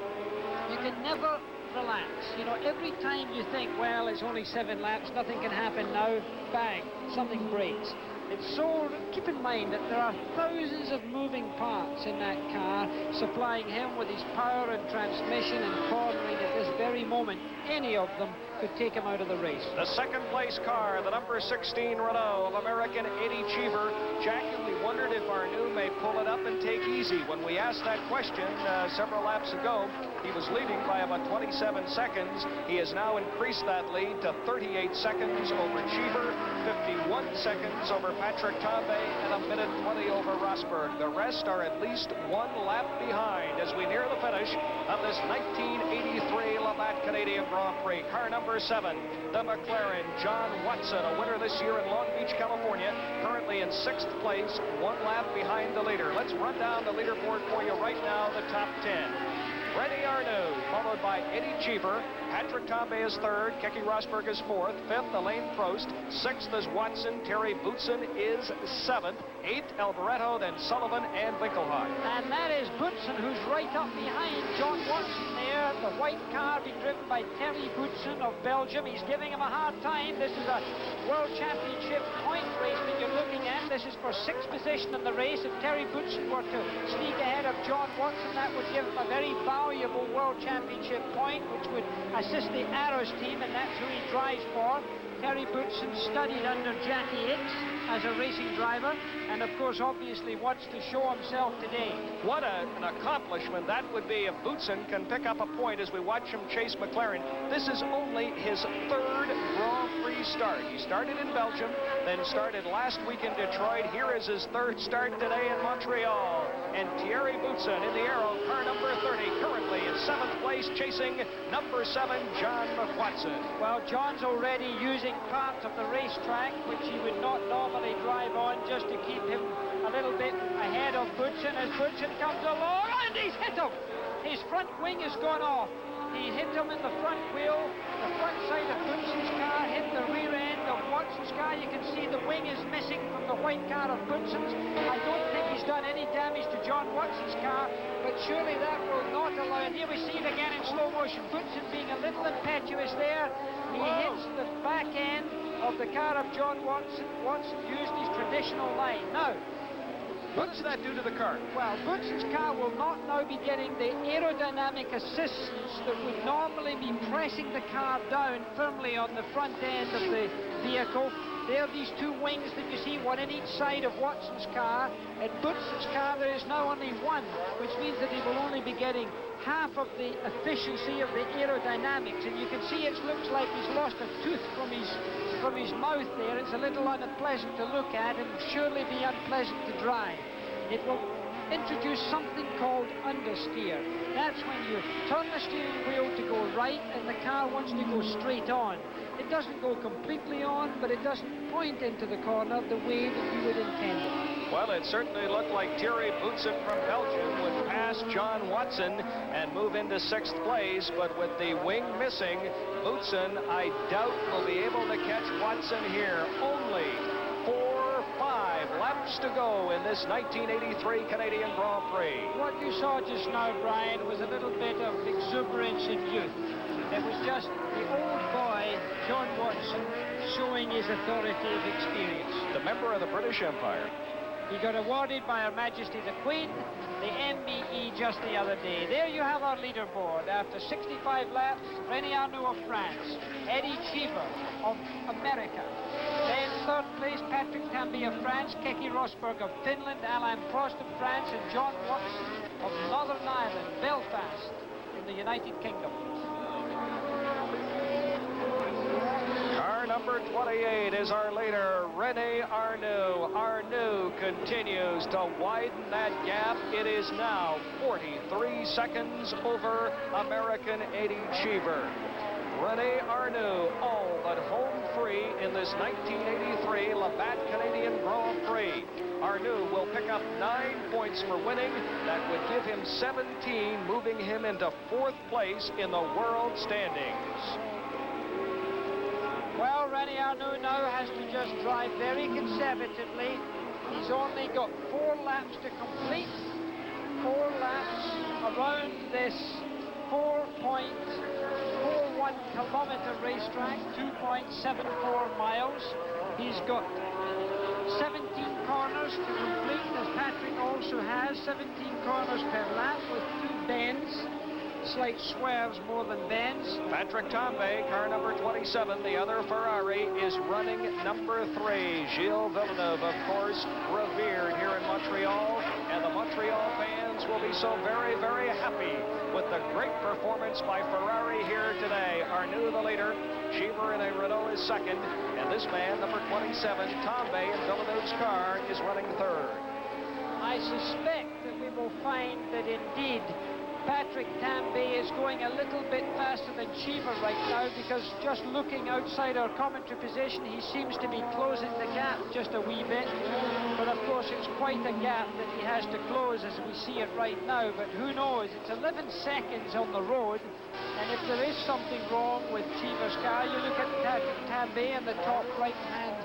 you can never relax. You know, every time you think, well, it's only 7 laps, nothing can happen now, bang, something breaks. It's so, keep in mind that there are thousands of moving parts in that car supplying him with his power and transmission and cornering at this very moment. Any of them could take him out of the race. The 2nd place car, the number 16 Renault of American Eddie Cheever. Jackie, we wondered if Arnoux may pull it up and take easy. When we asked that question several laps ago, he was leading by about 27 seconds. He has now increased that lead to 38 seconds over Cheever, 51 seconds over Patrick Tambay, and a minute 20 over Rosberg. The rest are at least 1 lap behind as we near the finish of this 1983 Labatt Canadian Grand Prix. Car number 7, the McLaren John Watson, a winner this year in Long Beach, California, currently in 6th place, 1 lap behind the leader. Let's run down the leaderboard for you right now, the top 10. Renault Arnoux, followed by Eddie Cheever. Patrick Tambay is 3rd. Keke Rosberg is 4th. 5th, Alain Prost. 6th is Watson. Terry Boutsen is 7th. 8th, Alboreto, then Sullivan and Winkelhock. And that is Boutsen, who's right up behind John Watson there. The white car being driven by Terry Boutsen of Belgium. He's giving him a hard time. This is a World Championship point race that you're looking at. This is for 6th position in the race. If Terry Boutsen were to sneak ahead of John Watson, that would give him a very valuable World Championship point, which would assist the Arrows team, and that's who he drives for. Terry Boutsen studied under Jackie Hicks as a racing driver, and of course obviously wants to show himself today. What an accomplishment that would be if Boutsen can pick up a point as we watch him chase McLaren. This is only his 3rd Grand Prix start. He started in Belgium, then started last week in Detroit. Here is his 3rd start today in Montreal. and Thierry Boutsen in the Aero, car number 30, currently in 7th place, chasing number 7, John Watson. Well, John's already using parts of the racetrack, which he would not normally drive on, just to keep him a little bit ahead of Boutsen as Boutsen comes along, and he's hit him! His front wing has gone off. He hit him in the front wheel. The front side of Boutsen's car hit the rear end of Watson's car. You can see the wing is missing from the white car of Boutsen's. I don't think he's done any damage to John Watson's car, but surely that will not allow. And here we see it again in slow motion. Boutsen being a little impetuous there. He hits the back end of the car of John Watson. Watson used his traditional line. Now, what does that do to the car? Well, Boutsen's car will not now be getting the aerodynamic assistance that would normally be pressing the car down firmly on the front end of the vehicle. There are these two wings that you see, one in each side of Watson's car. At Boutsen's car, there is now only one, which means that he will only be getting half of the efficiency of the aerodynamics. And you can see it looks like he's lost a tooth from his mouth there. It's a little unpleasant to look at and surely be unpleasant to drive. It will introduce something called understeer. That's when you turn the steering wheel to go right and the car wants to go straight on. It doesn't go completely on, but it doesn't point into the corner the way that you would intend it. Well, it certainly looked like Thierry Boutsen from Belgium would pass John Watson and move into 6th place, but with the wing missing, Boutsen, I doubt, will be able to catch Watson here. Only 4-5 laps to go in this 1983 Canadian Grand Prix. What you saw just now, Brian, was a little bit of exuberance in youth. It was just the old boy, John Watson, showing his authoritative experience. The member of the British Empire. He got awarded by Her Majesty the Queen, the MBE, just the other day. There you have our leaderboard. After 65 laps, Renault Arnoux of France, Eddie Cheever of America. Then 3rd place, Patrick Tambay of France, Keke Rosberg of Finland, Alain Prost of France, and John Watson of Northern Ireland, Belfast, in the United Kingdom. Car number 28 is our leader, René Arnoux. Arnoux continues to widen that gap. It is now 43 seconds over American Eddie Cheever. René Arnoux, all but home free in this 1983 Labatt Canadian Grand Prix. Arnoux will pick up 9 points for winning. That would give him 17, moving him into 4th place in the world standings. Well, René Arnoux now has to just drive very conservatively. He's only got 4 laps to complete. 4 laps around this 4.41 kilometer racetrack, 2.74 miles. He's got 17 corners to complete, as Patrick also has. 17 corners per lap with 2 bends. Slight swerves more than bends. Patrick Tambay, car number 27, the other Ferrari, is running number 3. Gilles Villeneuve, of course, revered here in Montreal, and the Montreal fans will be so very, very happy with the great performance by Ferrari here today. Arnoux the leader, Cheever in a Renault is 2nd, and this man, number 27, Tambay in Villeneuve's car, is running 3rd. I suspect that we will find that indeed Patrick Tambay is going a little bit faster than Cheever right now, because just looking outside our commentary position, he seems to be closing the gap just a wee bit. But of course, it's quite a gap that he has to close as we see it right now. But who knows? It's 11 seconds on the road. And if there is something wrong with Cheever's car, you look at Patrick Tambay in the top right-hand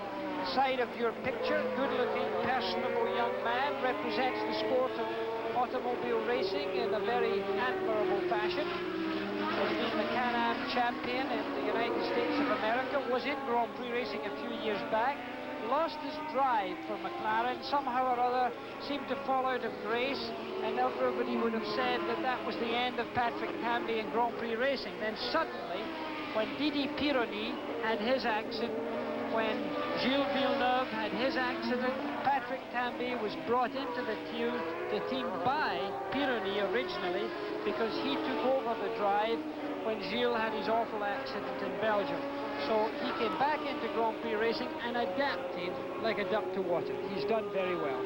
side of your picture. Good-looking, personable young man, represents the sport of automobile racing in a very admirable fashion. Has been the Can-Am champion in the United States of America, was in Grand Prix racing a few years back, lost his drive for McLaren, somehow or other seemed to fall out of grace, and everybody would have said that that was the end of Patrick Tambay in Grand Prix racing. Then suddenly, when Didi Pironi had his accident, when Gilles Villeneuve had his accident, Patrick Tambay was brought into the team by Pironi originally, because he took over the drive when Gilles had his awful accident in Belgium. So he came back into Grand Prix racing and adapted like a duck to water. He's done very well.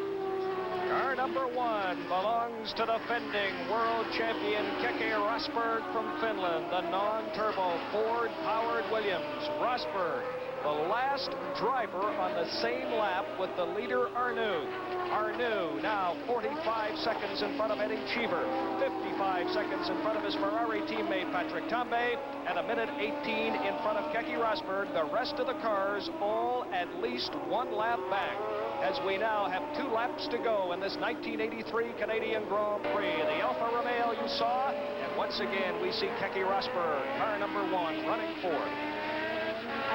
Car number 1 belongs to defending world champion Keke Rosberg from Finland, the non-turbo Ford-powered Williams. Rosberg, the last driver on the same lap with the leader Arnoux. Arnoux now 45 seconds in front of Eddie Cheever, 55 seconds in front of his Ferrari teammate Patrick Tambay, and a minute 18 in front of Keke Rosberg. The rest of the cars all at least 1 lap back, as we now have 2 laps to go in this 1983 Canadian Grand Prix. The Alfa Romeo you saw, and once again we see Keke Rosberg, car number 1, running forward.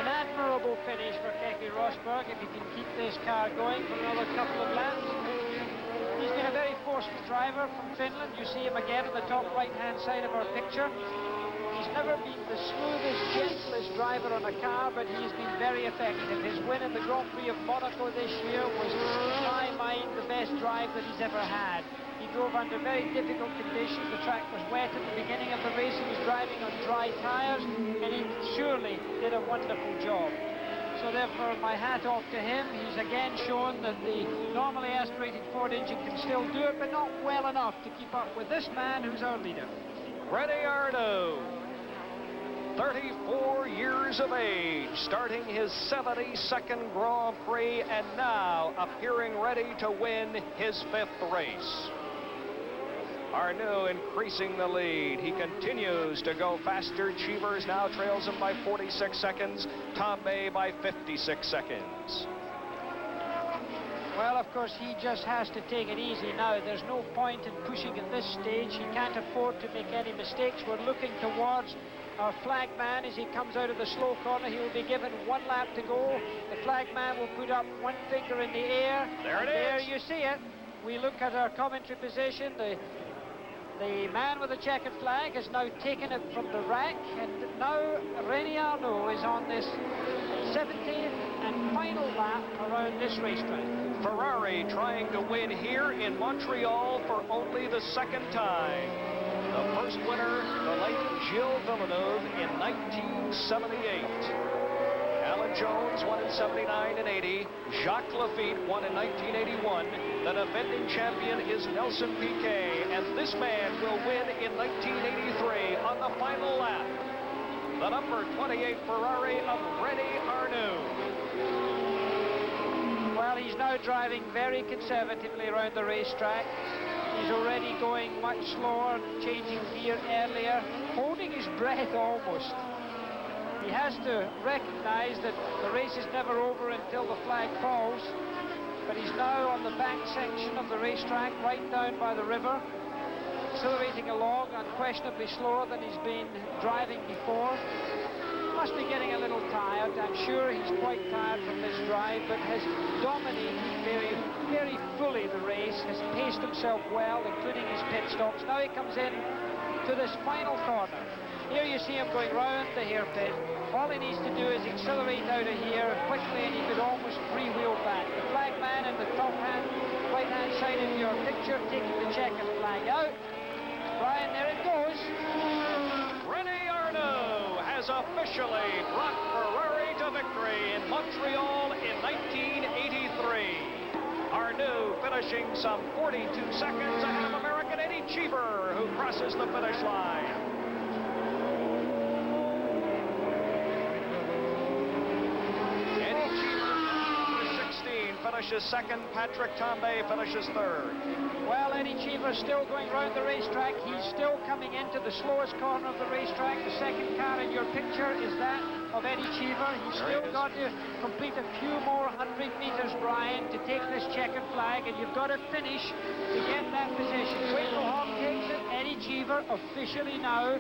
An admirable finish for Keke Rosberg if he can keep this car going for another couple of laps. He's been a very forceful driver from Finland. You see him again on the top right-hand side of our picture. He's never been the smoothest, gentlest driver on a car, but he's been very effective. His win in the Grand Prix of Monaco this year was, in my mind, the best drive that he's ever had. He drove under very difficult conditions. The track was wet at the beginning of the race. He was driving on dry tires, and he surely did a wonderful job. So therefore, my hat off to him. He's again shown that the normally aspirated Ford engine can still do it, but not well enough to keep up with this man who's our leader. René Arnoux, 34 years of age, starting his 72nd Grand Prix, and now appearing ready to win his 5th race. Arnoux increasing the lead. He continues to go faster. Cheever now trails him by 46 seconds. Tambay by 56 seconds. Well, of course, he just has to take it easy now. There's no point in pushing at this stage. He can't afford to make any mistakes. We're looking towards our flag man as he comes out of the slow corner. He will be given 1 lap to go. The flag man will put up 1 finger in the air. There it is. There you see it. We look at our commentary position. The man with the checkered flag has now taken it from the rack, and now René Arnoux is on this 17th and final lap around this racetrack. Ferrari trying to win here in Montreal for only the 2nd time. The first winner, the late Gilles Villeneuve in 1978. Alan Jones won in 79 and 80. Jacques Lafitte won in 1981. The defending champion is Nelson Piquet, and this man will win in 1983 on the final lap. The number 28 Ferrari of René Arnoux. Well, he's now driving very conservatively around the racetrack. He's already going much slower, changing gear earlier, holding his breath almost. He has to recognize that the race is never over until the flag falls, but he's now on the back section of the racetrack, right down by the river, accelerating along, unquestionably slower than he's been driving before. Must be getting a little tired. I'm sure he's quite tired from this drive, but has dominated very fully the race, has paced himself well, including his pit stops. Now he comes in to this final corner. Here you see him going round the hairpin. All he needs to do is accelerate out of here quickly, and he could almost freewheel back. The flag man in the top right-hand side of your picture, taking the checkered flag out. Brian, there it goes. René Arnoux has officially brought Ferrari to victory in Montreal in 1983. Arnoux finishing some 42 seconds ahead of American Eddie Cheever, who crosses the finish line. Finishes 2nd, Patrick Tambay finishes 3rd. Well, Eddie Cheever still going round the racetrack. He's still coming into the slowest corner of the racetrack. The 2nd car in your picture is that of Eddie Cheever. He's still got to complete a few more 100 meters, Brian, to take this checkered flag, and you've got to finish to get that position. Winkelhoff takes it. Eddie Cheever officially now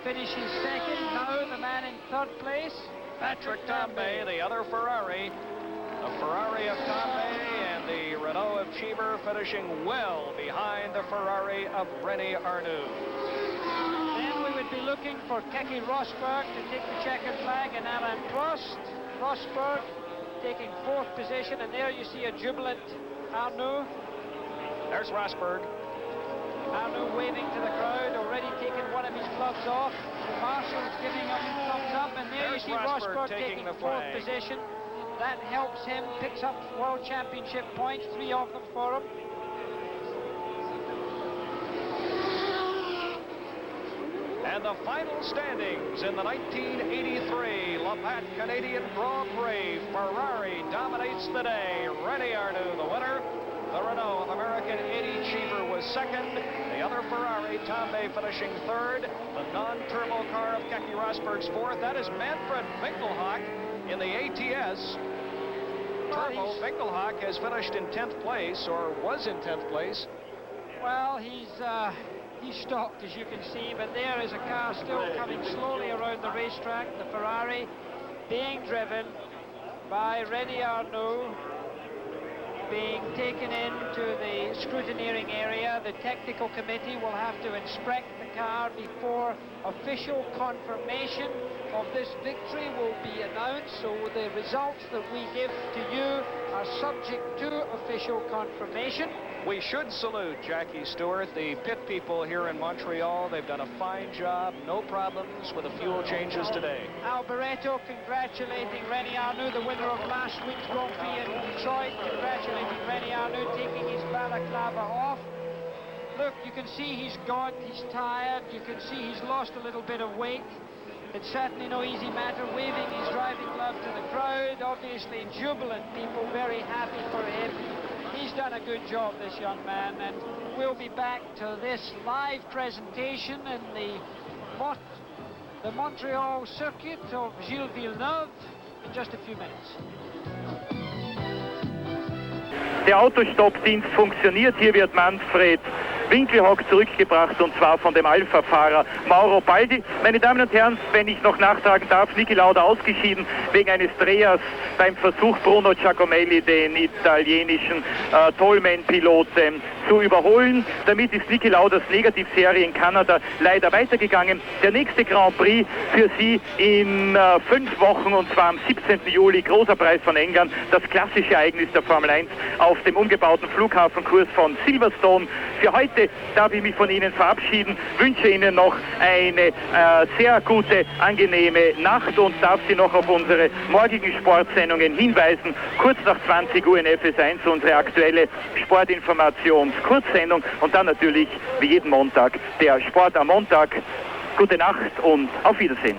finishes 2nd. Now the man in 3rd place, Patrick Tambay, the other Ferrari. The Ferrari of Tambay and the Renault of Cheever finishing well behind the Ferrari of René Arnoux. Then we would be looking for Keke Rosberg to take the checkered flag, and Alain Prost. Rosberg taking 4th position, and there you see a jubilant Arnoux. There's Rosberg. Arnoux waving to the crowd, already taking one of his gloves off. The marshal's giving him thumbs up, and there you see Rosberg taking the 4th position. That helps him, picks up World Championship points, 3 of them for him. And the final standings in the 1983 Labatt Canadian Grand Prix. Ferrari dominates the day. René Arnoux, the winner. The Renault of American Eddie Cheever was second. The other Ferrari, Tambay, finishing third. The non-turbo car of Keke Rosberg's fourth. That is Manfred Winkelhock in the ATS. Turbo Winkelhock has finished in 10th place, or was in 10th place. Well, he's stopped, as you can see, but there is a car still coming slowly around the racetrack, the Ferrari, being driven by René Arnoux, being taken into the scrutineering area. The technical committee will have to inspect the car before official confirmation of this victory will be announced. So the results that we give to you are subject to official confirmation. We should salute Jackie Stewart, the pit people here in Montreal. They've done a fine job, no problems with the fuel changes today. Alboreto congratulating René Arnoux, the winner of last week's Grand Prix in Detroit, congratulating René Arnoux, taking his balaclava off. Look, you can see he's gaunt, he's tired, you can see he's lost a little bit of weight. It's certainly no easy matter, waving his driving glove to the crowd, obviously jubilant people, very happy for him. He's done a good job, this young man, and we'll be back to this live presentation in the Montreal circuit of Gilles Villeneuve in just a few minutes. Der Autostoppdienst funktioniert. Hier wird Manfred Winkelhock zurückgebracht, und zwar von dem Alpha-Fahrer Mauro Baldi. Meine Damen und Herren, wenn ich noch nachtragen darf, Niki Lauda ausgeschieden wegen eines Drehers beim Versuch, Bruno Giacomelli, den italienischen Tollman-Piloten, zu überholen. Damit ist Niki Laudas Negativserie in Kanada leider weitergegangen. Der nächste Grand Prix für Sie in 5 Wochen, und zwar am 17. Juli, großer Preis von England, das klassische Ereignis der Formel 1 auf dem umgebauten Flughafenkurs von Silverstone. Für heute darf ich mich von Ihnen verabschieden, wünsche Ihnen noch eine sehr gute, angenehme Nacht und darf Sie noch auf unsere morgigen Sportsendungen hinweisen. Kurz nach 20 Uhr in FS1 unsere aktuelle Sportinformationskurzsendung und dann natürlich wie jeden Montag der Sport am Montag. Gute Nacht und auf Wiedersehen.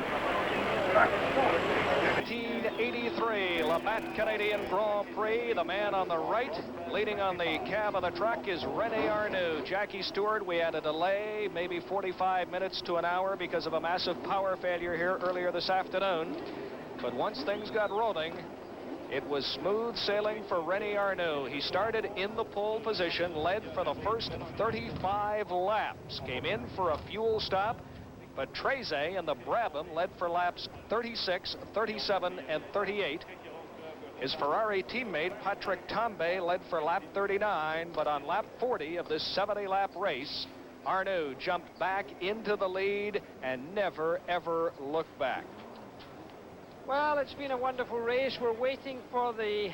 1983 Labatt Canadian Grand Prix. The man on the right, leading on the cab of the truck, is René Arnoux. Jackie Stewart, we had a delay, maybe 45 minutes to an hour because of a massive power failure here earlier this afternoon. But once things got rolling, it was smooth sailing for René Arnoux. He started in the pole position, led for the first 35 laps, came in for a fuel stop. Patrese and the Brabham led for laps 36, 37, and 38. His Ferrari teammate, Patrick Tambay, led for lap 39, but on lap 40 of this 70-lap race, Arnoux jumped back into the lead and never, ever looked back. Well, it's been a wonderful race. We're waiting for the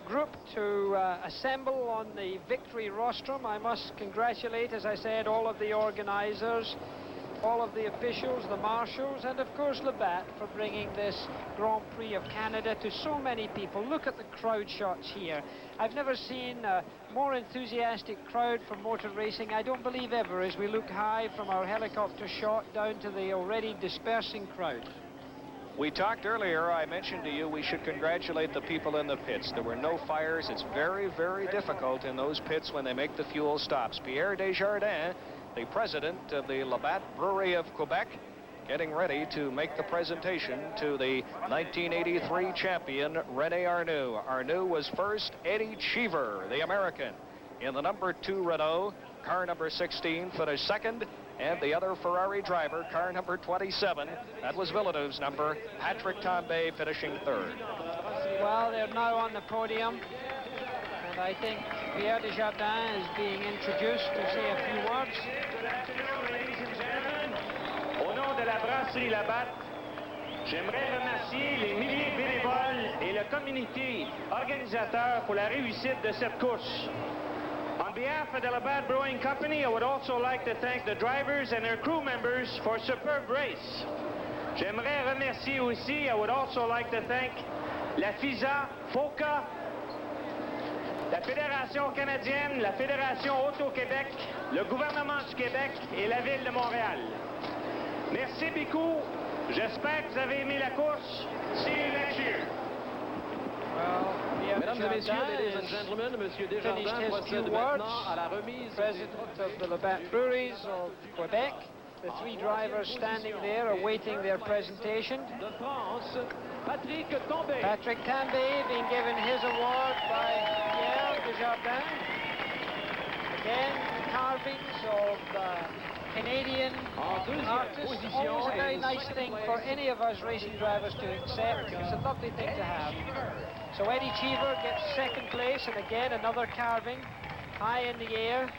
group to assemble on the victory rostrum. I must congratulate, as I said, all of the organizers, all of the officials, the marshals, and of course Labatt for bringing this Grand Prix of Canada to so many people. Look at the crowd shots here. I've never seen a more enthusiastic crowd for motor racing, I don't believe ever, as we look high from our helicopter shot down to the already dispersing crowd. We talked earlier, I mentioned to you we should congratulate the people in the pits. There were no fires. It's very, very difficult in those pits when they make the fuel stops. Pierre Desjardins, the president of the Labatt Brewery of Quebec, getting ready to make the presentation to the 1983 champion, René Arnoux. Arnoux was first. Eddie Cheever, the American, in the number 2 Renault, car number 16, finished second. And the other Ferrari driver, car number 27, that was Villeneuve's number, Patrick Tambay, finishing third. Well, they're now on the podium, and I think Pierre Desjardins is being introduced to say a few words. Ladies and gentlemen, au nom de la brasserie Labatt, j'aimerais remercier les milliers de bénévoles et le comité organisateur pour la réussite de cette course. On behalf of the Labatt Brewing Company, I would also like to thank the drivers and their crew members for a superb race. J'aimerais remercier aussi, I would also like to thank la FISA, FOCA, la Fédération canadienne, la Fédération Auto-Québec, le gouvernement du Québec et la Ville de Montréal. Merci beaucoup. J'espère que vous avez aimé la course. See you next year. Mesdames et messieurs, ladies and gentlemen, Monsieur Desjardins procède maintenant à la remise. President of the Labatt Breweries of Quebec. The three drivers standing there awaiting their presentation. De France, Patrick Tambay. Patrick Tambay being given his award by Pierre Desjardins. Again, carvings of Canadian artists. Always a very nice thing for any of us racing drivers to accept. It's a lovely thing to have. So Eddie Cheever gets second place, and again another carving high in the air.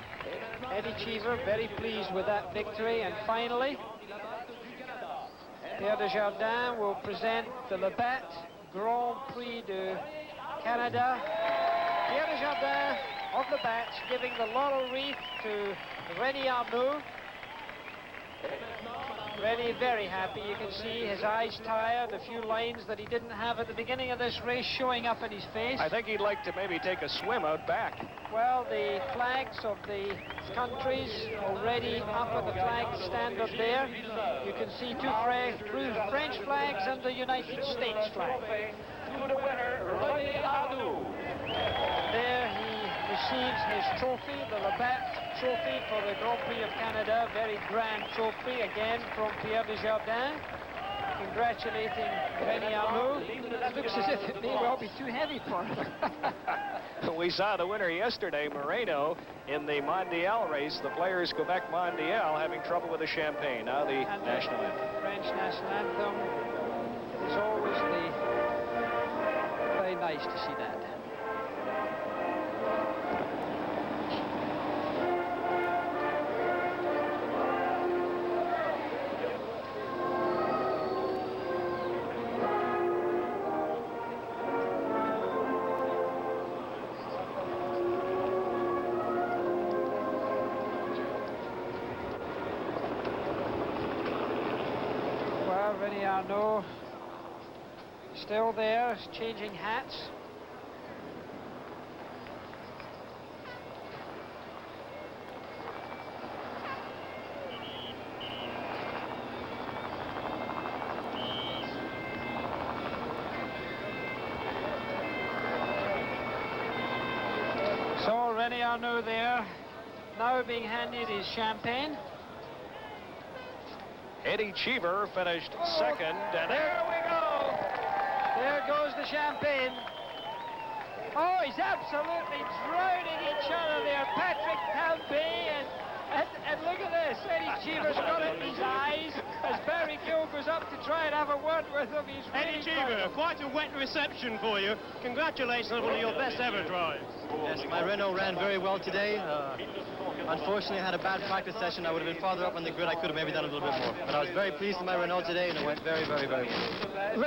Eddie Cheever very pleased with that victory. And finally, Pierre Desjardins will present the Labatt Grand Prix de Canada. Pierre Desjardins of Labatt giving the laurel wreath to René Arnoux. René very happy. You can see his eyes tired, a few lines that he didn't have at the beginning of this race showing up in his face. I think he'd like to maybe take a swim out back. Well, the flags of the countries already up at the flag stand up there. You can see two French flags and the United States flag. To the winner, René Arnoux. There he receives his trophy, the Labatt trophy for the Grand Prix of Canada. Very grand trophy again from Pierre Desjardins. Congratulating René Arnoux. It looks as if it may well be too heavy for him. We saw the winner yesterday, Moreno, in the Mondial race, the Players Quebec Mondial, having trouble with the champagne. Now the national anthem. French national anthem. It is always very nice to see that. René Arnoux still there, changing hats. So René Arnoux there, now being handed his champagne. Eddie Cheever finished second, and there we go. There goes the champagne. Oh, he's absolutely drowning each other there. Patrick Tambay and look at this. Eddie Cheever's got it in his eyes as Barry Gill goes up to try and have a word with him. He's Eddie Cheever, quite a wet reception for you. Congratulations on one of your best ever drives. Yes, my Renault ran very well today. Unfortunately, I had a bad practice session. I would have been farther up on the grid. I could have maybe done a little bit more. But I was very pleased with my Renault today, and it went very, very, very well.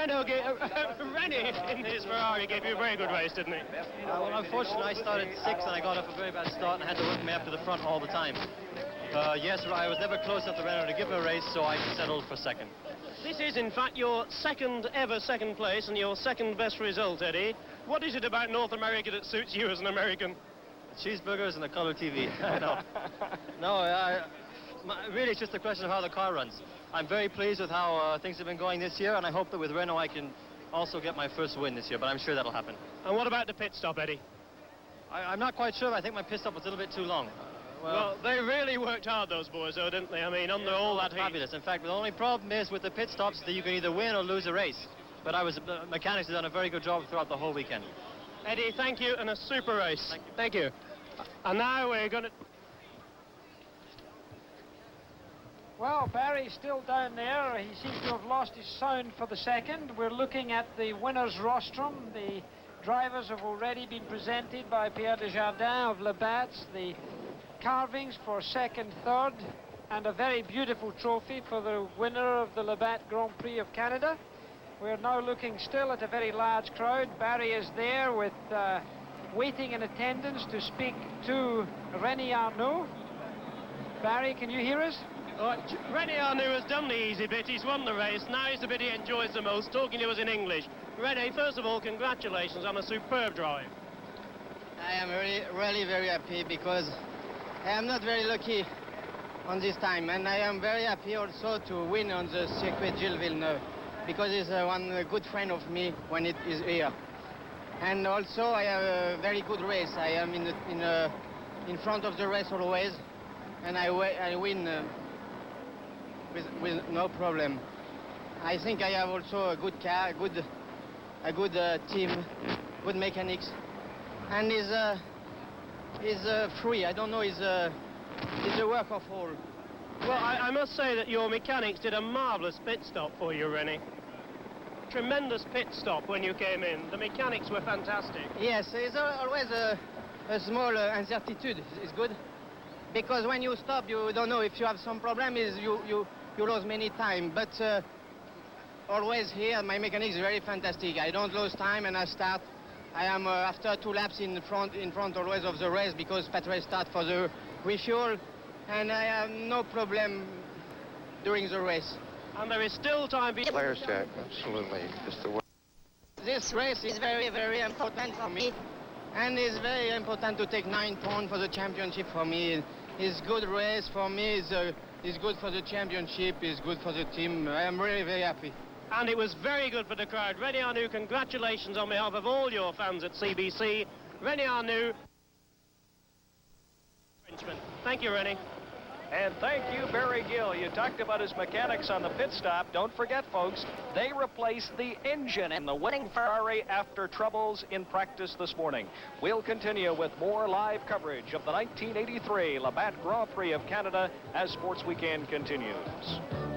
René in his Ferrari gave you a very good race, didn't he? Well, unfortunately, I started 6th, and I got off a very bad start, and I had to work my way up to the front all the time. Yes, I was never close enough to Renault to give him a race, so I settled for second. This is, in fact, your second ever second place and your second best result, Eddie. What is it about North America that suits you as an American? Cheeseburgers and a color TV. Really, it's just a question of how the car runs. I'm very pleased with how things have been going this year, and I hope that with Renault I can also get my first win this year, but I'm sure that'll happen. And what about the pit stop, Eddie? I'm not quite sure. I think my pit stop was a little bit too long. Well, they really worked hard, those boys, though, didn't they? I mean, under all that heat. Fabulous. In fact, the only problem is with the pit stops that you can either win or lose a race. But mechanics have done a very good job throughout the whole weekend. Eddie, thank you, and a super race. Thank you. And now we're going to... Well, Barry's still down there. He seems to have lost his sound for the second. We're looking at the winner's rostrum. The drivers have already been presented by Pierre Desjardins of Labatt. The carvings for second, third, and a very beautiful trophy for the winner of the Labatt Grand Prix of Canada. We're now looking still at a very large crowd. Barry is there with waiting in attendance to speak to René Arnoux. Barry, can you hear us? René Arnoux has done the easy bit. He's won the race. Now is the bit he enjoys the most, talking to us in English. René, first of all, congratulations on a superb drive. I am really very happy because I am not very lucky on this time, and I am very happy also to win on the Circuit Gilles Villeneuve, because he's one good friend of me when it is here. And also I have a very good race. I am in front of the race always, and I win with no problem. I think I have also a good car, a good team, good mechanics, and is free. I don't know, is a work of all. Well, I must say that your mechanics did a marvellous pit stop for you, René. Tremendous pit stop when you came in. The mechanics were fantastic. Yes, it's always a small uncertainty. It's good, because when you stop, you don't know if you have some problem. You lose many time, but always here, my mechanics is very fantastic. I don't lose time, and I start. I am after 2 laps in front always of the race, because Patrese start for the refuel, and I have no problem during the race. And there is still time. Players, Jack, absolutely. Just the way. This race is very, very important for me, and it's very important to take 9 points for the championship for me. It's good race for me. It's good for the championship. It's good for the team. I am really very happy. And it was very good for the crowd. René Arnoux, congratulations on behalf of all your fans at CBC. René Arnoux. Thank you, René. And thank you, Barry Gill. You talked about his mechanics on the pit stop. Don't forget, folks, they replaced the engine in the winning Ferrari after troubles in practice this morning. We'll continue with more live coverage of the 1983 Labatt Grand Prix of Canada as Sports Weekend continues.